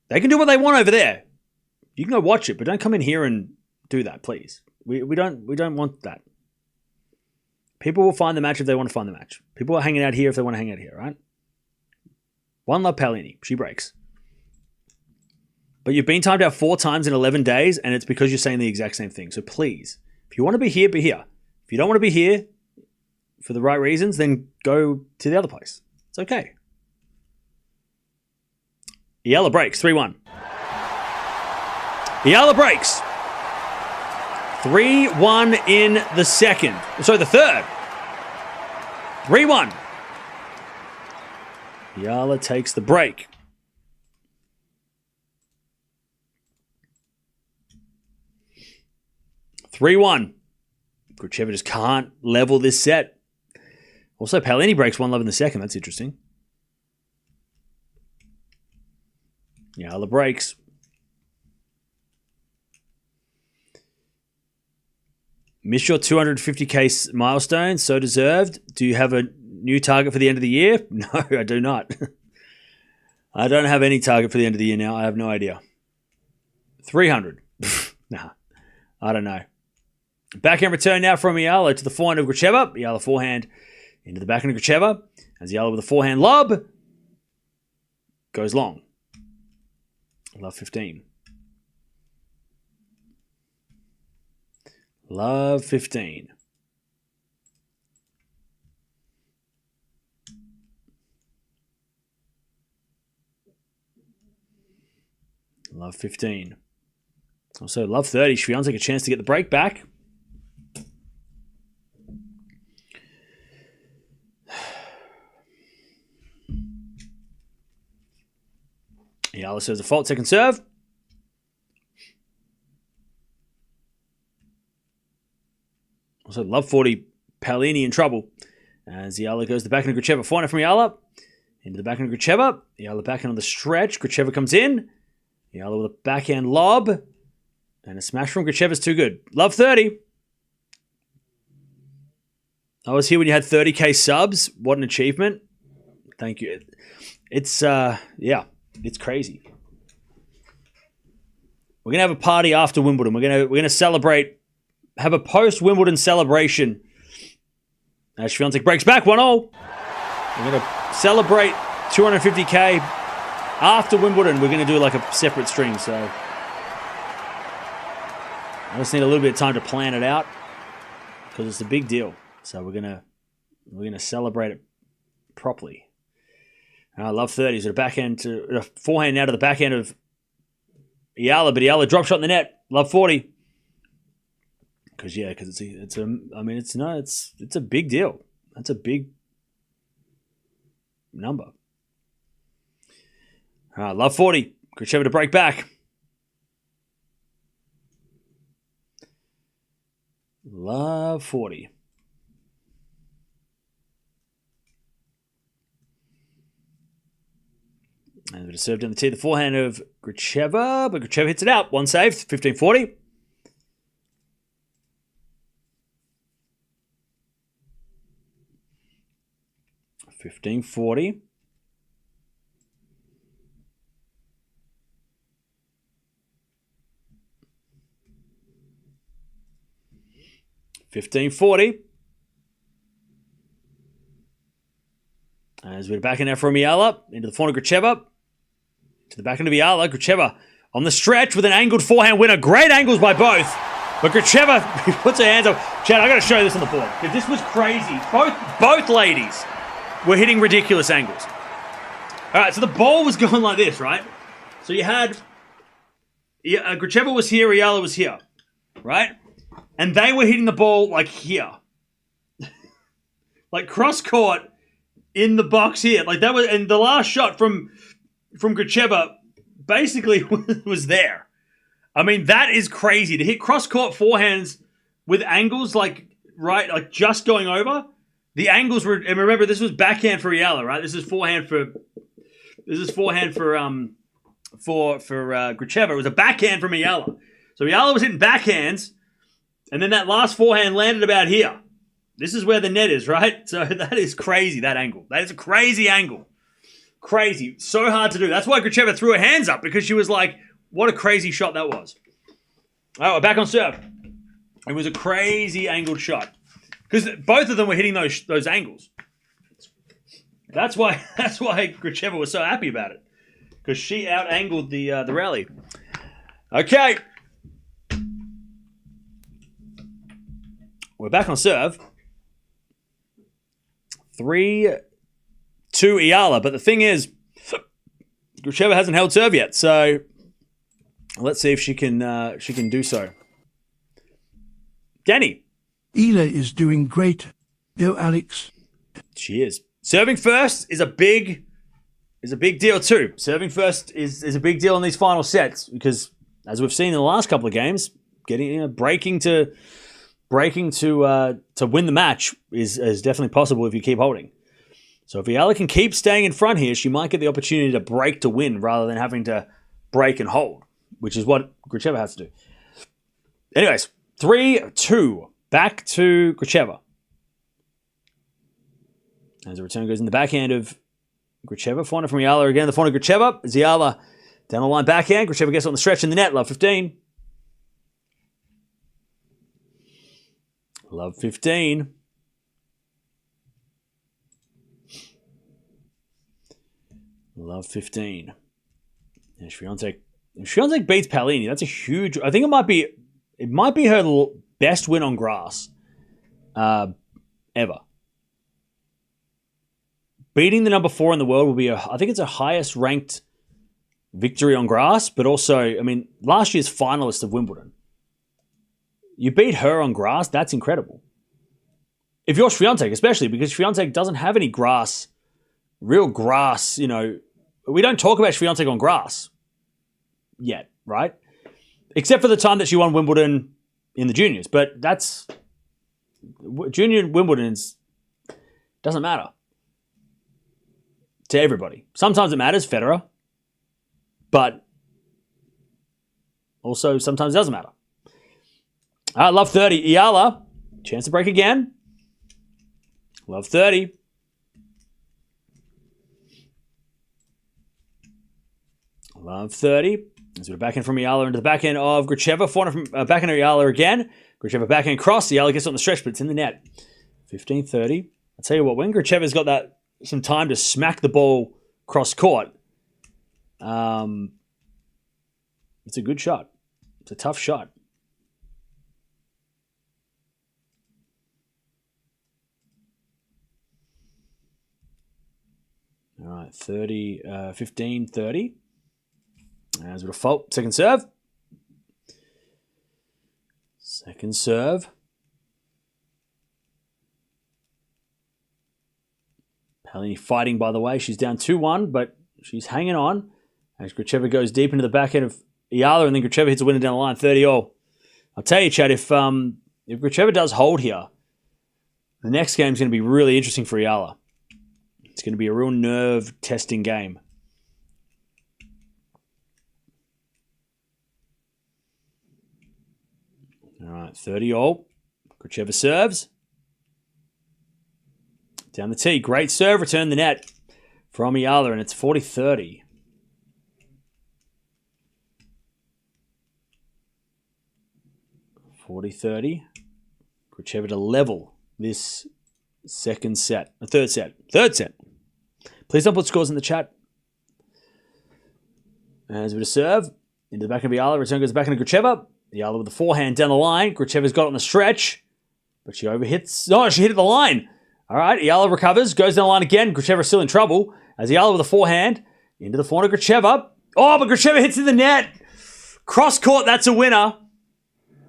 They can do what they want over there. You can go watch it, but don't come in here and do that, please. We don't want that. People will find the match if they want to find the match. People are hanging out here if they want to hang out here, right? One love Paolini. She breaks. But you've been timed out 4 times in 11 days, and it's because you're saying the exact same thing. So please, if you want to be here, be here. If you don't want to be here for the right reasons, then go to the other place. It's okay. Eala breaks, 3-1. Eala breaks. 3-1 in the second. Sorry, the third. 3-1. Eala takes the break. Gracheva just can't level this set. Also, Paolini breaks 1 love in the second. That's interesting. Eala breaks. Missed your 250k milestone. So deserved. Do you have a new target for the end of the year? No, I do not. I don't have any target for the end of the year now. I have no idea. 300. Nah, I don't know. Backhand return now from Eala to the forehand of Gracheva. Eala forehand into the backhand of Gracheva. As Eala with a forehand lob. Goes long. Love 15. Love 15. Love 15. Also, love 30. Swiatek a chance to get the break back. Eala serves a fault, second serve. Also, love 40. Paolini in trouble. As Eala goes to the backhand of Gracheva. Forehand from Eala. Into the backhand of Gracheva. Eala backhand on the stretch. Gracheva comes in. Eala with a backhand lob. And a smash from Gracheva is too good. Love 30. I was here when you had 30k subs. What an achievement. Thank you. It's, yeah, it's crazy. We're going to have a party after Wimbledon. We're going to celebrate, have a post-Wimbledon celebration. As Swiatek breaks back 1-0. We're going to celebrate 250k after Wimbledon. We're going to do like a separate stream, so I just need a little bit of time to plan it out because it's a big deal. So we're gonna celebrate it properly. I love 30s. A backhand to a forehand now to the backhand of Eala, but Eala drop shot in the net. Love 40. Because it's a big deal. That's a big number. Love 40. Gracheva to break back. Love 40. And a bit of serve down the tee. The forehand of Gracheva, but Gracheva hits it out. One save, 15-40. $15.40. $15.40. As we're back in there from Eala into the forehand of Gracheva. To the back end of Eala. Gracheva on the stretch with an angled forehand winner. Great angles by both. But Gracheva puts her hands up. Chad, I got to show you this on the board. Because this was crazy. Both ladies were hitting ridiculous angles. All right, so the ball was going like this, right? So you had Gracheva was here, Eala was here, right? And they were hitting the ball like here. Like cross court in the box here. Like that was, and the last shot from Gracheva basically was there. I mean, that is crazy. To hit cross court forehands with angles like, right, like just going over. The angles were, and remember, this was backhand for Eala, right? This is forehand for Gracheva. It was a backhand from Eala. So Eala was hitting backhands, and then that last forehand landed about here. This is where the net is, right? So that is crazy, that angle. That is a crazy angle. Crazy. So hard to do. That's why Gracheva threw her hands up, because she was like, what a crazy shot that was. All right, we're back on serve. It was a crazy angled shot. Because both of them were hitting those angles. That's why Gracheva was so happy about it. Because she out-angled the rally. Okay. We're back on serve. 3-2 Eala. But the thing is, Gracheva hasn't held serve yet. So let's see if she can do so. Danny. Eala is doing great, though, Alex. She is. Serving first is a big deal too. Serving first is a big deal in these final sets because, as we've seen in the last couple of games, breaking to breaking to win the match is definitely possible if you keep holding. So if Eala can keep staying in front here, she might get the opportunity to break to win rather than having to break and hold, which is what Gracheva has to do. Anyways, 3-2. Back to Gracheva. As the return goes in the backhand of Gracheva. Forehand from Eala again. The forehand of Gracheva. As Eala down the line backhand. Gracheva gets on the stretch in the net. Love 15. Love 15. Love 15. And Swiatek beats Paolini. That's a huge... I think it might be her best win on grass ever. Beating the number 4 in the world will be, I think it's her highest ranked victory on grass, but also, I mean, last year's finalist of Wimbledon. You beat her on grass, that's incredible. If you're Swiatek, especially, because Swiatek doesn't have any real grass, we don't talk about Swiatek on grass yet, right? Except for the time that she won Wimbledon in the juniors. But that's... Junior Wimbledon doesn't matter to everybody. Sometimes it matters, Federer. But also sometimes it doesn't matter. All right, love 30. Eala, chance to break again. Love 30. Love 30. Let's go backhand from Eala into the backhand of Gracheva. Forehand from backhand of Eala again. Gracheva backhand cross. Eala gets on the stretch, but it's in the net. 15-30. I'll tell you what, when Gracheva's got some time to smack the ball cross court, it's a good shot. It's a tough shot. All right, 15-30. As with a fault. Second serve. Second serve. Paolini fighting, by the way. She's down 2-1, but she's hanging on. As Gracheva goes deep into the backhand of Eala, and then Gracheva hits a winner down the line, 30-all. I'll tell you, Chad, if Gracheva does hold here, the next game is going to be really interesting for Eala. It's going to be a real nerve-testing game. All right, 30-all. Gracheva serves. Down the tee. Great serve. Return the net from Eala, and it's 40-30. 40-30. Gracheva to level this third set. Please don't put scores in the chat. As with a serve. Into the back of Eala. Return goes back into Gracheva. Eala with the forehand down the line. Gracheva's got it on the stretch. But she overhits. No, she hit the line. All right, Eala recovers. Goes down the line again. Gracheva still in trouble. As Eala with a forehand. Into the forehand of Gracheva. Oh, but Gracheva hits in the net. Cross court, that's a winner.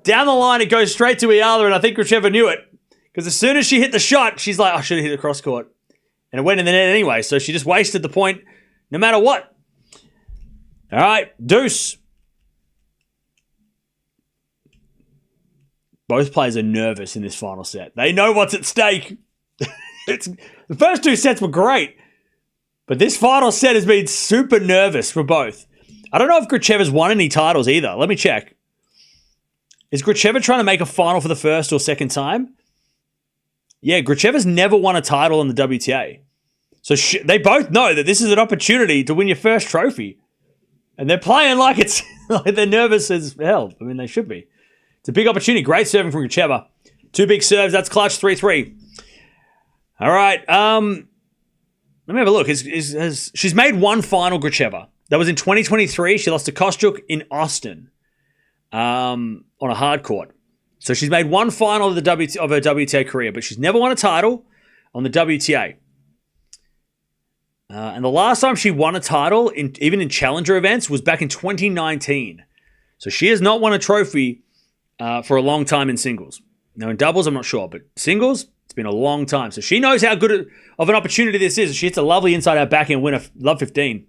Down the line, it goes straight to Eala, and I think Gracheva knew it. Because as soon as she hit the shot, she's like, I should have hit the cross court. And it went in the net anyway, so she just wasted the point no matter what. All right, deuce. Both players are nervous in this final set. They know what's at stake. The first two sets were great. But this final set has been super nervous for both. I don't know if Gracheva's won any titles either. Let me check. Is Gracheva trying to make a final for the first or second time? Yeah, Gracheva's never won a title in the WTA. So they both know that this is an opportunity to win your first trophy. And they're playing like it's like they're nervous as hell. I mean, they should be. It's a big opportunity. Great serving from Gracheva. 2 big serves. That's clutch. 3-3. All right. Let me have a look. She's made one final, Gracheva. That was in 2023. She lost to Kostyuk in Austin on a hard court. So she's made one final of her WTA career, but she's never won a title on the WTA. And the last time she won a title, even in challenger events, was back in 2019. So she has not won a trophy for a long time in singles. Now in doubles, I'm not sure, but singles, it's been a long time. So she knows how good of an opportunity this is. She hits a lovely inside-out backhand winner, love 15.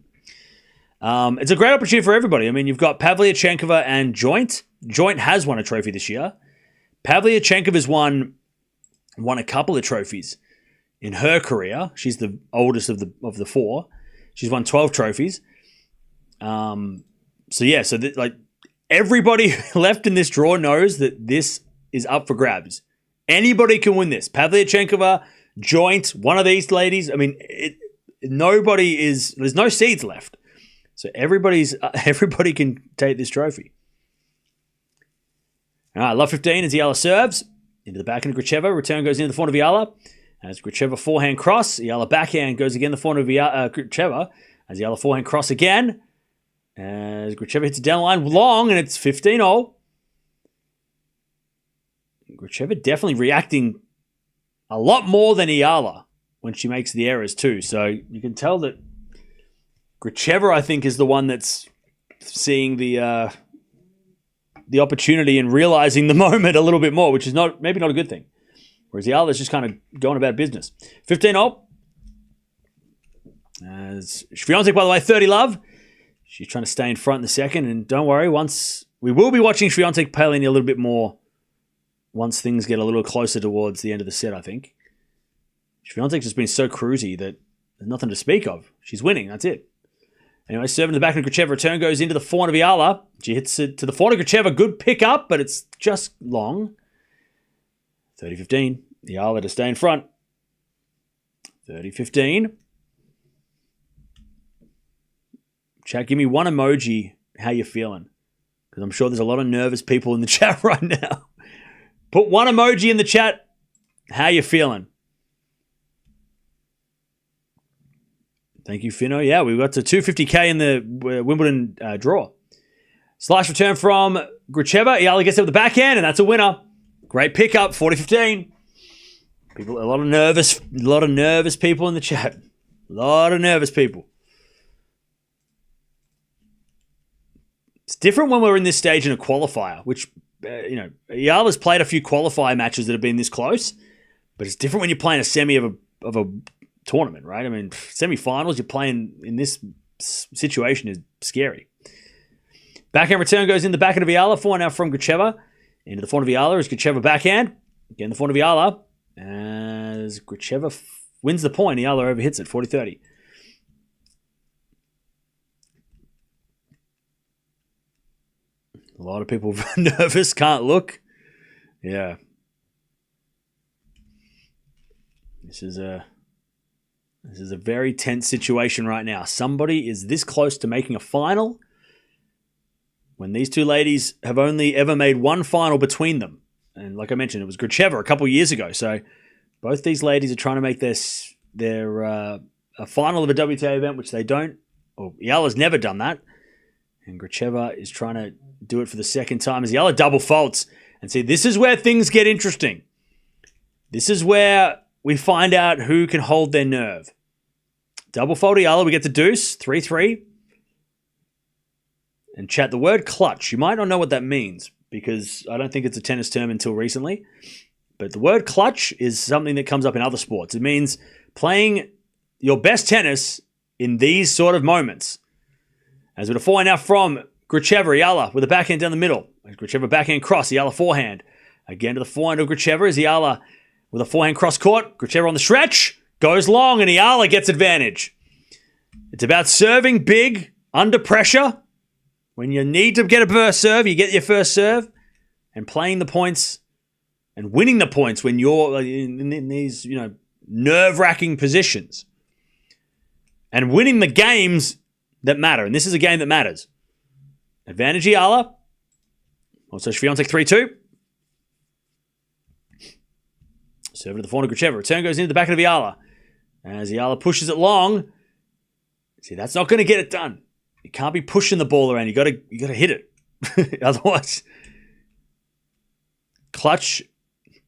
It's a great opportunity for everybody. I mean, you've got Pavlyuchenkova and Joint. Joint has won a trophy this year. Pavlyuchenkova won a couple of trophies in her career. She's the oldest of the four. She's won 12 trophies. Everybody left in this draw knows that this is up for grabs. Anybody can win this. Pavlyuchenkova, Joint, one of these ladies. I mean, there's no seeds left. So everybody can take this trophy. All right, love 15 as Eala serves. Into the backhand of Gracheva. Return goes into the forehand of Eala. As Gracheva forehand cross. Eala backhand goes again the forehand of Gracheva. As Eala forehand cross again. As Gracheva hits it down the line long, and it's 15-0. Gracheva definitely reacting a lot more than Eala when she makes the errors too. So you can tell that Gracheva, I think, is the one that's seeing the opportunity and realizing the moment a little bit more, which is maybe not a good thing. Whereas Eala's just kind of going about business. 15-0. As Swiatek, by the way, 30 love. She's trying to stay in front in the second. And don't worry, we will be watching Swiatek Palin a little bit more once things get a little closer towards the end of the set, I think. Swiatek's just been so cruisy that there's nothing to speak of. She's winning, that's it. Anyway, serving the back of Gracheva. Return goes into the forehand of Eala. She hits it to the forehand of Gracheva. Good pick up, but it's just long. 30-15. Eala to stay in front. 30-15. Chat, give me one emoji. How you feeling? Because I'm sure there's a lot of nervous people in the chat right now. Put one emoji in the chat. How you feeling? Thank you, Finno. Yeah, we got to 250k in the Wimbledon draw. Slice return from Gracheva. Eala gets it with the backhand, and that's a winner. Great pickup, 40-15. A lot of nervous people in the chat. A lot of nervous people. It's different when we're in this stage in a qualifier, which, Eala's played a few qualifier matches that have been this close, but it's different when you're playing a semi of a tournament, right? I mean, semi-finals, you're playing in this situation is scary. Backhand return goes in the backhand of Eala. Forehand now from Gracheva. Into the forehand of Eala is Gracheva backhand. Again, the forehand of Eala. As Gracheva wins the point, Eala overhits it, 40-30. A lot of people nervous, can't look. Yeah. This is a very tense situation right now. Somebody is this close to making a final when these two ladies have only ever made one final between them. And like I mentioned, it was Gracheva a couple of years ago. So both these ladies are trying to make their a final of a WTA event, which they don't. Or Eala's never done that. And Gracheva is trying to do it for the second time as Eala double faults. And see, this is where things get interesting. This is where we find out who can hold their nerve. Double fault Eala, we get the deuce, 3-3. And chat, the word clutch, you might not know what that means because I don't think it's a tennis term until recently. But the word clutch is something that comes up in other sports. It means playing your best tennis in these sort of moments. As with a forehand now from Gracheva, Eala with a backhand down the middle. Gracheva backhand cross, Eala forehand. Again to the forehand of Gracheva as Eala with a forehand cross court. Gracheva on the stretch, goes long, and Eala gets advantage. It's about serving big, under pressure. When you need to get a first serve, you get your first serve. And playing the points and winning the points when you're in these, nerve-wracking positions. And winning the games that matter. And this is a game that matters. Advantage Eala. Also Swiatek 3-2. Serve to the forehand of Gracheva. Return goes into the back of Eala. As Eala pushes it long. See, that's not going to get it done. You can't be pushing the ball around. You got to hit it. Otherwise, clutch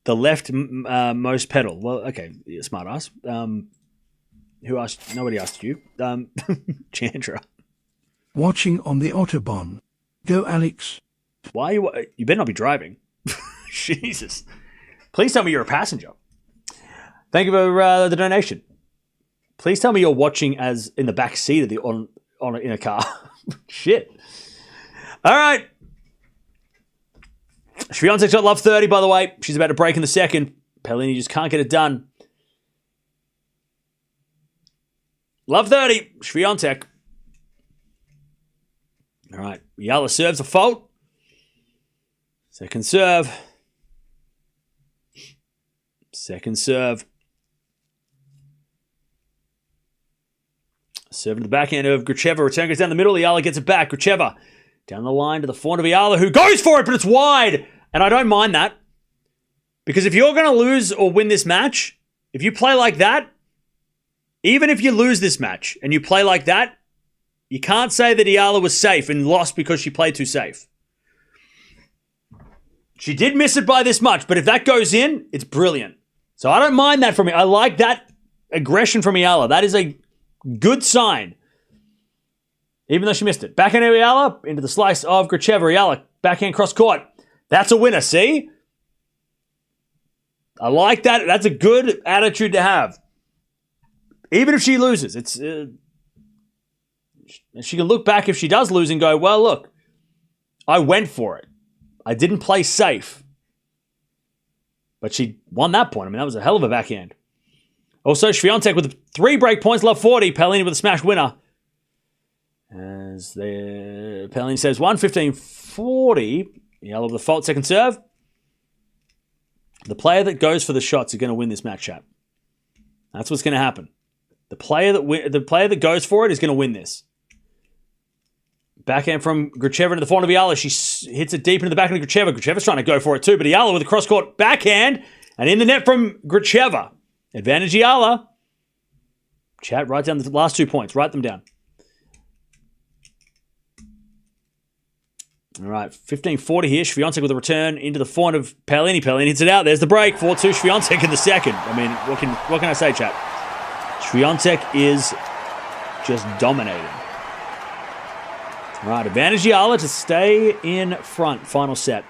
the left most pedal. Well, okay, smart ass. Who asked? Nobody asked you. Chandra. Watching on the Autobahn. Go, Alex. Why you better not be driving. Jesus. Please tell me you're a passenger. Thank you for the donation. Please tell me you're watching as in the back seat of the in a car. Shit. All right. Swiatek's got love 30, by the way. She's about to break in the second. Paolini just can't get it done. Love 30. Swiatek. All right. Eala serves a fault. Second serve. Second serve. Serving to the backhand of Gracheva. Return goes down the middle. Eala gets it back. Gracheva down the line to the forehand of Eala, who goes for it, but it's wide. And I don't mind that. Because if you're going to lose or win this match, if you play like that, even if you lose this match and you play like that, you can't say that Eala was safe and lost because she played too safe. She did miss it by this much, but if that goes in, it's brilliant. So I don't mind that from me. I like that aggression from Eala. That is a good sign. Even though she missed it. Backhand of Eala into the slice of Gracheva. Eala, backhand cross court. That's a winner, see? I like that. That's a good attitude to have. Even if she loses, it's she can look back if she does lose and go, well, look, I went for it. I didn't play safe. But she won that point. I mean, that was a hell of a backhand. Also, Swiatek with 3 break points, love 40. Paolini with a smash winner. As Paolini says 1:15:40. Eala with the fault, second serve. The player that goes for the shots is going to win this match, chat. That's what's going to happen. The player that goes for it is going to win this. Backhand from Gracheva into the forehand of Eala. She hits it deep into the backhand of Gracheva. Gracheva's trying to go for it too, but Eala with a cross-court backhand and in the net from Gracheva. Advantage Eala. Chat, write down the last 2 points. Write them down. All right, 15:40 here. Swiatek with a return into the forehand of Paolini. Paolini hits it out. There's the break. 4-2 Swiatek in the second. I mean, what can I say, chat? Swiatek is just dominating. All right, advantage Eala to stay in front. Final set.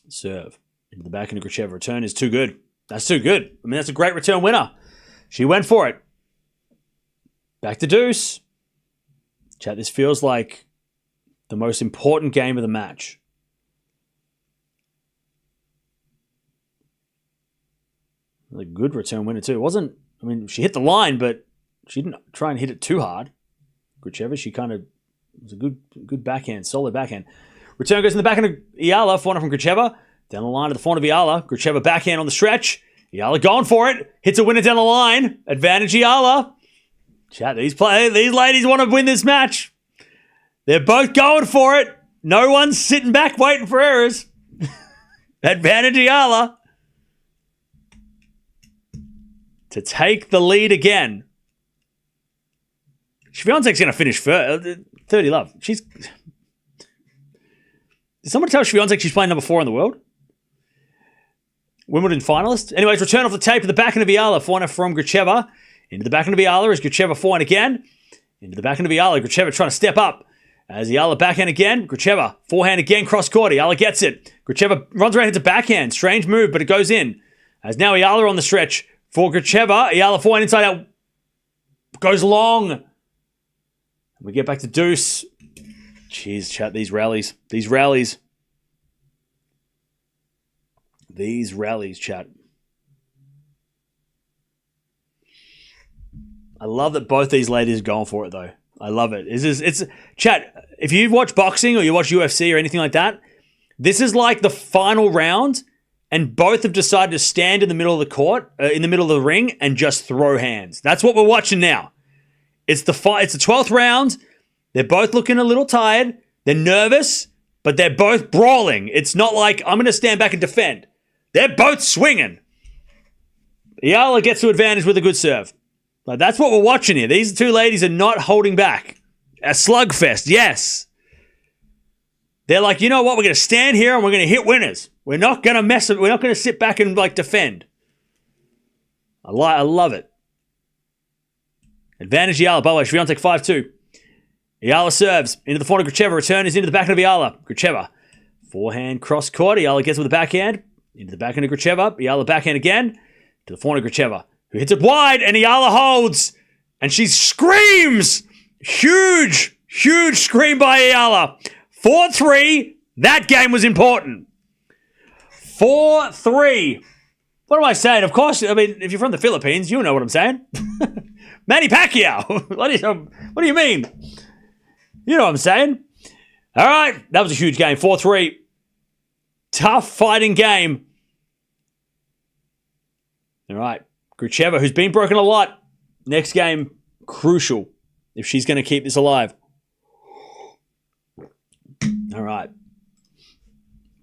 Serve. Into the back end of Gracheva. Return is too good. That's too good. I mean, that's a great return winner. She went for it. Back to deuce. Chat, this feels like the most important game of the match. A good return winner too. It wasn't, I mean, she hit the line, but she didn't try and hit it too hard. Gracheva, she kind of, it was a good backhand, solid backhand. Return goes in the backhand of Eala, forehand from Gracheva. Down the line to the forehand of Eala. Gracheva backhand on the stretch. Eala going for it. Hits a winner down the line. Advantage Eala. Chat, these ladies want to win this match. They're both going for it. No one's sitting back waiting for errors. Advantage Eala to take the lead again. Swiatek's going to finish 30 love. Did someone tell Swiatek she's playing number 4 in the world? Wimbledon finalist. Anyways, return off the tape to the backhand of Eala. Forehand from Gracheva. Into the backhand of Eala is Gracheva forehand again. Into the backhand of Eala. Gracheva trying to step up. As Eala backhand again. Gracheva forehand again. Cross court. Eala gets it. Gracheva runs around, hits a backhand. Strange move, but it goes in. As now Eala on the stretch for Gracheva. Eala forehand inside out. Goes long. We get back to deuce. Jeez, chat, these rallies. These rallies, chat. I love that both these ladies are going for it, though. I love it. It's chat, if you watch boxing or you watch UFC or anything like that, this is like the final round, and both have decided to stand in the middle of the court, in the middle of the ring, and just throw hands. That's what we're watching now. It's the 12th round. They're both looking a little tired. They're nervous, but they're both brawling. It's not like, I'm going to stand back and defend. They're both swinging. Eala gets to advantage with a good serve. Like, that's what we're watching here. These two ladies are not holding back. A slugfest, yes. They're like, you know what? We're going to stand here and we're going to hit winners. We're not going to mess it. We're not going to sit back and like defend. I love it. Advantage Eala. By the way, Swiatek 5-2. Eala serves into the forehand of Gracheva. Return is into the backhand of Eala. Gracheva. Forehand cross court. Eala gets with the backhand. Into the backhand of Gracheva. Eala backhand again. To the forehand of Gracheva, who hits it wide, and Eala holds. And she screams. Huge scream by Eala. 4-3. That game was important. 4-3. What am I saying? Of course, I mean, if you're from the Philippines, you know what I'm saying. Manny Pacquiao. What do you mean? You know what I'm saying. All right. That was a huge game. 4-3. Tough fighting game. All right. Gracheva, who's been broken a lot. Next game, crucial if she's going to keep this alive. All right.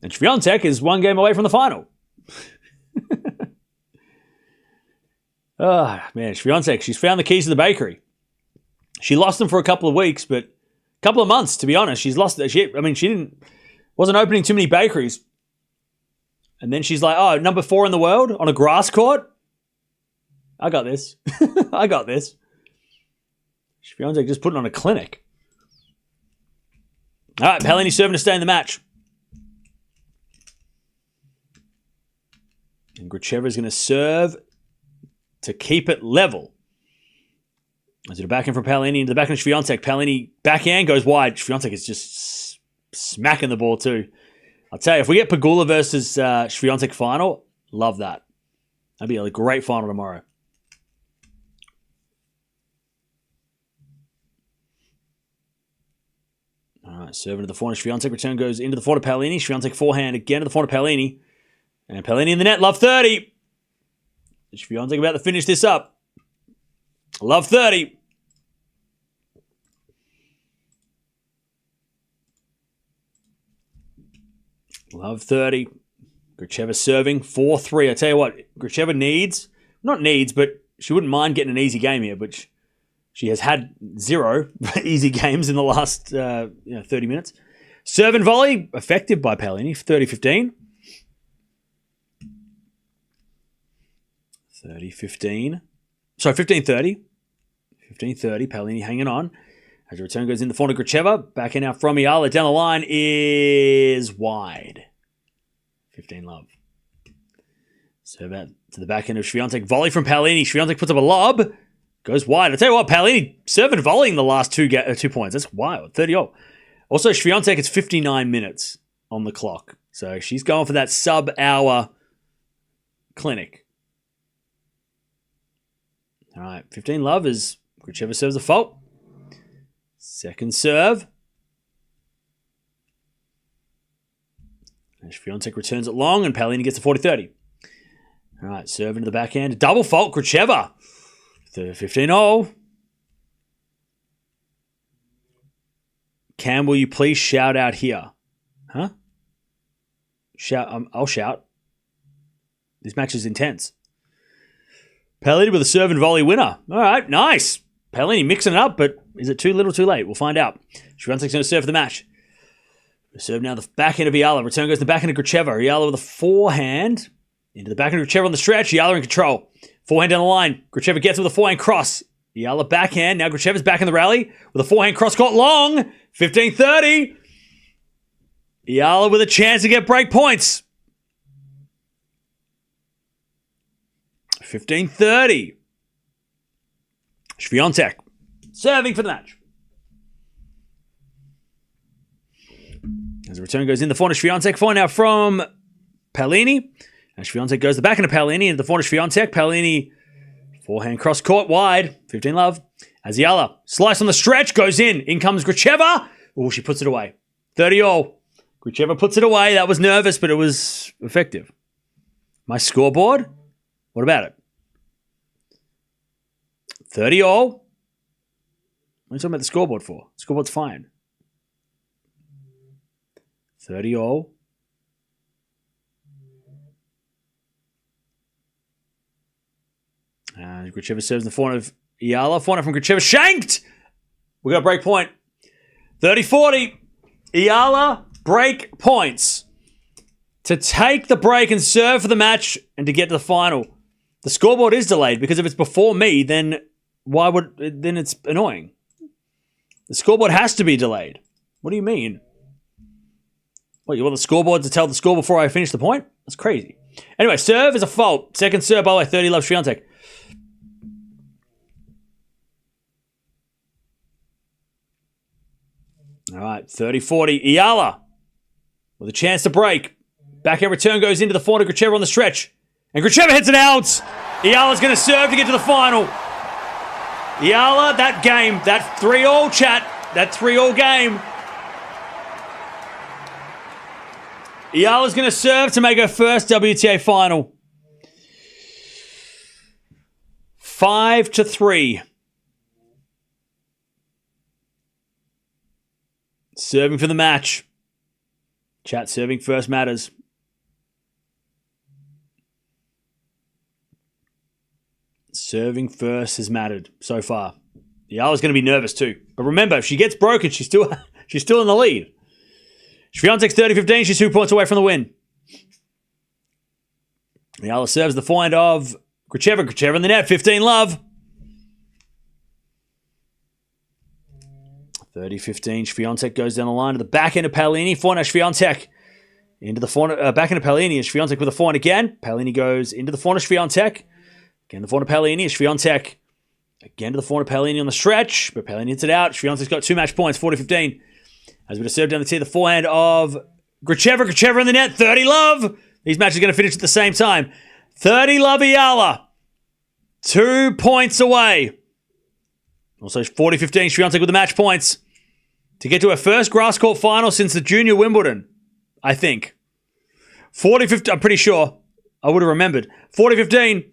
And Swiatek is one game away from the final. Oh, man, Swiatek, she's found the keys to the bakery. She lost them for a couple of weeks, but a couple of months, to be honest. She's lost it. She wasn't opening too many bakeries. And then she's like, oh, number 4 in the world on a grass court? I got this. I got this. Swiatek just putting on a clinic. All right, Paolini serving to stay in the match. And Gracheva is going to serve to keep it level. As it backhand from Paolini into the backhand of Swiatek. Paolini backhand goes wide. Swiatek is just smacking the ball too. I'll tell you, if we get Pegula versus Swiatek final, love that. That'd be a great final tomorrow. All right, serving to the forehand. Swiatek return goes into the forehand of Paolini. Swiatek forehand again to the forehand of Paolini. And Paolini in the net. Love 30. Swiatek about to finish this up. Love 30. Love 30. Gracheva serving 4-3. I tell you what, Gracheva not needs, but she wouldn't mind getting an easy game here, but she has had 0 easy games in the last 30 minutes. Serve and volley, effective by Paolini, 30-15. 30-15. Sorry, 15-30. 15-30. Paolini hanging on. As the return goes in the front of Gracheva. Back in out from Eala. Down the line is wide. 15 love. So that to the back end of Swiatek. Volley from Paolini. Swiatek puts up a lob. Goes wide. I tell you what, Paolini serving volleying the last 2 points. That's wild. 30-0. Also, Swiatek, it's 59 minutes on the clock. So she's going for that sub-hour clinic. All right, 15 love as Gracheva serves a fault. Second serve. And Swiatek returns it long, and Paolini gets a 40-30. All right, serve into the backhand. Double fault, Gracheva. 15-0. Cam, will you please shout out here? Huh? Shout. I'll shout. This match is intense. Paolini with a serve and volley winner. All right, nice. Paolini mixing it up, but is it too little too late? We'll find out. Swiatek's going to serve for the match. Serve now the backhand of Eala. Return goes to the backhand of Gracheva. Eala with a forehand. Into the backhand of Gracheva on the stretch. Eala in control. Forehand down the line. Gracheva gets with a forehand cross. Eala backhand. Now Gracheva's back in the rally with a forehand cross caught long. 15-30. Eala with a chance to get break points. 15-30. Swiatek serving for the match. As the return goes in, the forehand of Swiatek. Forehand now from Paolini. And Swiatek goes the backhand of Paolini into the forehand of Swiatek. Paolini, forehand cross court wide. 15 love. As Eala slice on the stretch, goes in. In comes Gracheva. Oh, she puts it away. 30-all. Gracheva puts it away. That was nervous, but it was effective. My scoreboard? What about it? 30-all. What are you talking about the scoreboard for? The scoreboard's fine. 30-all. And Gracheva serves in the forehand of Eala. Forehand from Gracheva. Shanked! We got a break point. 30-40. Eala break points. To take the break and serve for the match and to get to the final. The scoreboard is delayed because if it's before me, then then it's annoying. The scoreboard has to be delayed. What do you mean? What, you want the scoreboard to tell the score before I finish the point? That's crazy. Anyway, serve is a fault. Second serve, by the way, 30 love Swiatek. All right, 30-40. Eala with a chance to break. Backhand return goes into the forehand of Gracheva on the stretch. And Gracheva hits it out. Eala's going to serve to get to the final. Eala, that game, that 3-all chat, that 3-all game. Eala's going to serve to make her first WTA final. 5-3. Serving for the match. Chat, serving first matters. Serving first has mattered so far. Eala's going to be nervous too. But remember, if she gets broken, she's still in the lead. Swiatek's 30-15. She's 2 points away from the win. Eala serves the forehand of Gracheva. Gracheva in the net. 15-love. 30-15. Swiatek goes down the line to the backhand of Paolini. Forehand of Swiatek. Into the forehand, backhand of Paolini. Swiatek with a forehand again. Paolini goes into the forehand of Swiatek. Again, the forehand of Paolini. Swiatek. Again to the forehand of Paolini on the stretch. But Paolini hits it out. Swiatek's got 2 match points. 40-15. As we serve down the tee, the forehand of Gracheva. Gracheva in the net. 30-love. These matches are going to finish at the same time. 30-love Eala. 2 points away. Also 40-15. Swiatek with the match points. To get to her first grass court final since the junior Wimbledon, I think. 40-15. I'm pretty sure. I would have remembered. 40-15.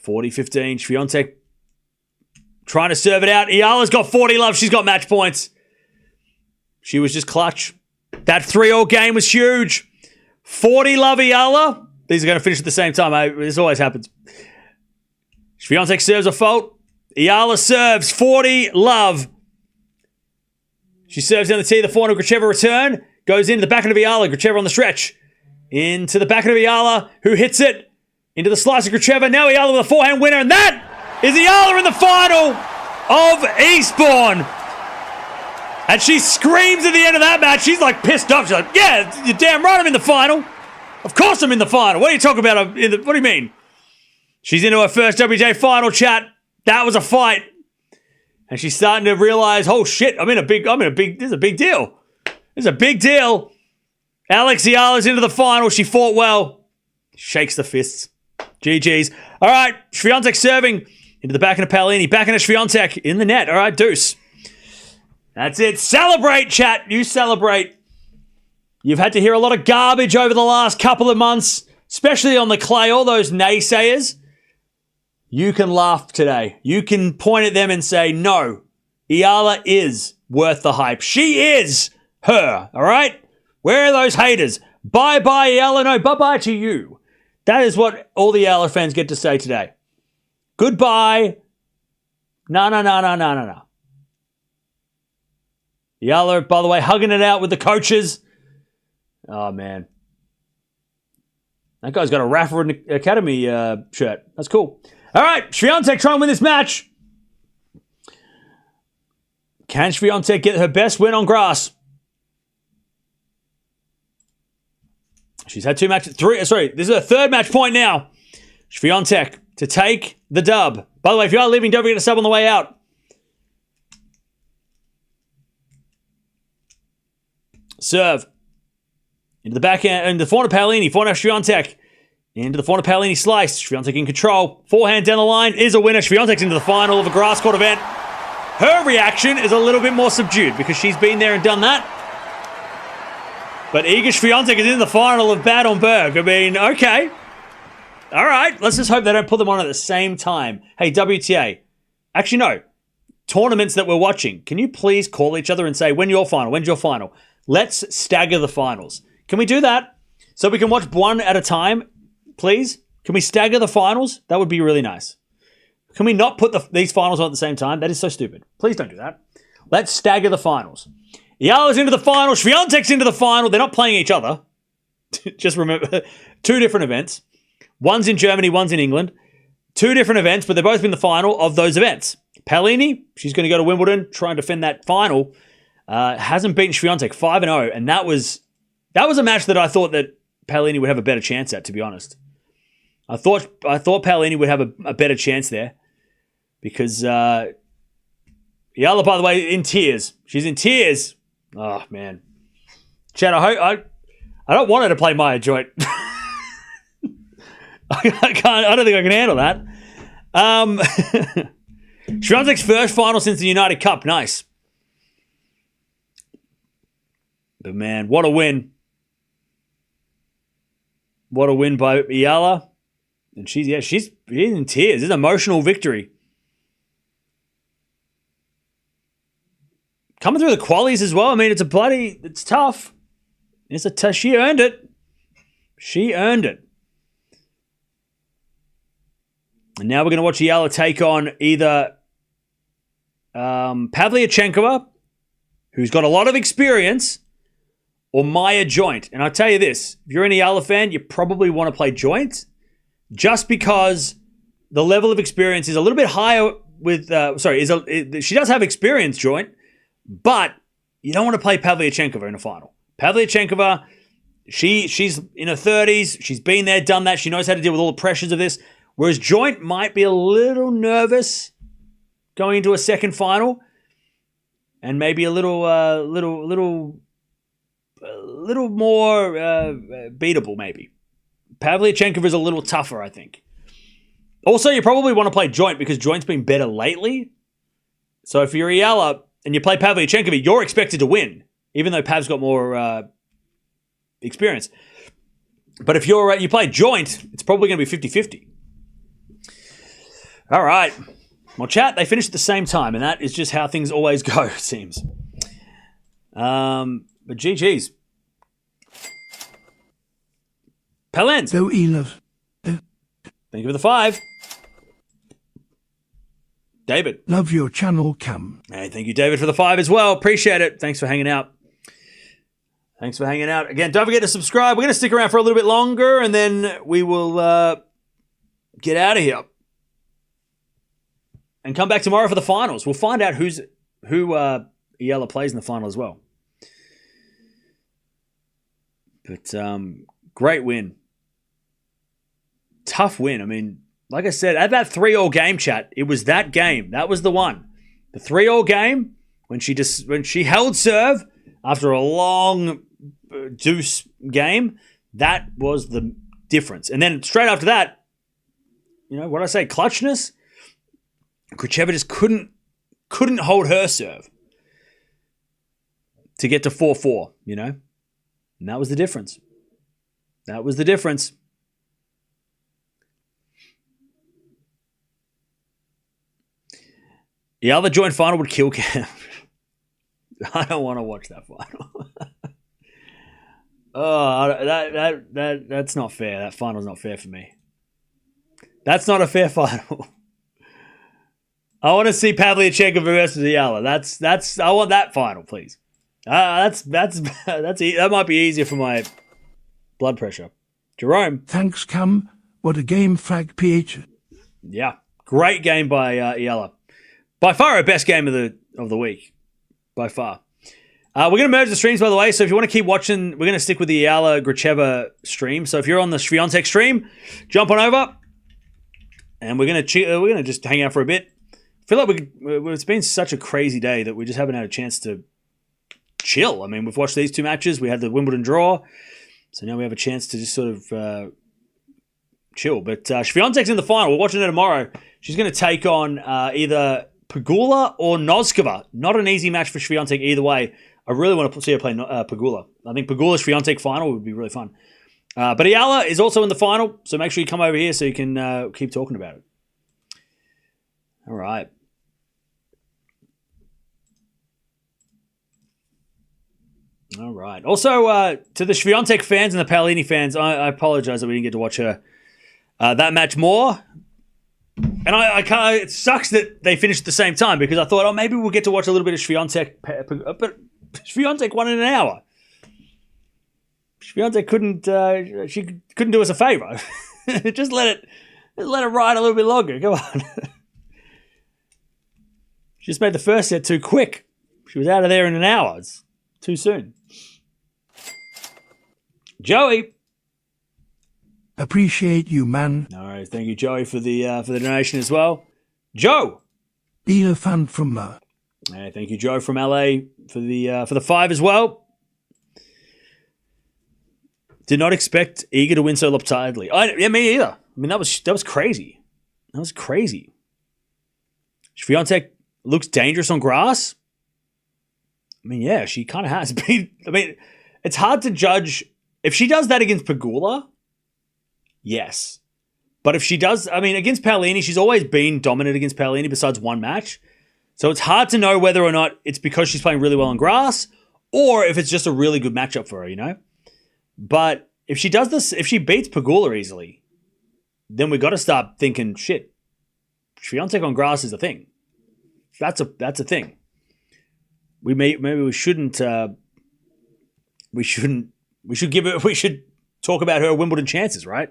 40-15. Swiatek trying to serve it out. Eala's got 40-love. She's got match points. She was just clutch. That 3-all game was huge. 40-love Eala. These are going to finish at the same time. This always happens. Swiatek serves a fault. Eala serves 40-love. She serves down the tee. The forehand of Gracheva return. Goes into the backhand of Eala. Gracheva on the stretch. Into the backhand of Eala, who hits it. Into the slice of Gracheva. Now Eala with a forehand winner. And that is Eala in the final of Eastbourne. And she screams at the end of that match. She's like pissed off. She's like, yeah, you're damn right I'm in the final. Of course I'm in the final. What are you talking about? What do you mean? She's into her first WTA final, chat. That was a fight. And she's starting to realize, oh shit, this is a big deal. This is a big deal. Alex Eala's into the final. She fought well. Shakes the fists. GG's. All right, Swiatek serving into the backhand of Paolini. Backhand of Swiatek in the net. All right, deuce. That's it. Celebrate, chat. You celebrate. You've had to hear a lot of garbage over the last couple of months, especially on the clay, all those naysayers. You can laugh today. You can point at them and say, no, Eala is worth the hype. She is her, all right? Where are those haters? Bye-bye, Eala. No, bye-bye to you. That is what all the Eala fans get to say today. Goodbye. No. Eala, by the way, hugging it out with the coaches. Oh, man. That guy's got a Rafa Academy shirt. That's cool. All right, Swiatek trying to win this match. Can Swiatek get her best win on grass? She's had 2 matches. This is her 3rd match point now. Swiatek to take the dub. By the way, if you are leaving, don't forget to sub on the way out. Serve. Into the backhand, into the forehand of Paolini. Forehand of Swiatek. Into the forehand of Paolini slice. Swiatek in control. Forehand down the line is a winner. Swiatek's into the final of a grass court event. Her reaction is a little bit more subdued because she's been there and done that. But Iga Swiatek is in the final of Bad on Berg. I mean, okay. All right. Let's just hope they don't put them on at the same time. Hey, WTA. Actually, no. Tournaments that we're watching, can you please call each other and say, when's your final? When's your final? Let's stagger the finals. Can we do that? So we can watch one at a time, please? Can we stagger the finals? That would be really nice. Can we not put these finals on at the same time? That is so stupid. Please don't do that. Let's stagger the finals. Eala's into the final. Swiatek's into the final. They're not playing each other. Just remember, 2 different events. One's in Germany, one's in England. 2 different events, but they're both in the final of those events. Paolini, she's going to go to Wimbledon, try and defend that final. Hasn't beaten Swiatek, 5-0, and that was a match that I thought that Paolini would have a better chance at, to be honest. I thought Paolini would have a better chance there because Iga Eala, by the way, in tears. She's in tears. Oh, man. Chad, I don't want her to play Maya Joint. I don't think I can handle that. Swiatek's first final since the United Cup. Nice. But, man, what a win. What a win by Eala. And she's in tears. It's an emotional victory. Coming through the qualies as well. I mean, it's tough. She earned it. She earned it. And now we're going to watch Eala take on either Pavlyuchenkova, who's got a lot of experience, or Maya Joint. And I'll tell you this, if you're an Eala fan, you probably want to play Joint, just because the level of experience is a little bit higher with, she does have experience, Joint, but you don't want to play Pavlyuchenkova in a final. Pavlyuchenkova, she's in her 30s, she's been there, done that, she knows how to deal with all the pressures of this, whereas Joint might be a little nervous going into a second final, and maybe a little more beatable, maybe. Pavlyuchenkova is a little tougher, I think. Also, you probably want to play Joint because Joint's been better lately. So if you're Eala and you play Pavlyuchenkova, you're expected to win, even though Pav's got more experience. But if you play Joint, it's probably going to be 50-50. All right. Well, chat, they finished at the same time, and that is just how things always go, it seems. But GG's. Pelens. Go Eala. Thank you for the 5. David. Love your channel, Cam. Hey, thank you, David, for the 5 as well. Appreciate it. Thanks for hanging out. Thanks for hanging out. Again, don't forget to subscribe. We're going to stick around for a little bit longer, and then we will get out of here and come back tomorrow for the finals. We'll find out who Eala plays in the final as well. But great win. Tough win. I mean, like I said, at that 3-3 game, chat, it was that game. That was the one. The 3-3 game, when she held serve after a long deuce game, that was the difference. And then straight after that, what I say, clutchness. Gracheva just couldn't hold her serve to get to 4-4, And that was the difference. That was the difference. The other joint final would kill Cam. I don't want to watch that final. That's not fair. That final's not fair for me. That's not a fair final. I want to see Pavlyuchenkova versus Eala. That's. I want that final, please. That might be easier for my blood pressure. Jerome. Thanks, Cam. What a game, Frag PH. Yeah, great game by Eala. By far our best game of the week. By far. We're going to merge the streams, by the way, so if you want to keep watching, we're going to stick with the Eala Gracheva stream. So if you're on the Swiatek stream, jump on over, and we're going to just hang out for a bit. I feel like it's been such a crazy day that we just haven't had a chance to chill. I mean, we've watched these 2 matches. We had the Wimbledon draw, so now we have a chance to just sort of chill. But Swiatek's in the final. We're watching her tomorrow. She's going to take on either Pegula or Noskova. Not an easy match for Swiatek either way. I really want to see her play Pegula. I think Pegula-Swiatek final would be really fun. But Eala is also in the final, so make sure you come over here so you can keep talking about it. All right. All right. Also, to the Swiatek fans and the Paolini fans, I apologize that we didn't get to watch her that match more. And I can't. It sucks that they finished at the same time because I thought, maybe we'll get to watch a little bit of Swiatek, but Swiatek won in an hour. Swiatek couldn't do us a favor. just let it ride a little bit longer. Come on. She just made the first set too quick. She was out of there in an hour. It's too soon. Joey. Appreciate you, man. All right, thank you, Joey, for the donation as well. Joe. Eala fan from Hey, thank you, Joe from LA, for the 5 as well. Did not expect Iga to win so lopsidedly. Yeah, me either. I mean, that was crazy. That was crazy. Swiatek looks dangerous on grass. I mean, yeah, she kind of has been. I mean, it's hard to judge. If she does that against Pegula, yes. But if she does, I mean, against Paolini, she's always been dominant against Paolini besides one match. So it's hard to know whether or not it's because she's playing really well on grass or if it's just a really good matchup for her, you know? But if she does this, if she beats Pegula easily, then we got to start thinking, shit, Swiatek on grass is a thing. That's a thing. Maybe we shouldn't we should talk about her Wimbledon chances, right?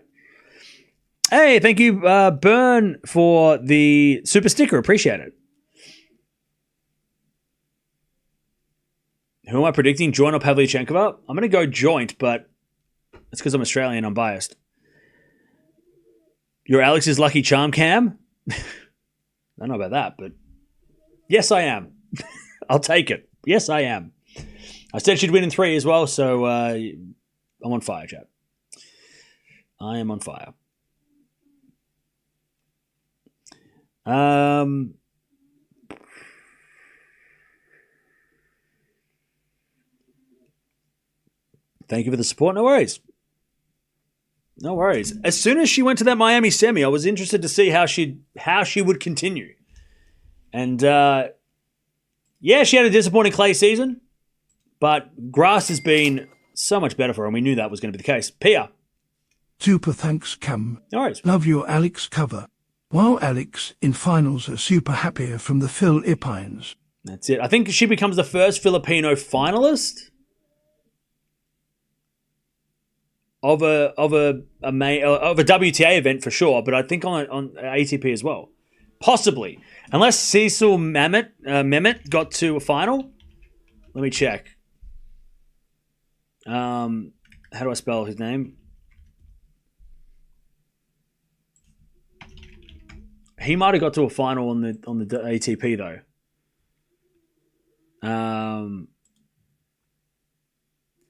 Hey, thank you, Burn, for the super sticker. Appreciate it. Who am I predicting? Joint or Pavlyuchenkova? I'm going to go joint, but it's because I'm Australian. I'm biased. You're Alex's lucky charm, Cam? I don't know about that, but yes, I am. I'll take it. Yes, I am. I said she'd win in 3 as well, so I'm on fire, chat. I am on fire. Thank you for the support. No worries. No worries. As soon as she went to that Miami semi, I was interested to see how she would continue. And yeah, she had a disappointing clay season, but grass has been so much better for her, and we knew that was going to be the case. Pia. Super thanks, Cam. No worries. Love your Alex cover. Wow, Alex in finals are super happier from the Phil Ipines. That's it. I think she becomes the first Filipino finalist of a WTA event for sure, but I think on ATP as well, possibly, unless Cecil Mehmet got to a final. Let me check. How do I spell his name? He might have got to a final on the ATP though.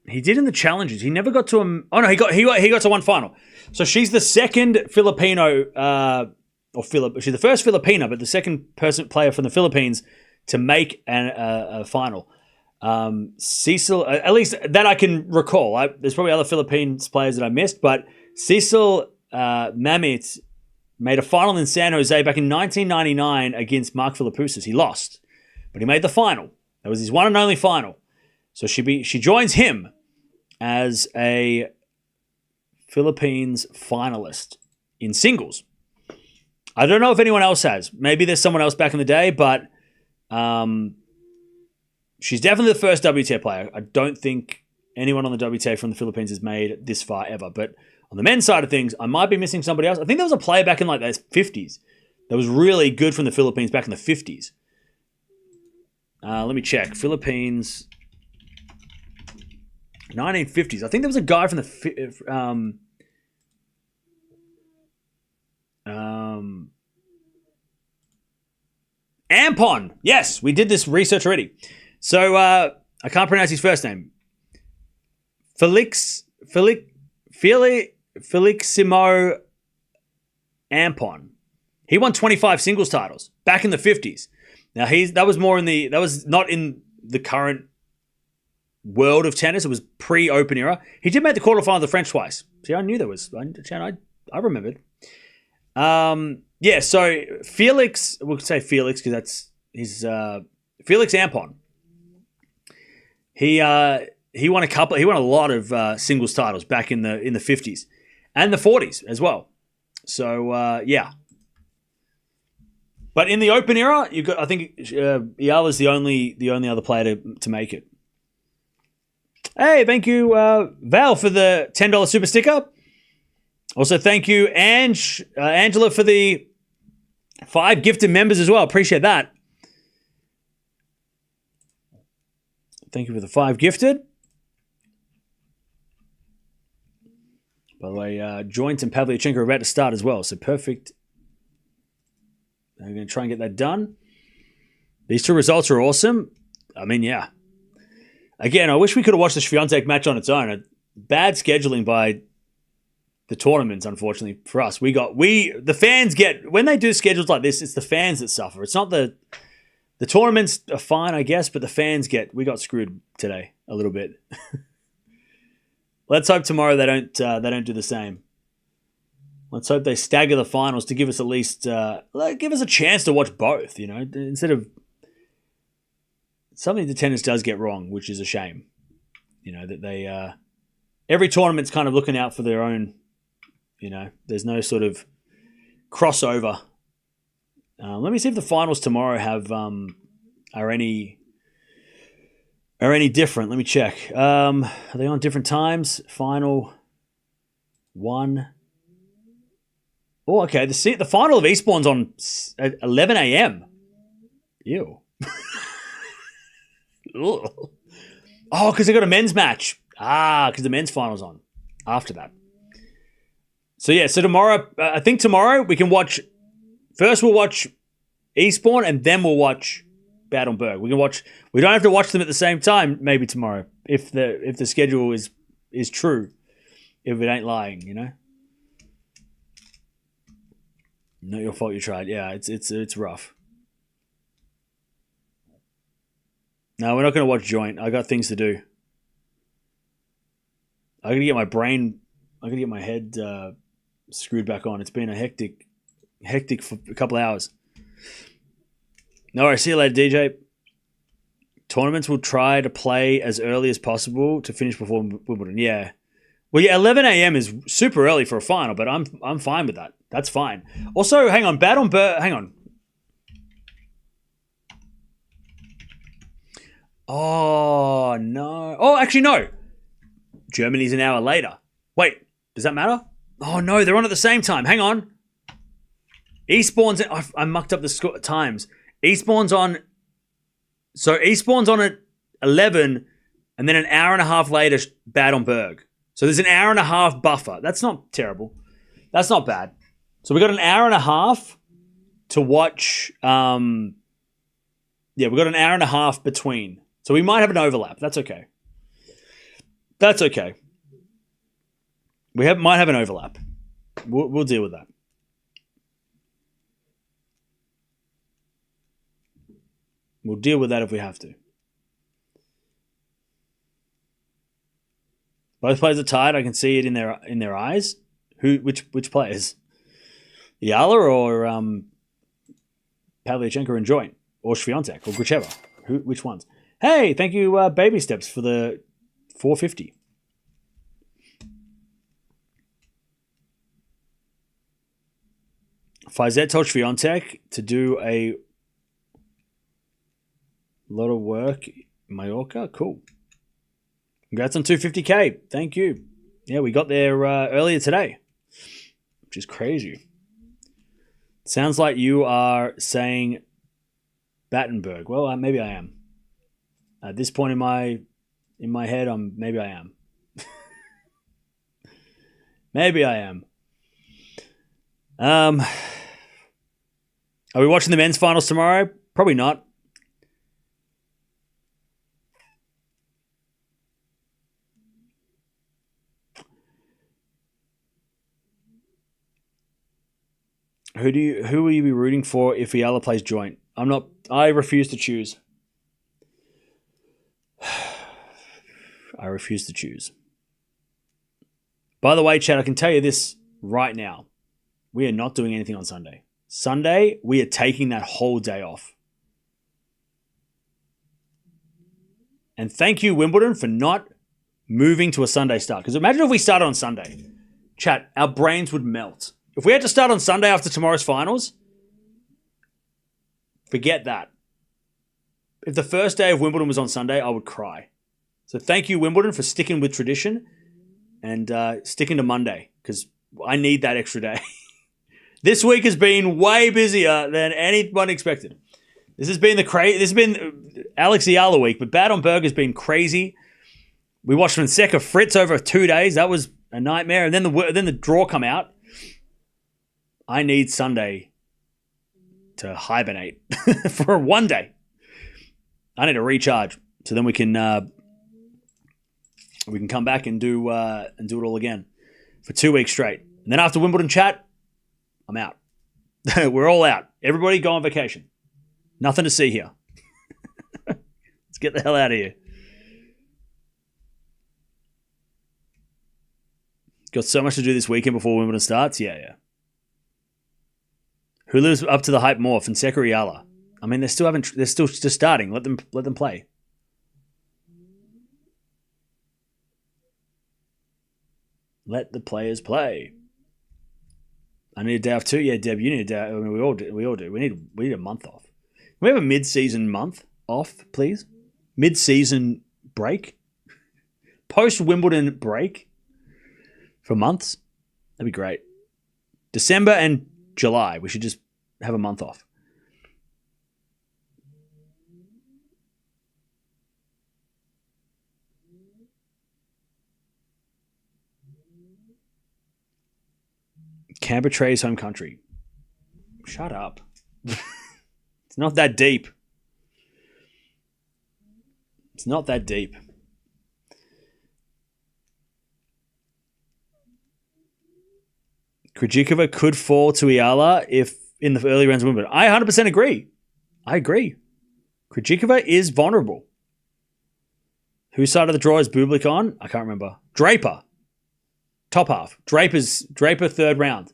He did in the challenges. He never got to a. Oh no, he got to one final. So she's the second Filipino, she's the first Filipina, but the second player from the Philippines to make a final. Cecil, at least that I can recall. There's probably other Philippines players that I missed, but Cecil Mamit made a final in San Jose back in 1999 against Mark Philippoussis. He lost, but he made the final. That was his one and only final. So she joins him as a Philippines finalist in singles. I don't know if anyone else has. Maybe there's someone else back in the day, but she's definitely the first WTA player. I don't think anyone on the WTA from the Philippines has made this far ever. But on the men's side of things, I might be missing somebody else. I think there was a player back in like the 50s that was really good from the Philippines back in the 50s. Let me check. Philippines, 1950s. I think there was a guy from the Ampon. Yes, we did this research already. So I can't pronounce his first name. Feliximo Ampon. He won 25 singles titles back in the 50s. Now that was not in the current world of tennis. It was pre-Open era. He did make the quarterfinal of the French twice. See, I knew there was. I remembered. Yeah. So Felix, we'll say Felix because that's his. Felix Ampon. He won a couple. He won a lot of singles titles back in the 50s and the 40s as well. So yeah. But in the Open era, you've got. I think Eala's the only other player to make it. Hey, thank you, Val, for the $10 super sticker. Also, thank you, Angela, for the 5 gifted members as well. Appreciate that. Thank you for the 5 gifted. By the way, Joint and Pavlyuchenko are about to start as well, so perfect. I'm going to try and get that done. These two results are awesome. I mean, yeah. Again, I wish we could have watched the Swiatek match on its own. Bad scheduling by the tournaments, unfortunately, for us. The fans get, when they do schedules like this, it's the fans that suffer. It's not the tournaments are fine, I guess, but the fans we got screwed today a little bit. Let's hope tomorrow they don't do the same. Let's hope they stagger the finals to give us at least give us a chance to watch both. Instead of something the tennis does get wrong, which is a shame. That they every tournament's kind of looking out for their own. There's no sort of crossover. Let me see if the finals tomorrow are any different. Let me check. Are they on different times? Final 1. Oh, okay. The final of Eastbourne's on at 11 a.m. Ew. Oh, because they got a men's match. Because the men's final's on after that. So tomorrow, I think tomorrow we can watch. First, we'll watch Eastbourne, and then we'll watch Bad on Berg. We don't have to watch them at the same time. Maybe tomorrow, if the schedule is true, if it ain't lying, Not your fault. You tried. Yeah, it's rough. No, we're not going to watch Joint. I got things to do. I got to get my brain. I got to get my head screwed back on. It's been a hectic for a couple of hours. No worries. See you later, DJ. Tournaments will try to play as early as possible to finish before Wimbledon. Yeah. Well, yeah, 11 a.m. is super early for a final, but I'm fine with that. That's fine. Also, hang on. Hang on. Oh, no. Oh, actually, no. Germany's an hour later. Wait, does that matter? Oh, no, they're on at the same time. Hang on. Eastbourne's... I mucked up the times. Eastbourne's on... So, Eastbourne's on at 11, and then an hour and a half later, Bad on Berg. So, there's an hour and a half buffer. That's not terrible. That's not bad. So, we got an hour and a half to watch... we've got an hour and a half between. So, we might have an overlap. That's okay. That's okay. Might have an overlap. We'll deal with that. We'll deal with that if we have to. Both players are tired. I can see it in their eyes. Which players? Eala or Pavlyuchenko and Joint, or Swiatek or Gracheva? Which ones? Hey, thank you, Baby Steps, for the 450. Fizet told Swiatek to do a lot of work in Mallorca. Cool. Congrats on 250K. Thank you. Yeah, we got there earlier today, which is crazy. Sounds like you are saying Battenberg. Well, maybe I am. At this point in my head, maybe I am. Maybe I am. Are we watching the men's finals tomorrow? Probably not. Who will you be rooting for if Eala plays Joint? I refuse to choose. I refuse to choose. By the way, Chad, I can tell you this right now. We are not doing anything on Sunday. Sunday, we are taking that whole day off. And thank you, Wimbledon, for not moving to a Sunday start. Because imagine if we started on Sunday. Chat, our brains would melt. If we had to start on Sunday after tomorrow's finals, forget that. If the first day of Wimbledon was on Sunday, I would cry. So thank you, Wimbledon, for sticking with tradition and sticking to Monday, because I need that extra day. This week has been way busier than anyone expected. This has been Alex Eala week, but Bad on Berg has been crazy. We watched Fonseca Fritz over 2 days. That was a nightmare. And then the draw come out. I need Sunday to hibernate for one day. I need to recharge so then we can come back and do it all again for 2 weeks straight. And then after Wimbledon chat, I'm out. We're all out. Everybody go on vacation. Nothing to see here. Let's get the hell out of here. Got so much to do this weekend before Wimbledon starts. Yeah. Who lives up to the hype more? Fonseca or Eala? I mean, they're still just starting. Let them play. Let the players play. I need a day off too. Yeah, Deb, you need a day. I mean, we all do. We need a month off. Can we have a mid-season month off, please? Mid-season break, post Wimbledon break for months. That'd be great. December and July, we should just have a month off. Canberra Trey's home country. Shut up. It's not that deep. It's not that deep. Krejcikova could fall to Eala if in the early rounds of Wimbledon. I 100% agree. I agree. Krejcikova is vulnerable. Whose side of the draw is Bublik on? I can't remember. Draper. Top half. Draper third round.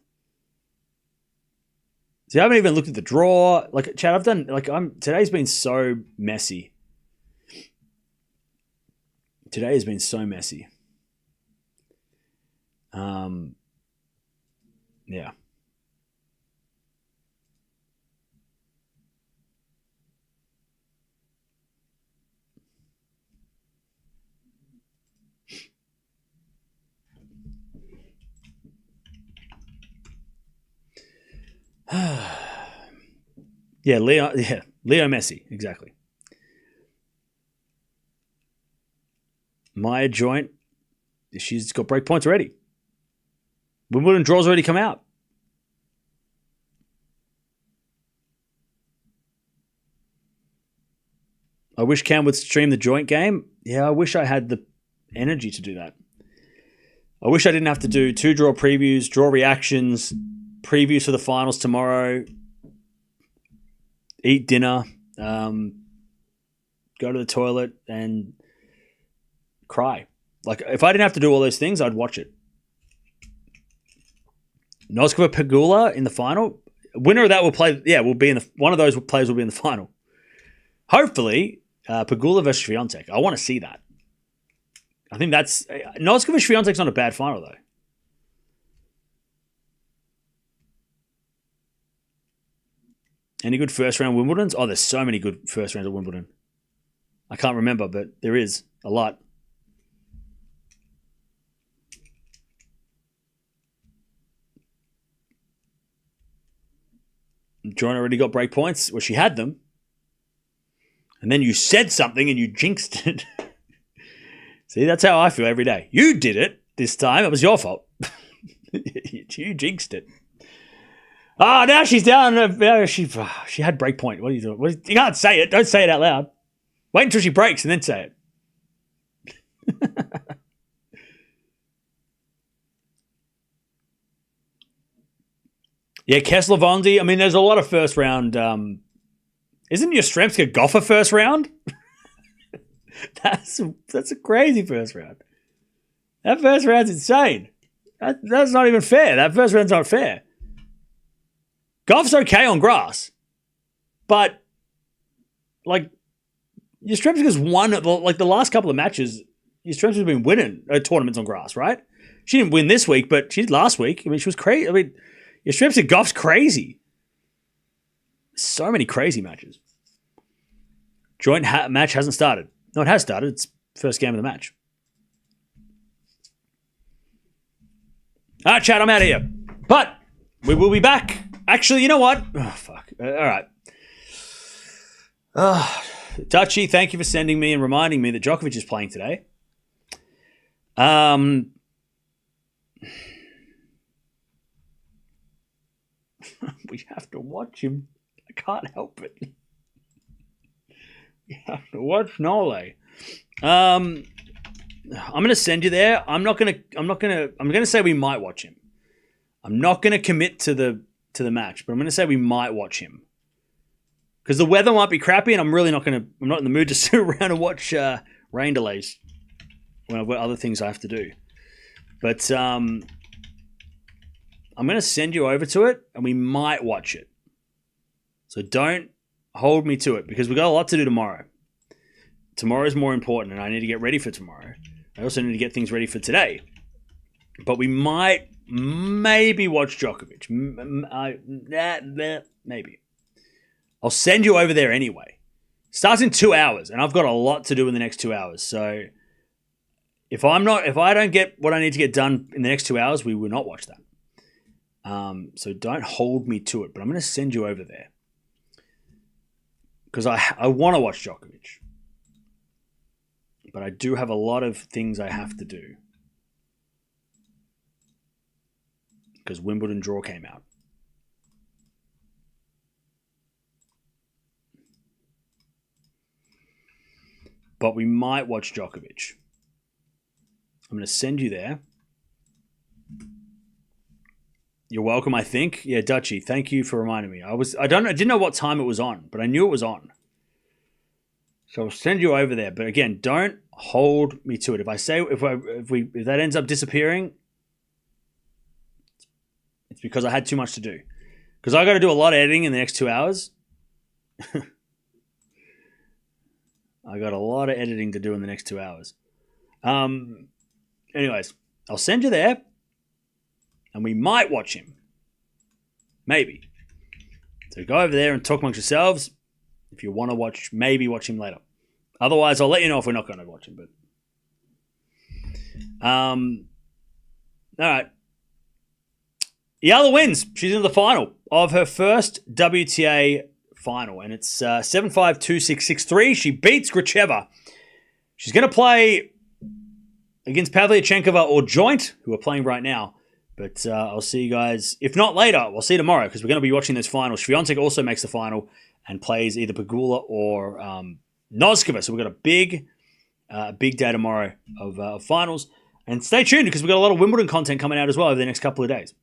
See, I haven't even looked at the draw. Like, Chad, today's been so messy. Today has been so messy. Yeah. Leo Messi, exactly. Maya Joint, she's got break points already. Wimbledon draws already come out. I wish Cam would stream the joint game. Yeah, I wish I had the energy to do that. I wish I didn't have to do 2 draw previews, draw reactions, previews for the finals tomorrow, eat dinner, go to the toilet, and cry. Like, if I didn't have to do all those things, I'd watch it. Noskova Pegula in the final. Winner of that will play. Yeah, will be in one of those players will be in the final. Hopefully, Pegula versus Swiatek. I want to see that. I think that's Noskova Swiatek's not a bad final though. Any good first round Wimbledons? Oh, there's so many good first rounds of Wimbledon. I can't remember, but there is a lot. Joanna already got break points. Well, she had them. And then you said something and you jinxed it. See, that's how I feel every day. You did it this time. It was your fault. You jinxed it. Oh, now she's down. She had break point. What are you doing? You can't say it. Don't say it out loud. Wait until she breaks and then say it. Yeah, Kessler Vondi. I mean, there's a lot of first round. Isn't Yastrzemska Gauff a first round? That's a crazy first round. That first round's insane. That's not even fair. That first round's not fair. Gauff's okay on grass, but like Yastrzemska's won like the last couple of matches. Yastrzemska's been winning tournaments on grass, right? She didn't win this week, but she did last week. I mean, she was crazy. I mean, Yastrzemska Gauff's crazy. So many crazy matches. Joint match hasn't started. No, it has started. It's first game of the match. All right, chat, I'm out of here. But we will be back. Actually, you know what? Oh, fuck. All right. Dutchy, thank you for sending me and reminding me that Djokovic is playing today. We have to watch him. I can't help it. Watch Nole. I'm gonna send you there. I'm gonna say we might watch him. I'm not gonna commit to the match, but I'm gonna say we might watch him. Because the weather might be crappy, and I'm not in the mood to sit around and watch rain delays when I've got other things I have to do. But I'm going to send you over to it, and we might watch it. So don't hold me to it, because we've got a lot to do tomorrow. Tomorrow's more important, and I need to get ready for tomorrow. I also need to get things ready for today. But we might maybe watch Djokovic. Maybe. I'll send you over there anyway. Starts in 2 hours, and I've got a lot to do in the next 2 hours. So if I don't get what I need to get done in the next 2 hours, we will not watch that. So don't hold me to it, but I'm going to send you over there because I want to watch Djokovic, but I do have a lot of things I have to do because Wimbledon draw came out. But we might watch Djokovic. I'm going to send you there. You're welcome, I think. Yeah, Dutchy, thank you for reminding me. I didn't know what time it was on, but I knew it was on. So I'll send you over there. But again, don't hold me to it. If that ends up disappearing, it's because I had too much to do. Because I got to do a lot of editing in the next 2 hours. I got a lot of editing to do in the next 2 hours. Anyways, I'll send you there, and we might watch him. Maybe. So go over there and talk amongst yourselves. If you want to watch, maybe watch him later. Otherwise, I'll let you know if we're not going to watch him. But all right. Eala wins. She's in the final of her first WTA final, and it's 7-5, 2-6, 6-3. She beats Gracheva. She's going to play against Pavlyuchenkova or Joint, who are playing right now. But I'll see you guys, if not later, we'll see you tomorrow because we're going to be watching those finals. Swiatek also makes the final and plays either Pegula or Noskova. So we've got a big day tomorrow of finals. And stay tuned because we've got a lot of Wimbledon content coming out as well over the next couple of days.